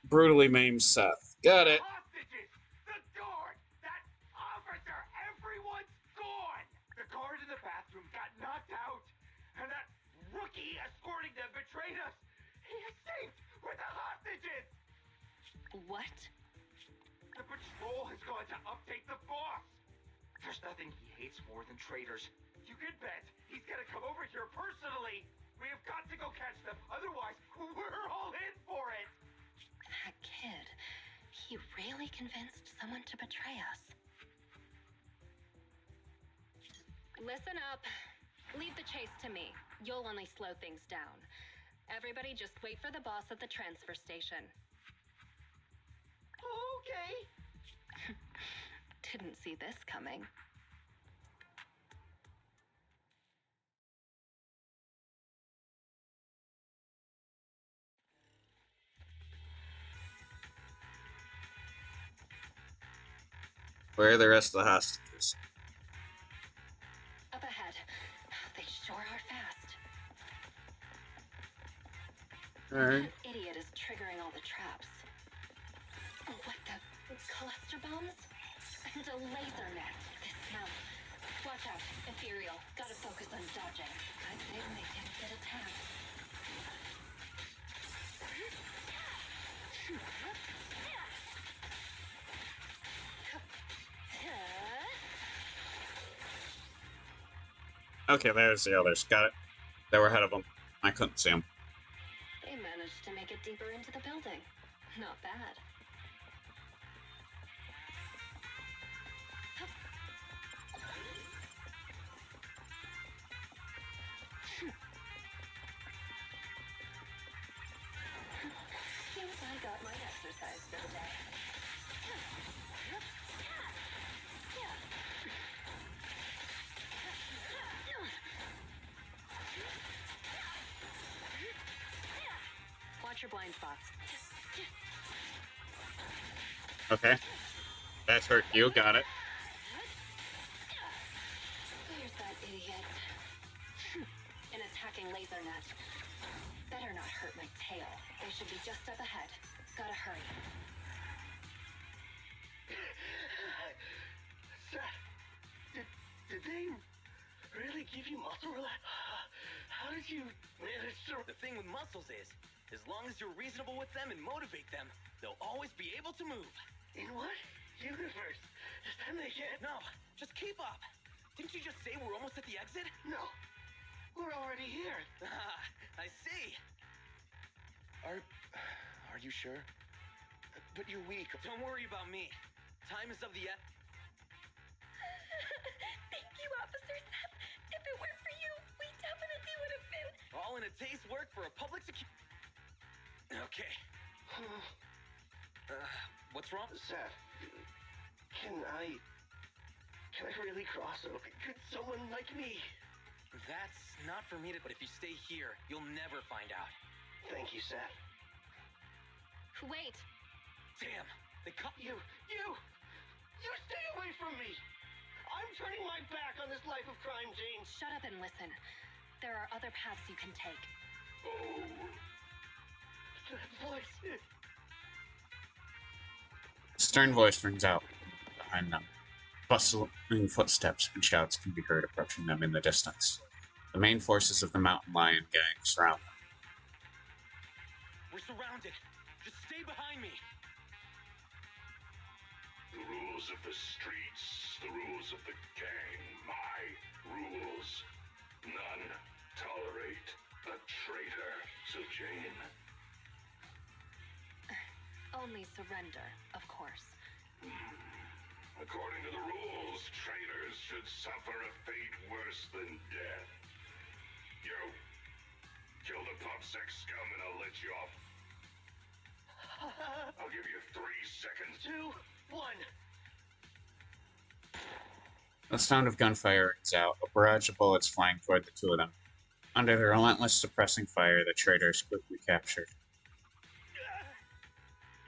Speaker 1: brutally maim Seth. Got it.
Speaker 4: Hostages! The guard! That officer! Everyone's gone! The guard in the bathroom got knocked out, and that rookie escorting them betrayed us! He escaped with the hostages!
Speaker 2: What?
Speaker 4: The patrol has gone to update the boss! There's nothing he hates more than traitors. You can bet he's gonna come over here personally! We have got to go catch them, otherwise we're all in for it!
Speaker 2: That kid, he really convinced someone to betray us. Listen up. Leave the chase to me. You'll only slow things down. Everybody just wait for the boss at the transfer station.
Speaker 4: Okay.
Speaker 2: Didn't see this coming.
Speaker 1: Where are the rest of the hostages?
Speaker 2: Up ahead. They sure are fast.
Speaker 1: Alright.
Speaker 2: That idiot is triggering all the traps. What the? Cluster bombs? And a laser net. This smell. Watch out. Ethereal. Gotta focus on dodging. Good thing they didn't get attacked.
Speaker 1: Okay, there's the others. Got it. They were ahead of them. I couldn't see them.
Speaker 2: They managed to make it deeper into the building. Not bad. Seems I got my exercise for the day. Watch your blind spots.
Speaker 1: Okay. That's hurt you. Got it.
Speaker 2: There's that another net. Better not hurt my tail. They should be just up ahead. Gotta hurry.
Speaker 4: Seth, did they really give you muscle relax? How did you manage to...
Speaker 8: The thing with muscles is, as long as you're reasonable with them and motivate them, they'll always be able to move.
Speaker 4: In what universe? Then they can't...
Speaker 8: No, just keep up. Didn't you just say we're almost at the exit?
Speaker 4: No, we're already here.
Speaker 8: Ah, I see.
Speaker 9: Are you sure? But you're weak.
Speaker 8: Don't worry about me. Time is of the
Speaker 5: Thank you, Officer Seth. If it weren't for you, we definitely would have been...
Speaker 8: all in a day's work for a public Okay. What's wrong?
Speaker 4: Seth, can I really cross over? Could someone like me?
Speaker 8: That's not for me to... But if you stay here, you'll never find out.
Speaker 4: Thank you, Seth.
Speaker 2: Wait!
Speaker 8: Damn! They caught...
Speaker 4: You stay away from me! I'm turning my back on this life of crime, Jane.
Speaker 2: Shut up and listen. There are other paths you can take.
Speaker 6: Oh,
Speaker 4: That voice is...
Speaker 1: A stern voice rings out behind them. Bustling footsteps and shouts can be heard approaching them in the distance. The main forces of the Mountain Lion gang surround them.
Speaker 8: We're surrounded. Just stay behind me.
Speaker 6: the rules of the streets, the rules of the gang, my rules. None tolerate a traitor. So Jane,
Speaker 2: Only surrender, of course.
Speaker 6: according to the rules, traitors should suffer a fate worse than death. You, kill the PopSec scum and I'll let you off. I'll give you 3 seconds.
Speaker 4: 2, 1.
Speaker 1: The sound of gunfire rings out, a barrage of bullets flying toward the two of them. Under the relentless, suppressing fire, the traitor is quickly captured.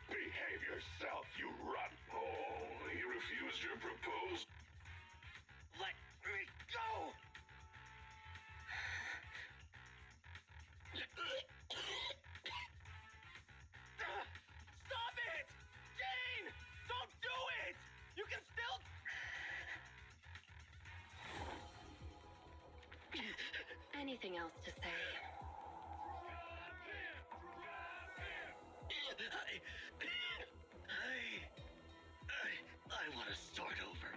Speaker 6: Behave yourself, you rotten-hole. He refused your proposal.
Speaker 8: Let me go! Stop it! Jane! Don't do it! You can still...
Speaker 2: Anything else to say?
Speaker 4: I want to start over.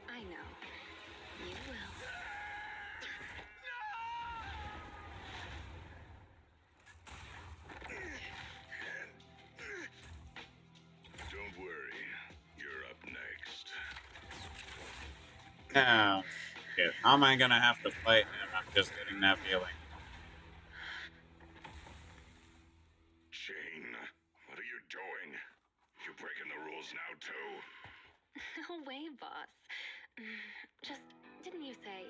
Speaker 2: I know. You will.
Speaker 6: Don't worry, you're up next.
Speaker 1: Oh, shit. How am I gonna have to fight him? I'm just getting that feeling.
Speaker 6: Jane, what are you doing? You breaking the rules now, too?
Speaker 2: No way, boss. Just, didn't you say,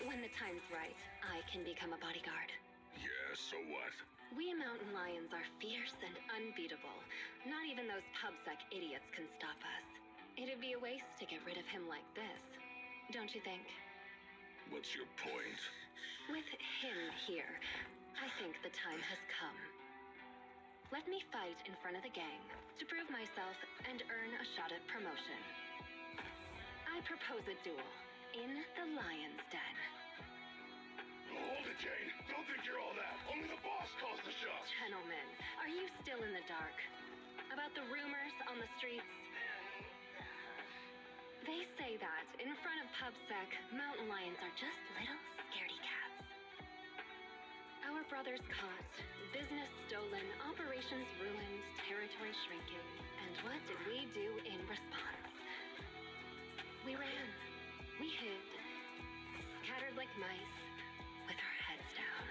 Speaker 2: when the time's right, I can become a bodyguard?
Speaker 6: Yeah, so what?
Speaker 2: We mountain lions are fierce and unbeatable. Not even those PubSec idiots can stop us. It'd be a waste to get rid of him like this, don't you think?
Speaker 6: What's your point?
Speaker 2: With him here, I think the time has come. Let me fight in front of the gang to prove myself and earn a shot at promotion. I propose a duel in the Lion's Den.
Speaker 6: Hold it, Jane. Don't think you're all that. Only the boss calls the shots.
Speaker 2: Gentlemen, are you still in the dark about the rumors on the streets? They say that in front of PubSec, mountain lions are just little scaredy cats. Our brothers caught, business stolen, operations ruined, territory shrinking. And what did we do in response? We ran. We hid. Scattered like mice, with our heads down.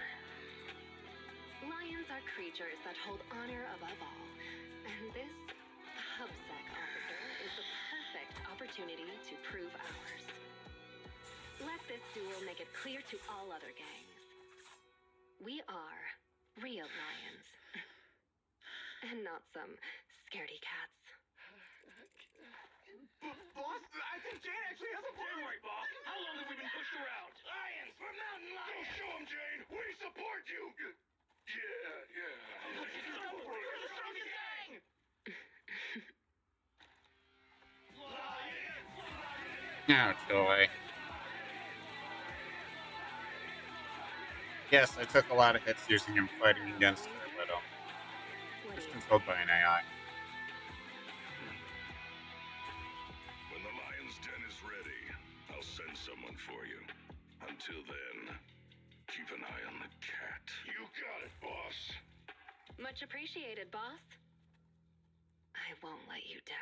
Speaker 2: Lions are creatures that hold honor above all. And this PubSec officer is the perfect opportunity to prove ours. Let this duel make it clear to all other gangs. We are real lions. And not some scaredy cats.
Speaker 4: Boss, I think Jane actually has a point.
Speaker 8: Damn right, boss.
Speaker 4: How long have we been pushed around? Lions! We're mountain
Speaker 6: Go
Speaker 4: lions!
Speaker 6: show 'em, Jane! We support you! Yeah.
Speaker 4: We're the strongest gang!
Speaker 1: Oh, joy. Yes, I took a lot of hits using him fighting against her, but
Speaker 2: What
Speaker 1: it's
Speaker 2: do you
Speaker 1: controlled by an AI.
Speaker 6: When the lion's den is ready, I'll send someone for you. Until then, keep an eye on the cat. You got it, boss.
Speaker 2: Much appreciated, boss. I won't let you down.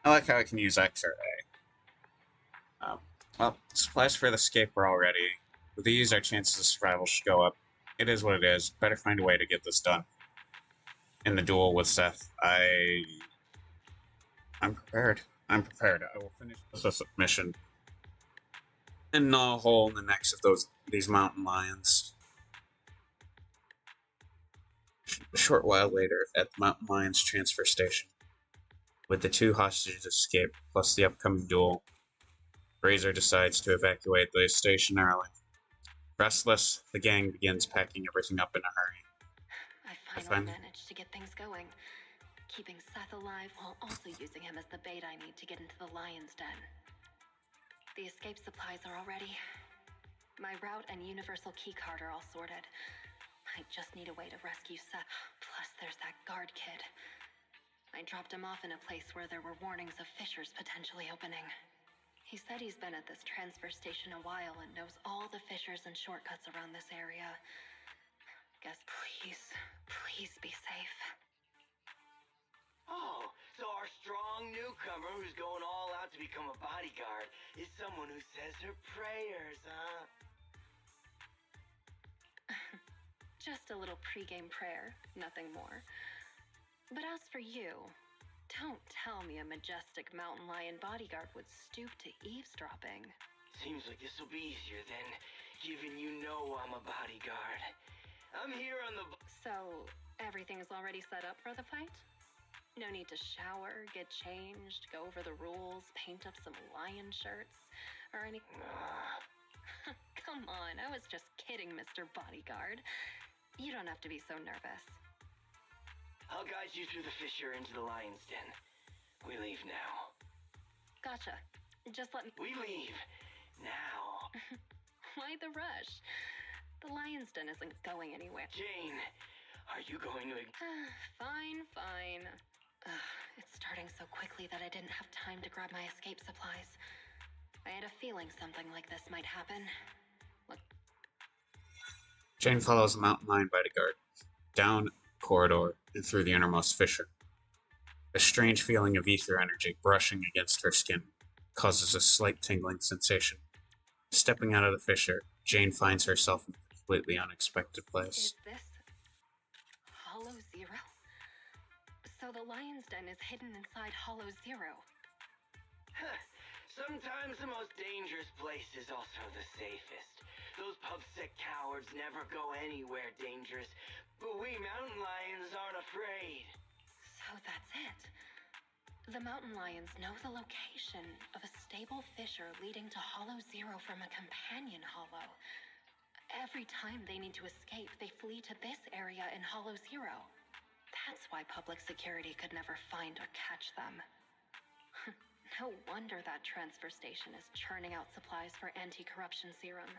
Speaker 1: I like how I can use X or A. Well, supplies for the escape are all ready. With these, our chances of survival should go up. It is what it is. Better find a way to get this done. In the duel with Seth, I'm prepared. I'm prepared. I will finish this mission and gnaw a hole in the necks of these mountain lions. A short while later, at the mountain lions transfer station, with the two hostages escaped, plus the upcoming duel, Razor decides to evacuate the station early. Restless, the gang begins packing everything up in a hurry.
Speaker 2: I finally managed to get things going, keeping Seth alive while also using him as the bait I need to get into the lion's den. The escape supplies are all ready. My route and universal keycard are all sorted. I just need a way to rescue Seth. Plus, there's that guard kid. I dropped him off in a place where there were warnings of fissures potentially opening. He said he's been at this transfer station a while and knows all the fissures and shortcuts around this area. Guess please be safe.
Speaker 4: Oh, so our strong newcomer who's going all out to become a bodyguard is someone who says her prayers, huh?
Speaker 2: Just a little pregame prayer, nothing more. But as for you, don't tell me a majestic mountain lion bodyguard would stoop to eavesdropping.
Speaker 4: Seems like this will be easier then, given you know I'm a bodyguard. I'm here on the...
Speaker 2: So, everything's already set up for the fight? No need to shower, get changed, go over the rules, paint up some lion shirts, or any... Come on, I was just kidding, Mr. Bodyguard. You don't have to be so nervous.
Speaker 4: I'll guide you through the fissure into the lion's den. We leave now.
Speaker 2: Gotcha. Just let me...
Speaker 4: We leave now.
Speaker 2: Why the rush? The lion's den isn't going anywhere.
Speaker 4: Jane, are you going to...
Speaker 2: Fine. It's starting so quickly that I didn't have time to grab my escape supplies. I had a feeling something like this might happen. Look.
Speaker 1: Jane follows the mountain lion bodyguard down a corridor and through the innermost fissure. A strange feeling of ether energy brushing against her skin causes a slight tingling sensation. Stepping out of the fissure, Jane finds herself in a completely unexpected place.
Speaker 2: Is this Hollow Zero? So the lion's den is hidden inside Hollow Zero.
Speaker 4: Sometimes the most dangerous place is also the safest. Those pub-sick cowards never go anywhere dangerous, but we mountain lions aren't afraid.
Speaker 2: So that's it. The mountain lions know the location of a stable fissure leading to Hollow Zero from a companion hollow. Every time they need to escape, they flee to this area in Hollow Zero. That's why public security could never find or catch them. No wonder that transfer station is churning out supplies for anti-corruption serum.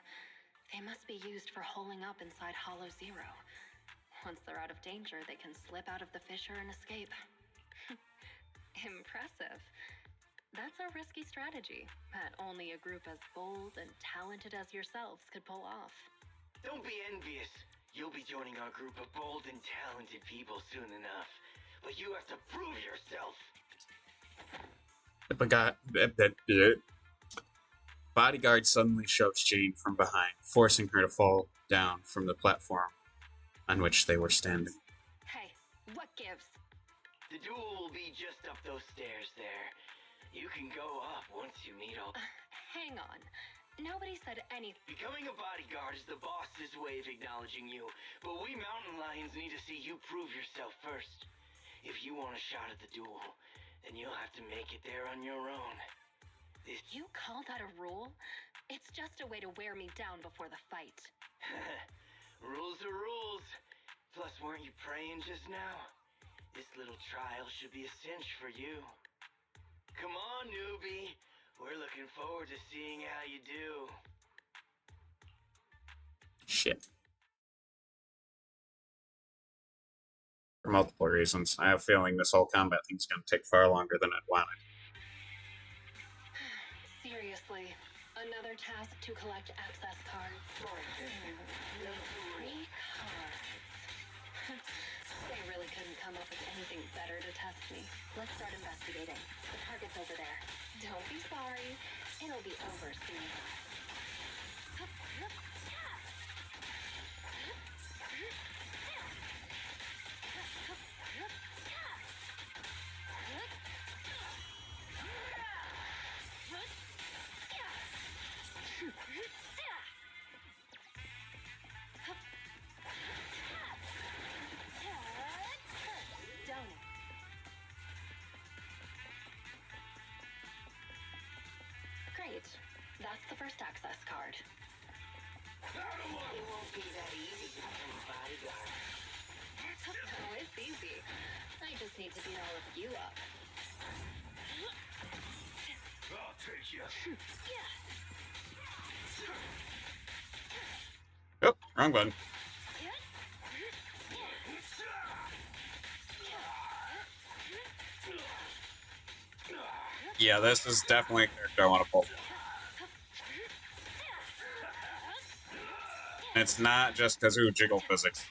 Speaker 2: They must be used for holing up inside Hollow Zero. Once they're out of danger, they can slip out of the fissure and escape. Impressive. That's a risky strategy that only a group as bold and talented as yourselves could pull off.
Speaker 4: Don't be envious. You'll be joining our group of bold and talented people soon enough. But you have to prove yourself.
Speaker 1: The bodyguard suddenly shoves Jane from behind, forcing her to fall down from the platform on which they were standing.
Speaker 2: Hey, what gives?
Speaker 4: The duel will be just up those stairs there. You can go up once you meet all...
Speaker 2: Hang on. Nobody said anything.
Speaker 4: Becoming a bodyguard is the boss's way of acknowledging you, but we mountain lions need to see you prove yourself first. If you want a shot at the duel, then you'll have to make it there on your own.
Speaker 2: You call that a rule? It's just a way to wear me down before the fight.
Speaker 4: Rules are rules. Plus, weren't you praying just now? This little trial should be a cinch for you. Come on, newbie. We're looking forward to seeing how you do.
Speaker 1: Shit. For multiple reasons. I have a feeling this whole combat thing's gonna take far longer than I'd wanted.
Speaker 2: Seriously, another task to collect access cards. Three cards. They really couldn't come up with anything better to test me. Let's start investigating. The target's over there. Don't be sorry. It'll be over soon. Great. That's the first access card.
Speaker 4: It won't be that easy to become a bodyguard.
Speaker 2: Oh, it's easy. I just need to beat all of you up.
Speaker 6: I'll take you.
Speaker 1: Oh, wrong button. Yeah, this is definitely a character I want to pull. And it's not just because ooh, jiggle physics.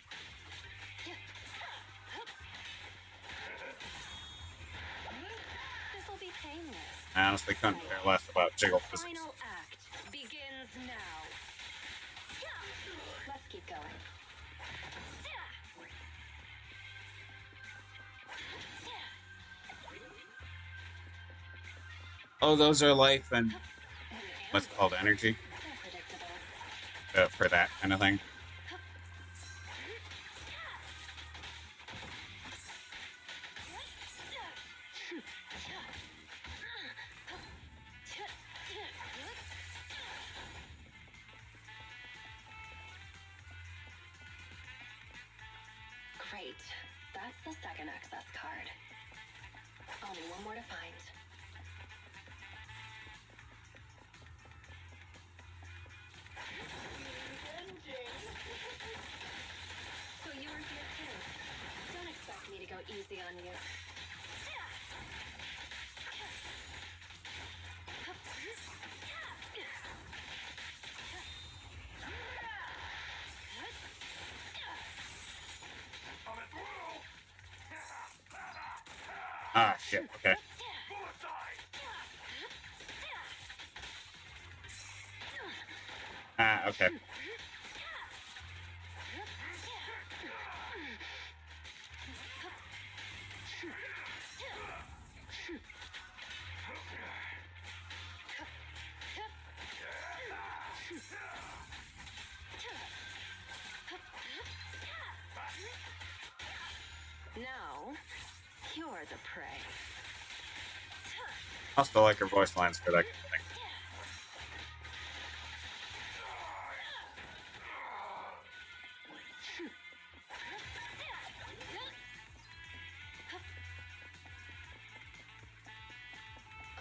Speaker 2: This'll be painless.
Speaker 1: I honestly couldn't care less about jiggle
Speaker 2: The
Speaker 1: physics.
Speaker 2: final act begins now. Let's keep going.
Speaker 1: Oh, those are life and what's it called, energy?
Speaker 2: So predictable.
Speaker 1: For that kind of thing.
Speaker 2: Great. That's the second access card. Only one more to find. So you were here too. Don't expect me to go easy on you.
Speaker 1: Ah, shit, okay. Ah, okay.
Speaker 2: Now, you're the prey.
Speaker 1: I still like her voice lines for that kind of thing.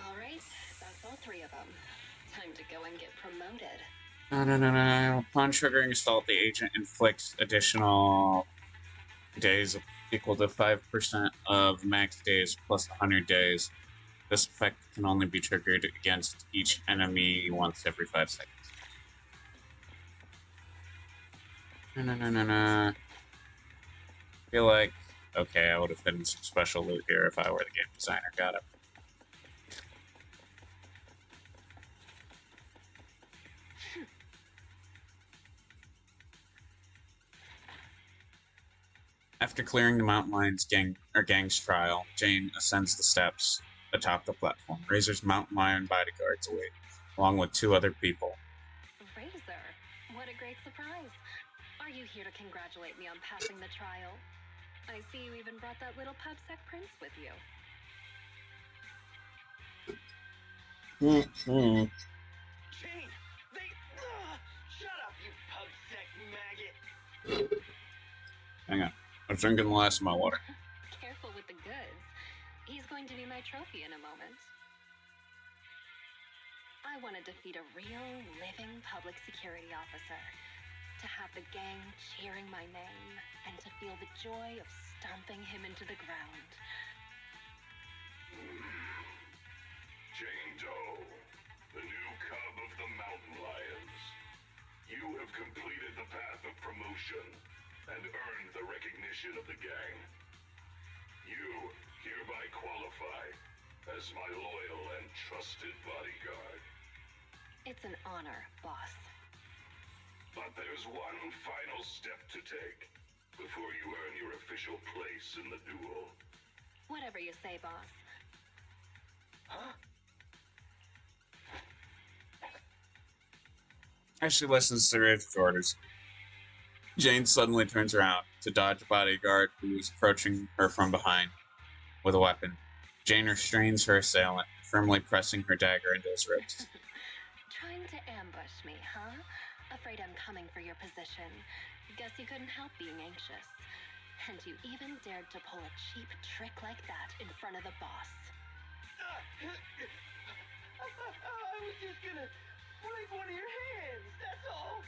Speaker 2: All right, that's all three of them. Time to go and get promoted.
Speaker 1: No. Upon triggering assault, the agent inflicts additional days equal to 5% of max days plus 100 days. This effect can only be triggered against each enemy once every 5 seconds. No. Feel like, okay, I would have been some special loot here if I were the game designer. Got it. After clearing the mountain lion's gang's trial, Jane ascends the steps. atop the platform. Razor's mountain lion bodyguards await, along with 2 other people.
Speaker 2: Razor, what a great surprise. Are you here to congratulate me on passing the trial? I see you even brought that little pubsec prince with you.
Speaker 1: Mm-hmm.
Speaker 4: Jane, they... shut up, you pubsec maggot.
Speaker 1: Hang on. I'm drinking the last of my water.
Speaker 2: Careful with the goods. He's going to be my trophy in a moment. I want to defeat a real, living public security officer. To have the gang cheering my name, and to feel the joy of stomping him into the ground.
Speaker 6: Jane Doe, the new cub of the Mountain Lions. You have completed the path of promotion and earned the recognition of the gang. You hereby qualify as my loyal and trusted bodyguard.
Speaker 2: It's an honor, boss.
Speaker 6: But there's one final step to take before you earn your official place in the duel.
Speaker 2: Whatever you say, boss.
Speaker 4: Huh?
Speaker 1: As she listens to Razor's orders, Jane suddenly turns around to dodge a bodyguard who is approaching her from behind with a weapon. Jane restrains her assailant, firmly pressing her dagger into his ribs.
Speaker 2: Trying to ambush me, huh? Afraid I'm coming for your position. Guess you couldn't help being anxious. And you even dared to pull a cheap trick like that in front of the boss.
Speaker 4: I was just gonna break one of your hands, that's all.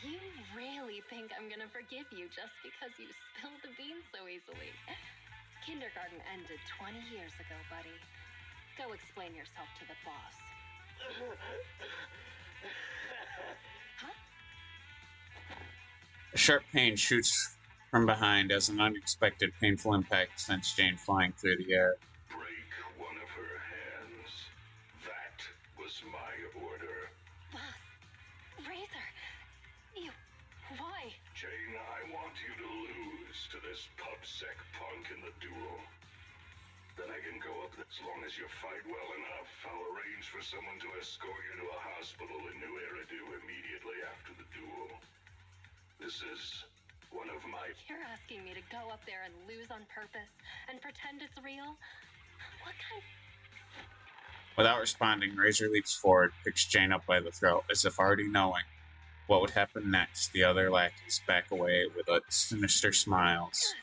Speaker 2: You really think I'm gonna forgive you just because you spilled the beans so easily? Kindergarten ended 20 years ago, buddy. Go explain yourself to the boss. Huh?
Speaker 1: A sharp pain shoots from behind as an unexpected painful impact sends Jane flying through the air.
Speaker 6: Break one of her hands. That was my order.
Speaker 2: Boss, Razor, you... why?
Speaker 6: Jane, I want you to lose to this pubsec punk in the duel. Then I can go up as long as you fight well enough. I'll arrange for someone to escort you to a hospital in New Eridu immediately after the duel. This is one of my...
Speaker 2: You're asking me to go up there and lose on purpose and pretend it's real? What kind...
Speaker 1: Without responding, Razor leaps forward, picks Jane up by the throat, as if already knowing what would happen next. The other lackeys back away with a sinister smiles.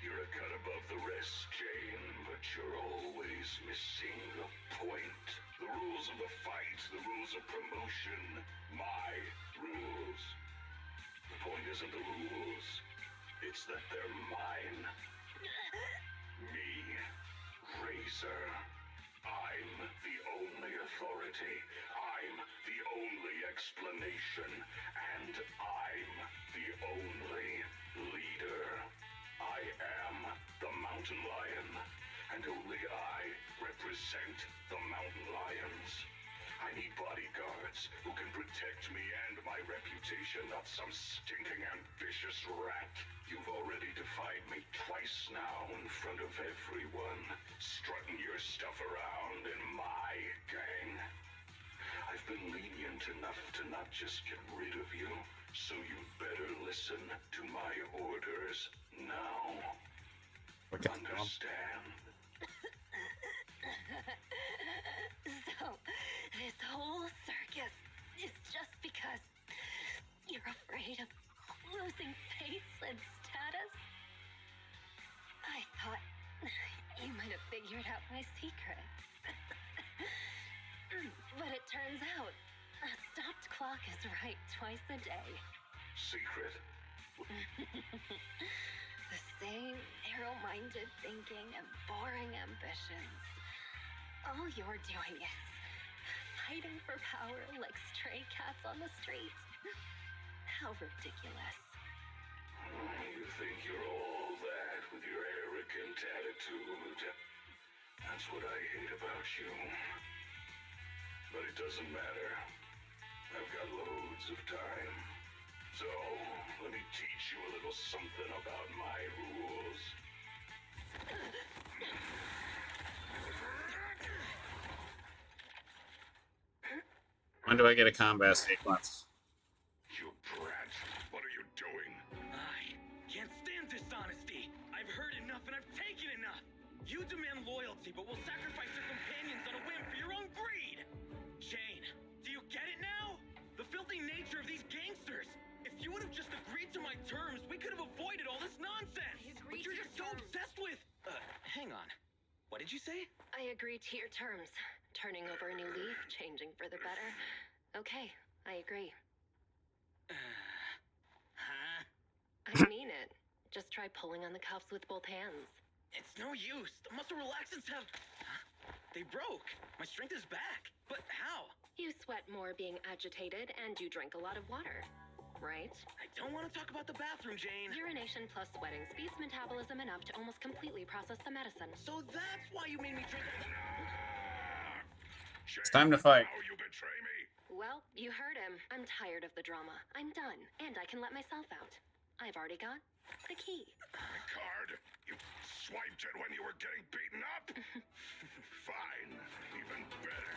Speaker 6: You're a cut above the rest, Jane, but you're always missing the point. The rules of the fight, the rules of promotion, my rules. The point isn't the rules, it's that they're mine. Me, Razor. I'm the only authority. I'm the only explanation. And I'm the only leader. I am the Mountain Lion, and only I represent the Mountain Lions. I need bodyguards who can protect me and my reputation, not some stinking ambitious rat. You've already defied me twice now in front of everyone, strutting your stuff around in my gang. I've been lenient enough to not just get rid of you, so you'd better listen to my orders now.
Speaker 1: Okay.
Speaker 6: Understand?
Speaker 2: So, this whole circus is just because you're afraid of losing face and status? I thought you might have figured out my secret. But it turns out, a stopped clock is right twice a day.
Speaker 6: Secret?
Speaker 2: The same narrow-minded thinking and boring ambitions. All you're doing is fighting for power like stray cats on the street. How ridiculous.
Speaker 6: You think you're all that with your arrogant attitude. That's what I hate about you. But it doesn't matter. I've got loads of time. So, let me teach you a little something about my rules.
Speaker 1: When do I get a combat sequence?
Speaker 6: You brat. What are you doing?
Speaker 8: I can't stand dishonesty. I've heard enough and I've taken enough. You demand loyalty, but will sacrifice your companions on a whim for your own greed. Jane, do you get it now? The filthy nature of these gangsters. If you would have just agreed to my terms, we could have avoided all this nonsense. But you're just so obsessed with... hang on. What did you say?
Speaker 2: I agreed to your terms. Turning over a new leaf, changing for the better. Okay, I agree.
Speaker 8: Huh?
Speaker 2: I mean it. Just try pulling on the cuffs with both hands.
Speaker 8: It's no use. The muscle relaxants have... Huh? They broke. My strength is back. But how?
Speaker 2: You sweat more being agitated, and you drink a lot of water, right?
Speaker 8: I don't want to talk about the bathroom, Jane.
Speaker 2: Urination plus sweating speeds metabolism enough to almost completely process the medicine.
Speaker 8: So that's why you made me drink all the...
Speaker 1: It's time to fight.
Speaker 6: How you betray me?
Speaker 2: Well, you heard him. I'm tired of the drama. I'm done, and I can let myself out. I've already got the key.
Speaker 6: The card? You swiped it when you were getting beaten up? Fine. Even better.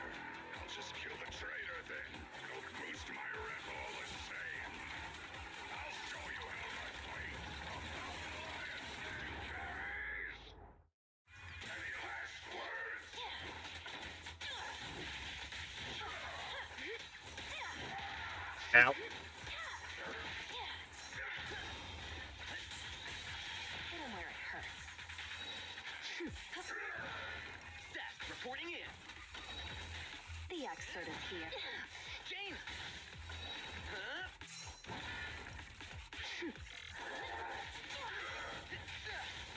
Speaker 6: I'll just kill the traitor then. It'll boost my rep all the same. I'll show you how much weight a mountain lion carries. Any last words?
Speaker 1: Ow.
Speaker 2: Hit him where it hurts.
Speaker 8: Seth, reporting in.
Speaker 2: The expert is here.
Speaker 8: Jane! Huh?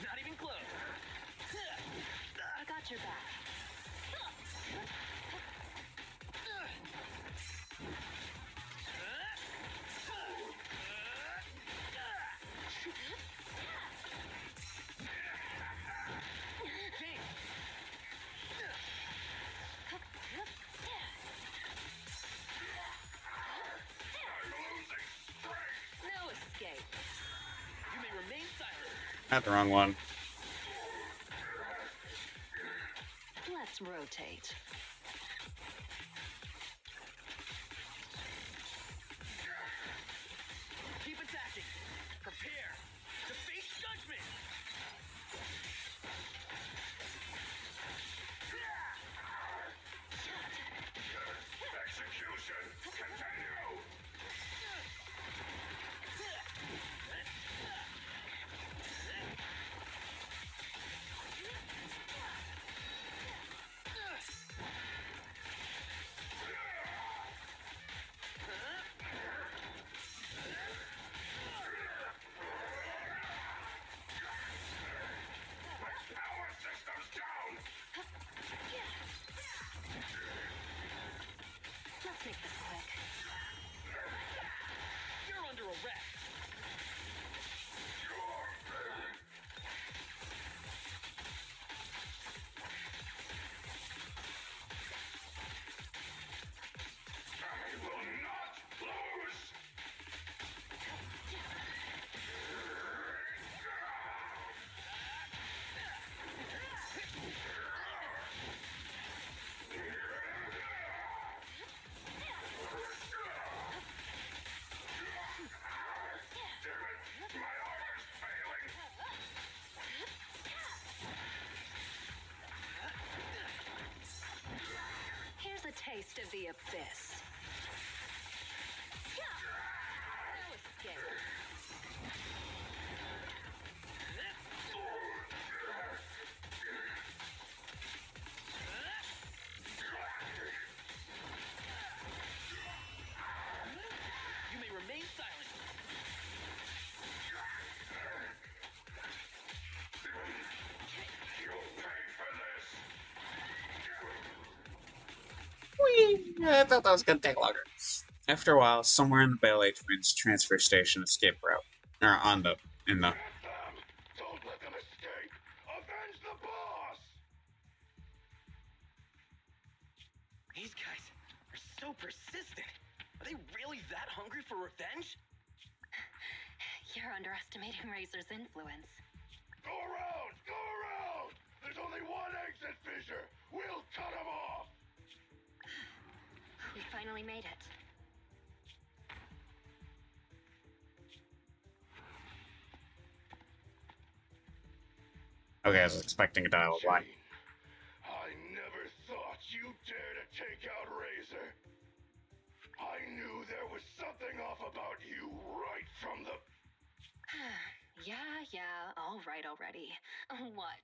Speaker 8: Not even close.
Speaker 2: I got your back.
Speaker 8: Jane!
Speaker 6: I'm losing strength.
Speaker 2: No escape.
Speaker 8: You may remain silent.
Speaker 1: Not the wrong one.
Speaker 2: Let's rotate.
Speaker 8: Keep attacking. Prepare to face judgment.
Speaker 6: Execution. Continue. Power systems down.
Speaker 2: Let's make this quick.
Speaker 8: You're under arrest.
Speaker 6: I will not lose. Damn it, my armor's failing.
Speaker 2: Here's a taste of the abyss. No escape.
Speaker 8: You may remain silent.
Speaker 6: You'll pay for this.
Speaker 1: Whee! I thought that was gonna take longer. After a while, somewhere in the Ballet Twins transfer station escape route, or in the.
Speaker 6: Get them! Don't let them escape! Avenge the boss!
Speaker 8: These guys are so persistent. Are they really that hungry for revenge?
Speaker 2: You're underestimating Razor's influence.
Speaker 6: Go around! Go around! The There's only one exit fissure. We'll cut him off.
Speaker 2: We finally made it.
Speaker 1: Okay, I was expecting a dialogue line.
Speaker 6: Jane, I never thought you'd dare to take out Razor. I knew there was something off about you right from the...
Speaker 2: Yeah, all right already. What?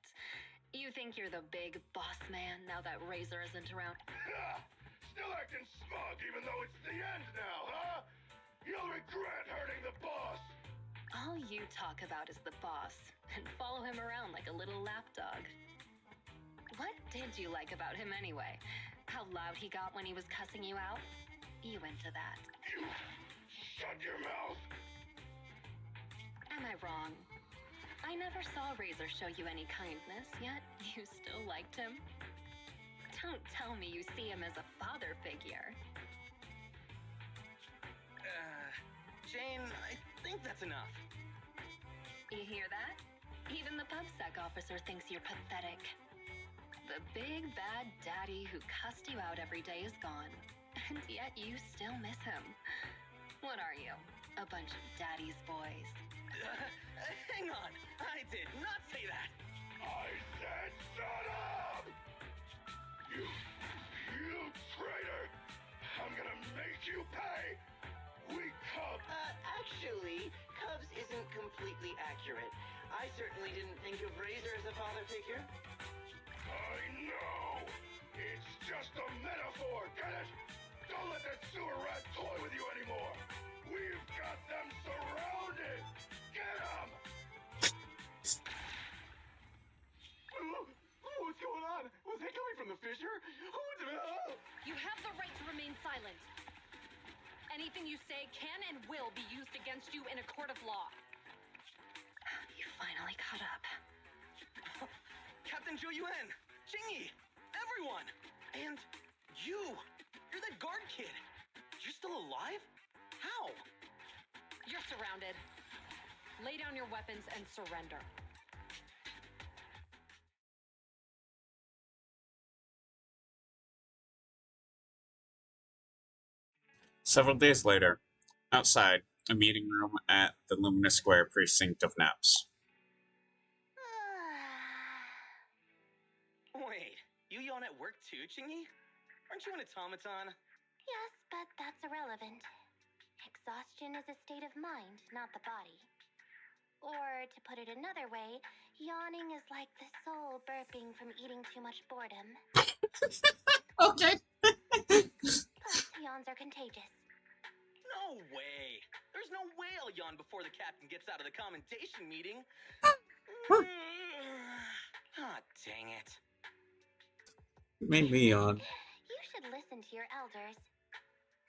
Speaker 2: You think you're the big boss man now that Razor isn't around?
Speaker 6: Ha! Still acting smug even though it's the end now, huh? You'll regret hurting the boss.
Speaker 2: All you talk about is the boss, and follow him around like a little lapdog. What did you like about him anyway? How loud he got when he was cussing you out? You into that.
Speaker 6: You shut your mouth.
Speaker 2: Am I wrong? I never saw Razor show you any kindness, yet you still liked him. Don't tell me you see him as a father figure.
Speaker 7: Jane, I think that's enough.
Speaker 2: You hear that? Even the PubSec officer thinks you're pathetic. The big bad daddy who cussed you out every day is gone, and yet you still miss him. What are you? A bunch of daddy's boys.
Speaker 7: Hang on. I did not say that.
Speaker 6: I said shut up! You traitor! I'm gonna make you pay! We cub!
Speaker 4: Actually, Cubs isn't completely accurate. I certainly didn't think of Razor as a father figure.
Speaker 6: I know! It's just a metaphor, get it? Don't let that sewer rat toy with you anymore! We've got them surrounded! Get them!
Speaker 8: What's going on? Was he coming from the fissure?
Speaker 2: You have the right to remain silent. Anything you say can and will be used against you in a court of law. You finally caught up.
Speaker 7: Captain Zhou Yuan, Jingyi, everyone, and you. You're that guard kid. You're still alive? How?
Speaker 2: You're surrounded. Lay down your weapons and surrender.
Speaker 1: Several days later, outside, a meeting room at the Luminous Square precinct of Naps.
Speaker 7: Wait, you yawn at work too, Jingyi? Aren't you an automaton?
Speaker 5: Yes, but that's irrelevant. Exhaustion is a state of mind, not the body. Or, to put it another way, yawning is like the soul burping from eating too much boredom.
Speaker 1: Okay.
Speaker 5: Plus, yawns are contagious.
Speaker 7: No way. There's no way I'll yawn before the captain gets out of the commendation meeting. Ah, dang it.
Speaker 1: Made me yawn.
Speaker 5: You should listen to your elders.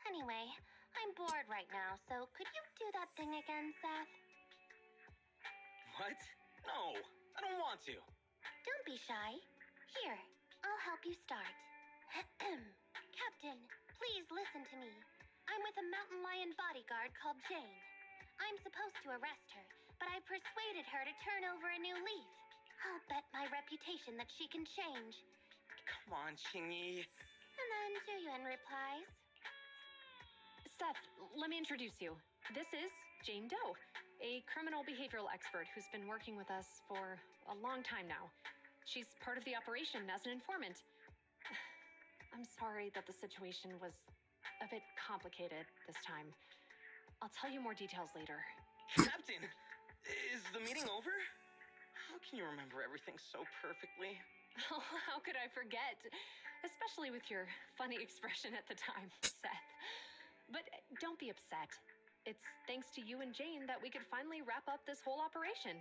Speaker 5: Anyway, I'm bored right now, so could you do that thing again, Seth?
Speaker 7: What? No, I don't want to.
Speaker 5: Don't be shy. Here, I'll help you start. Captain, please listen to me. I'm with a mountain lion bodyguard called Jane. I'm supposed to arrest her, but I persuaded her to turn over a new leaf. I'll bet my reputation that she can change.
Speaker 7: Come on, Jingyi.
Speaker 5: And then Zhuyuan replies,
Speaker 2: Seth, let me introduce you. This is Jane Doe, a criminal behavioral expert who's been working with us for a long time now. She's part of the operation as an informant. I'm sorry that the situation was a bit complicated this time. I'll tell you more details later.
Speaker 7: Captain, is the meeting over? How can you remember everything so perfectly?
Speaker 2: Oh, how could I forget? Especially with your funny expression at the time, Seth. But don't be upset. It's thanks to you and Jane that we could finally wrap up this whole operation.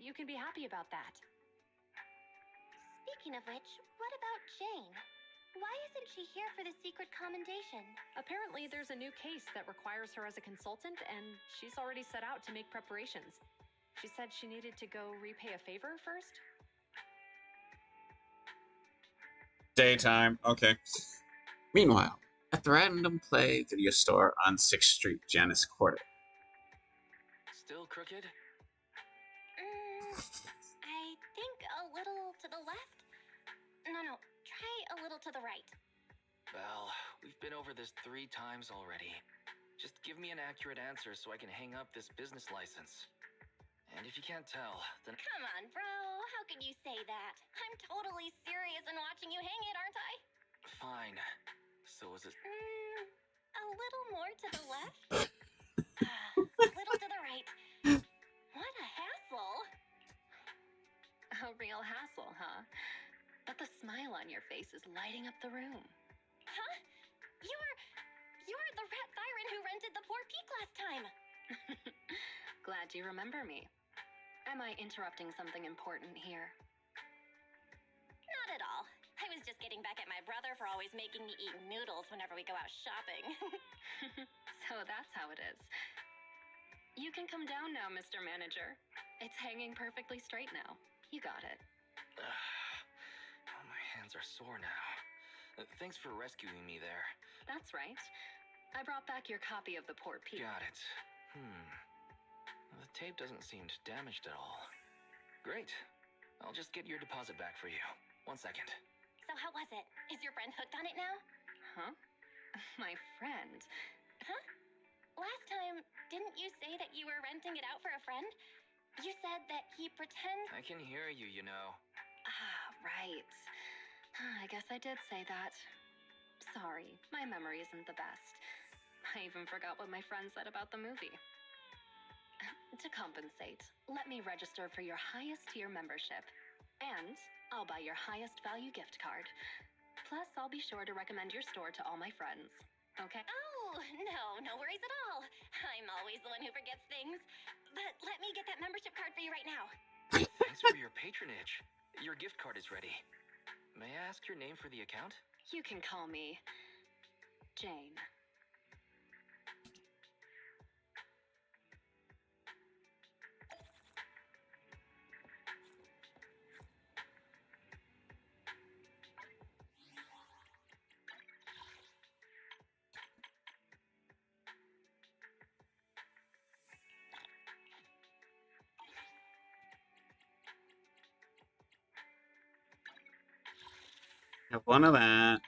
Speaker 2: You can be happy about that.
Speaker 5: Speaking of which, what about Jane? Why isn't she here for the secret commendation?
Speaker 2: Apparently, there's a new case that requires her as a consultant, and she's already set out to make preparations. She said she needed to go repay a favor first.
Speaker 1: Daytime. Okay. Meanwhile, at the Random Play video store on 6th Street, Janice Quarter.
Speaker 7: Still crooked?
Speaker 5: I think a little to the left. No, try a little to the right.
Speaker 7: Well, we've been over this 3 times already. Just give me an accurate answer so I can hang up this business license. And if you can't tell, then...
Speaker 5: Come on, bro. How can you say that? I'm totally serious in watching you hang it, aren't I?
Speaker 7: Fine. So is it...
Speaker 5: A little more to the left? A little to the right. What a hassle.
Speaker 2: A real hassle, huh? But the smile on your face is lighting up the room.
Speaker 5: Huh? You're the Rat Byron who rented the Poor Peak last time.
Speaker 2: Glad you remember me. Am I interrupting something important here?
Speaker 5: Not at all. I was just getting back at my brother for always making me eat noodles whenever we go out shopping.
Speaker 2: So that's how it is. You can come down now, Mr. Manager. It's hanging perfectly straight now. You got it.
Speaker 7: Oh, my hands are sore now. Thanks for rescuing me there.
Speaker 2: That's right. I brought back your copy of the Poor Peak.
Speaker 7: Got it. The tape doesn't seem damaged at all. Great. I'll just get your deposit back for you. 1 second.
Speaker 5: So how was it? Is your friend hooked on it now?
Speaker 2: Huh? My friend?
Speaker 5: Huh? Last time, didn't you say that you were renting it out for a friend? You said that he pretends...
Speaker 7: I can hear you, you know.
Speaker 2: Ah, right. I guess I did say that. Sorry, my memory isn't the best. I even forgot what my friend said about the movie. To compensate, let me register for your highest tier membership. And I'll buy your highest value gift card. Plus, I'll be sure to recommend your store to all my friends. Okay?
Speaker 5: Oh, no worries at all. I'm always the one who forgets things. But let me get that membership card for you right now.
Speaker 7: Thanks for your patronage. Your gift card is ready. May I ask your name for the account?
Speaker 2: You can call me Jane.
Speaker 1: Have one of that.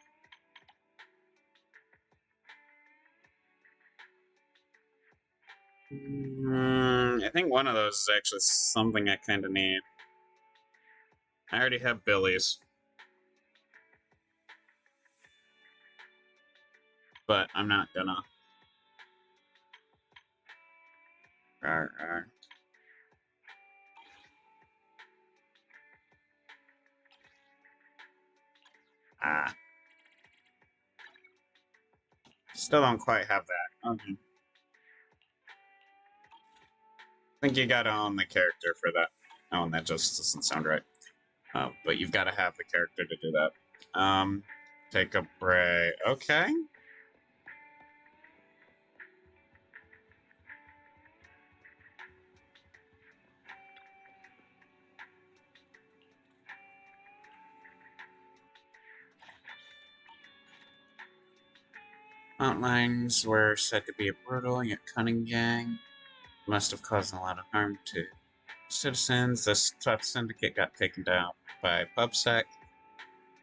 Speaker 1: I think one of those is actually something I kind of need. I already have Billy's. But I'm not gonna. Rawr, rawr. Ah. Still don't quite have that. Okay. I think you gotta own the character for that. Oh, and that just doesn't sound right. But you've gotta have the character to do that. Take a break. Okay. Outlines were said to be a brutal yet cunning gang. Must have caused a lot of harm to citizens. This tough syndicate got taken down by PubSec.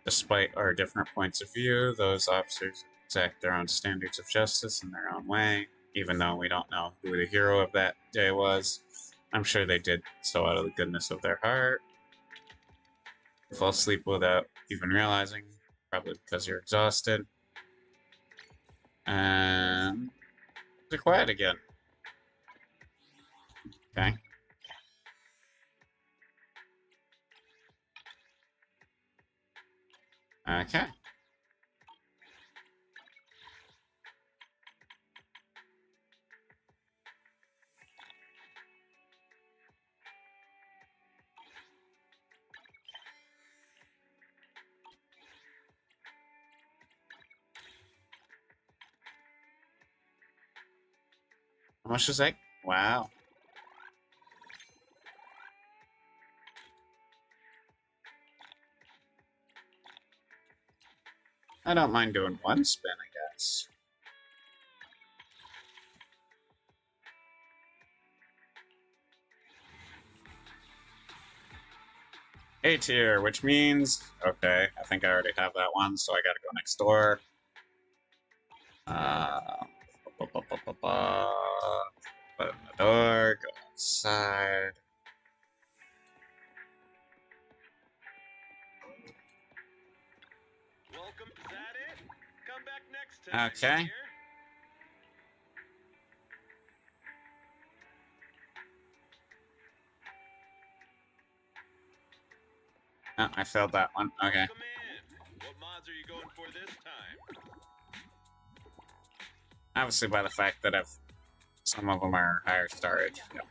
Speaker 1: Despite our different points of view, those officers exact their own standards of justice in their own way. Even though we don't know who the hero of that day was, I'm sure they did so out of the goodness of their heart. You fall asleep without even realizing, probably because you're exhausted. And they're quiet again. Okay. Okay. How much is that? Wow. I don't mind doing one spin, I guess. A tier, which means, okay, I think I already have that one, so I gotta go next door. Open the door, go inside.
Speaker 8: Welcome. Is that it? Come back next time.
Speaker 1: Okay.
Speaker 8: you hear?
Speaker 1: Oh, I failed that one. Okay.
Speaker 8: Welcome in. What mods are you going for this time?
Speaker 1: Obviously, by the fact that some of them are higher starage. Yep.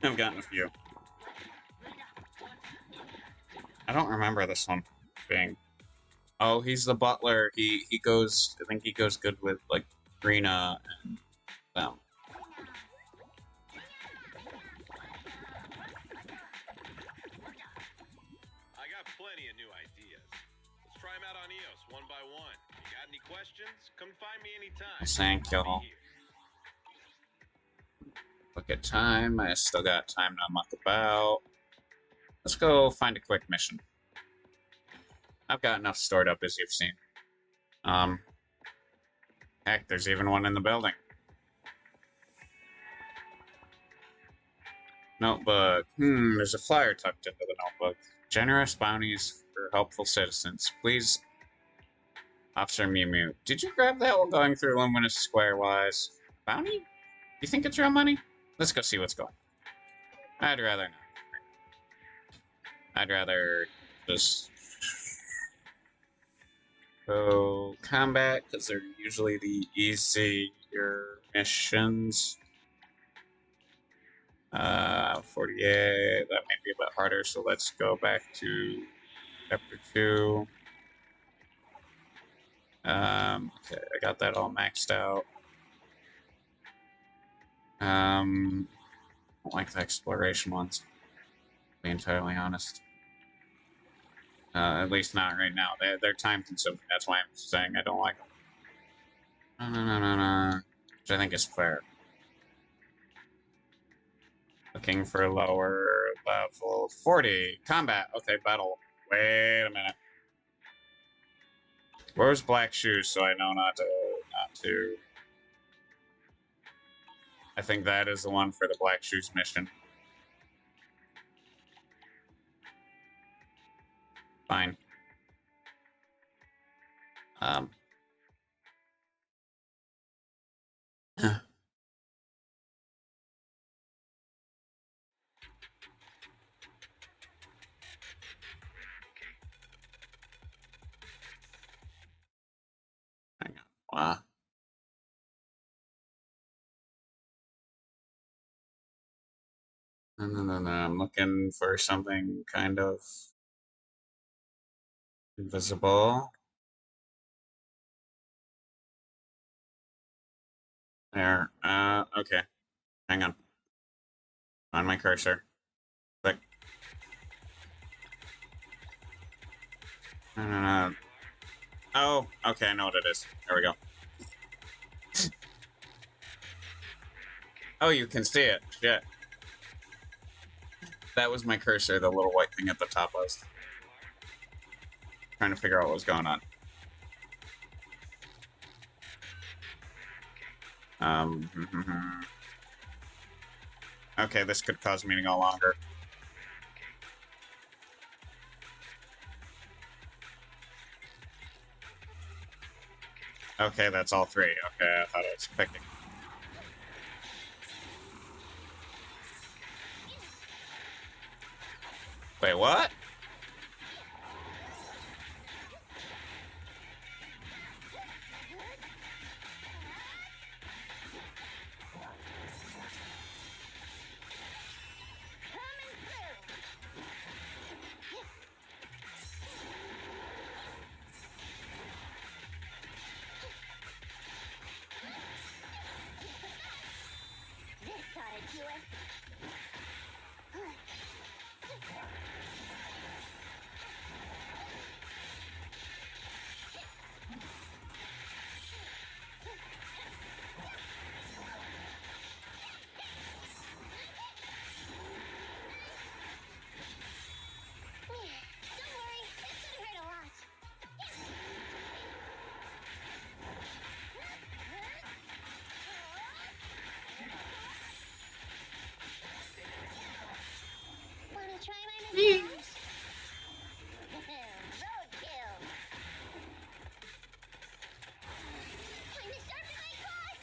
Speaker 1: I've gotten a few. I don't remember this one being. Oh, he's the butler. He goes. I think he goes good with like Rena and them.
Speaker 8: I got plenty of new ideas. Let's try them out on EOS one by one. You got any questions? Come find me anytime.
Speaker 1: Thank y'all. Look at time. I still got time to muck about. Let's go find a quick mission. I've got enough stored up, as you've seen. Heck, there's even one in the building. Notebook. There's a flyer tucked into the notebook. Generous bounties for helpful citizens. Please, Officer Mew Mew. Did you grab that while going through Luminous Square Wise? Bounty? You think it's real money? Let's go see what's going on. I'd rather not. I'd rather just go combat, because they're usually the easier missions. 48, that may be a bit harder, so let's go back to Chapter 2. Okay, I got that all maxed out. I don't like the exploration ones, to be entirely honest. At least not right now. They're time consuming. That's why I'm saying I don't like them. No. Which I think is fair. Looking for lower level 40. Combat. Okay, battle. Wait a minute. Where's Black Shoes so I know not to. I think that is the one for the Black Shoes mission. Fine. Hang on. Wow. No. I'm looking for something kind of invisible. There. Okay. Hang on. On my cursor. Click. No. Oh, okay, I know what it is. There we go. Oh, you can see it. Shit. That was my cursor, the little white thing at the top. I was trying to figure out what was going on. Okay, this could cause me to go longer. Okay, that's all three. Okay, I thought I was picking. Wait, what?
Speaker 5: Roadkill. Time to sharpen my claws.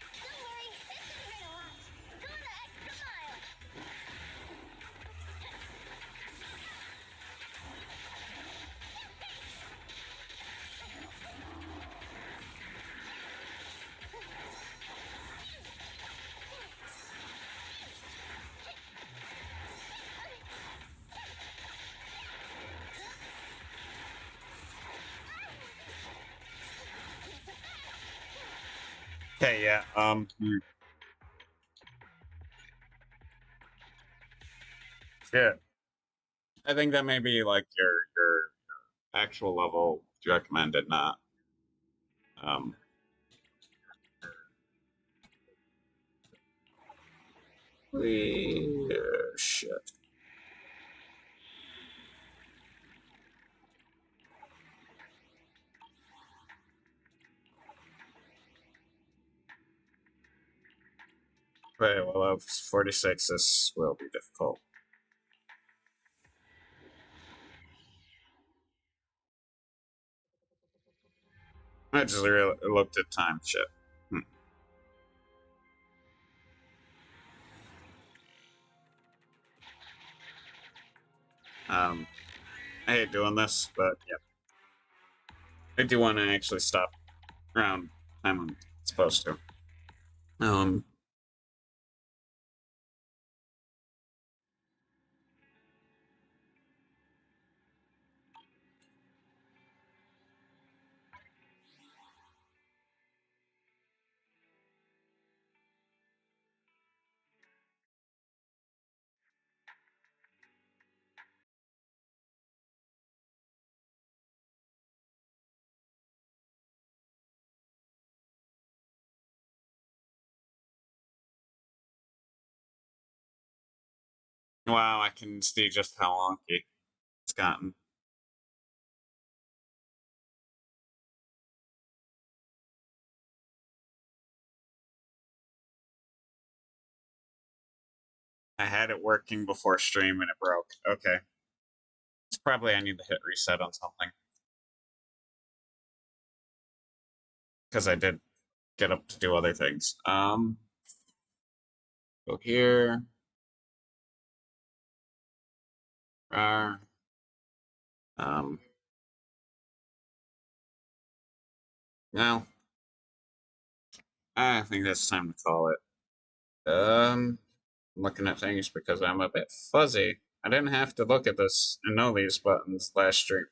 Speaker 5: Don't worry, this should hurt a lot. Go the extra mile.
Speaker 1: Okay, yeah. Yeah. I think that may be like your actual level recommended, not um. Shit. Right, well, 46, this will be difficult. I just really looked at time shit. I hate doing this, but yeah. I do want to actually stop around time I'm supposed to. Wow, I can see just how wonky it's gotten. I had it working before stream and it broke. Okay. It's probably I need to hit reset on something. Because I did get up to do other things. Go here. Um, now, I think it's time to call it. I'm looking at things because I'm a bit fuzzy. I didn't have to look at this and know these buttons last stream.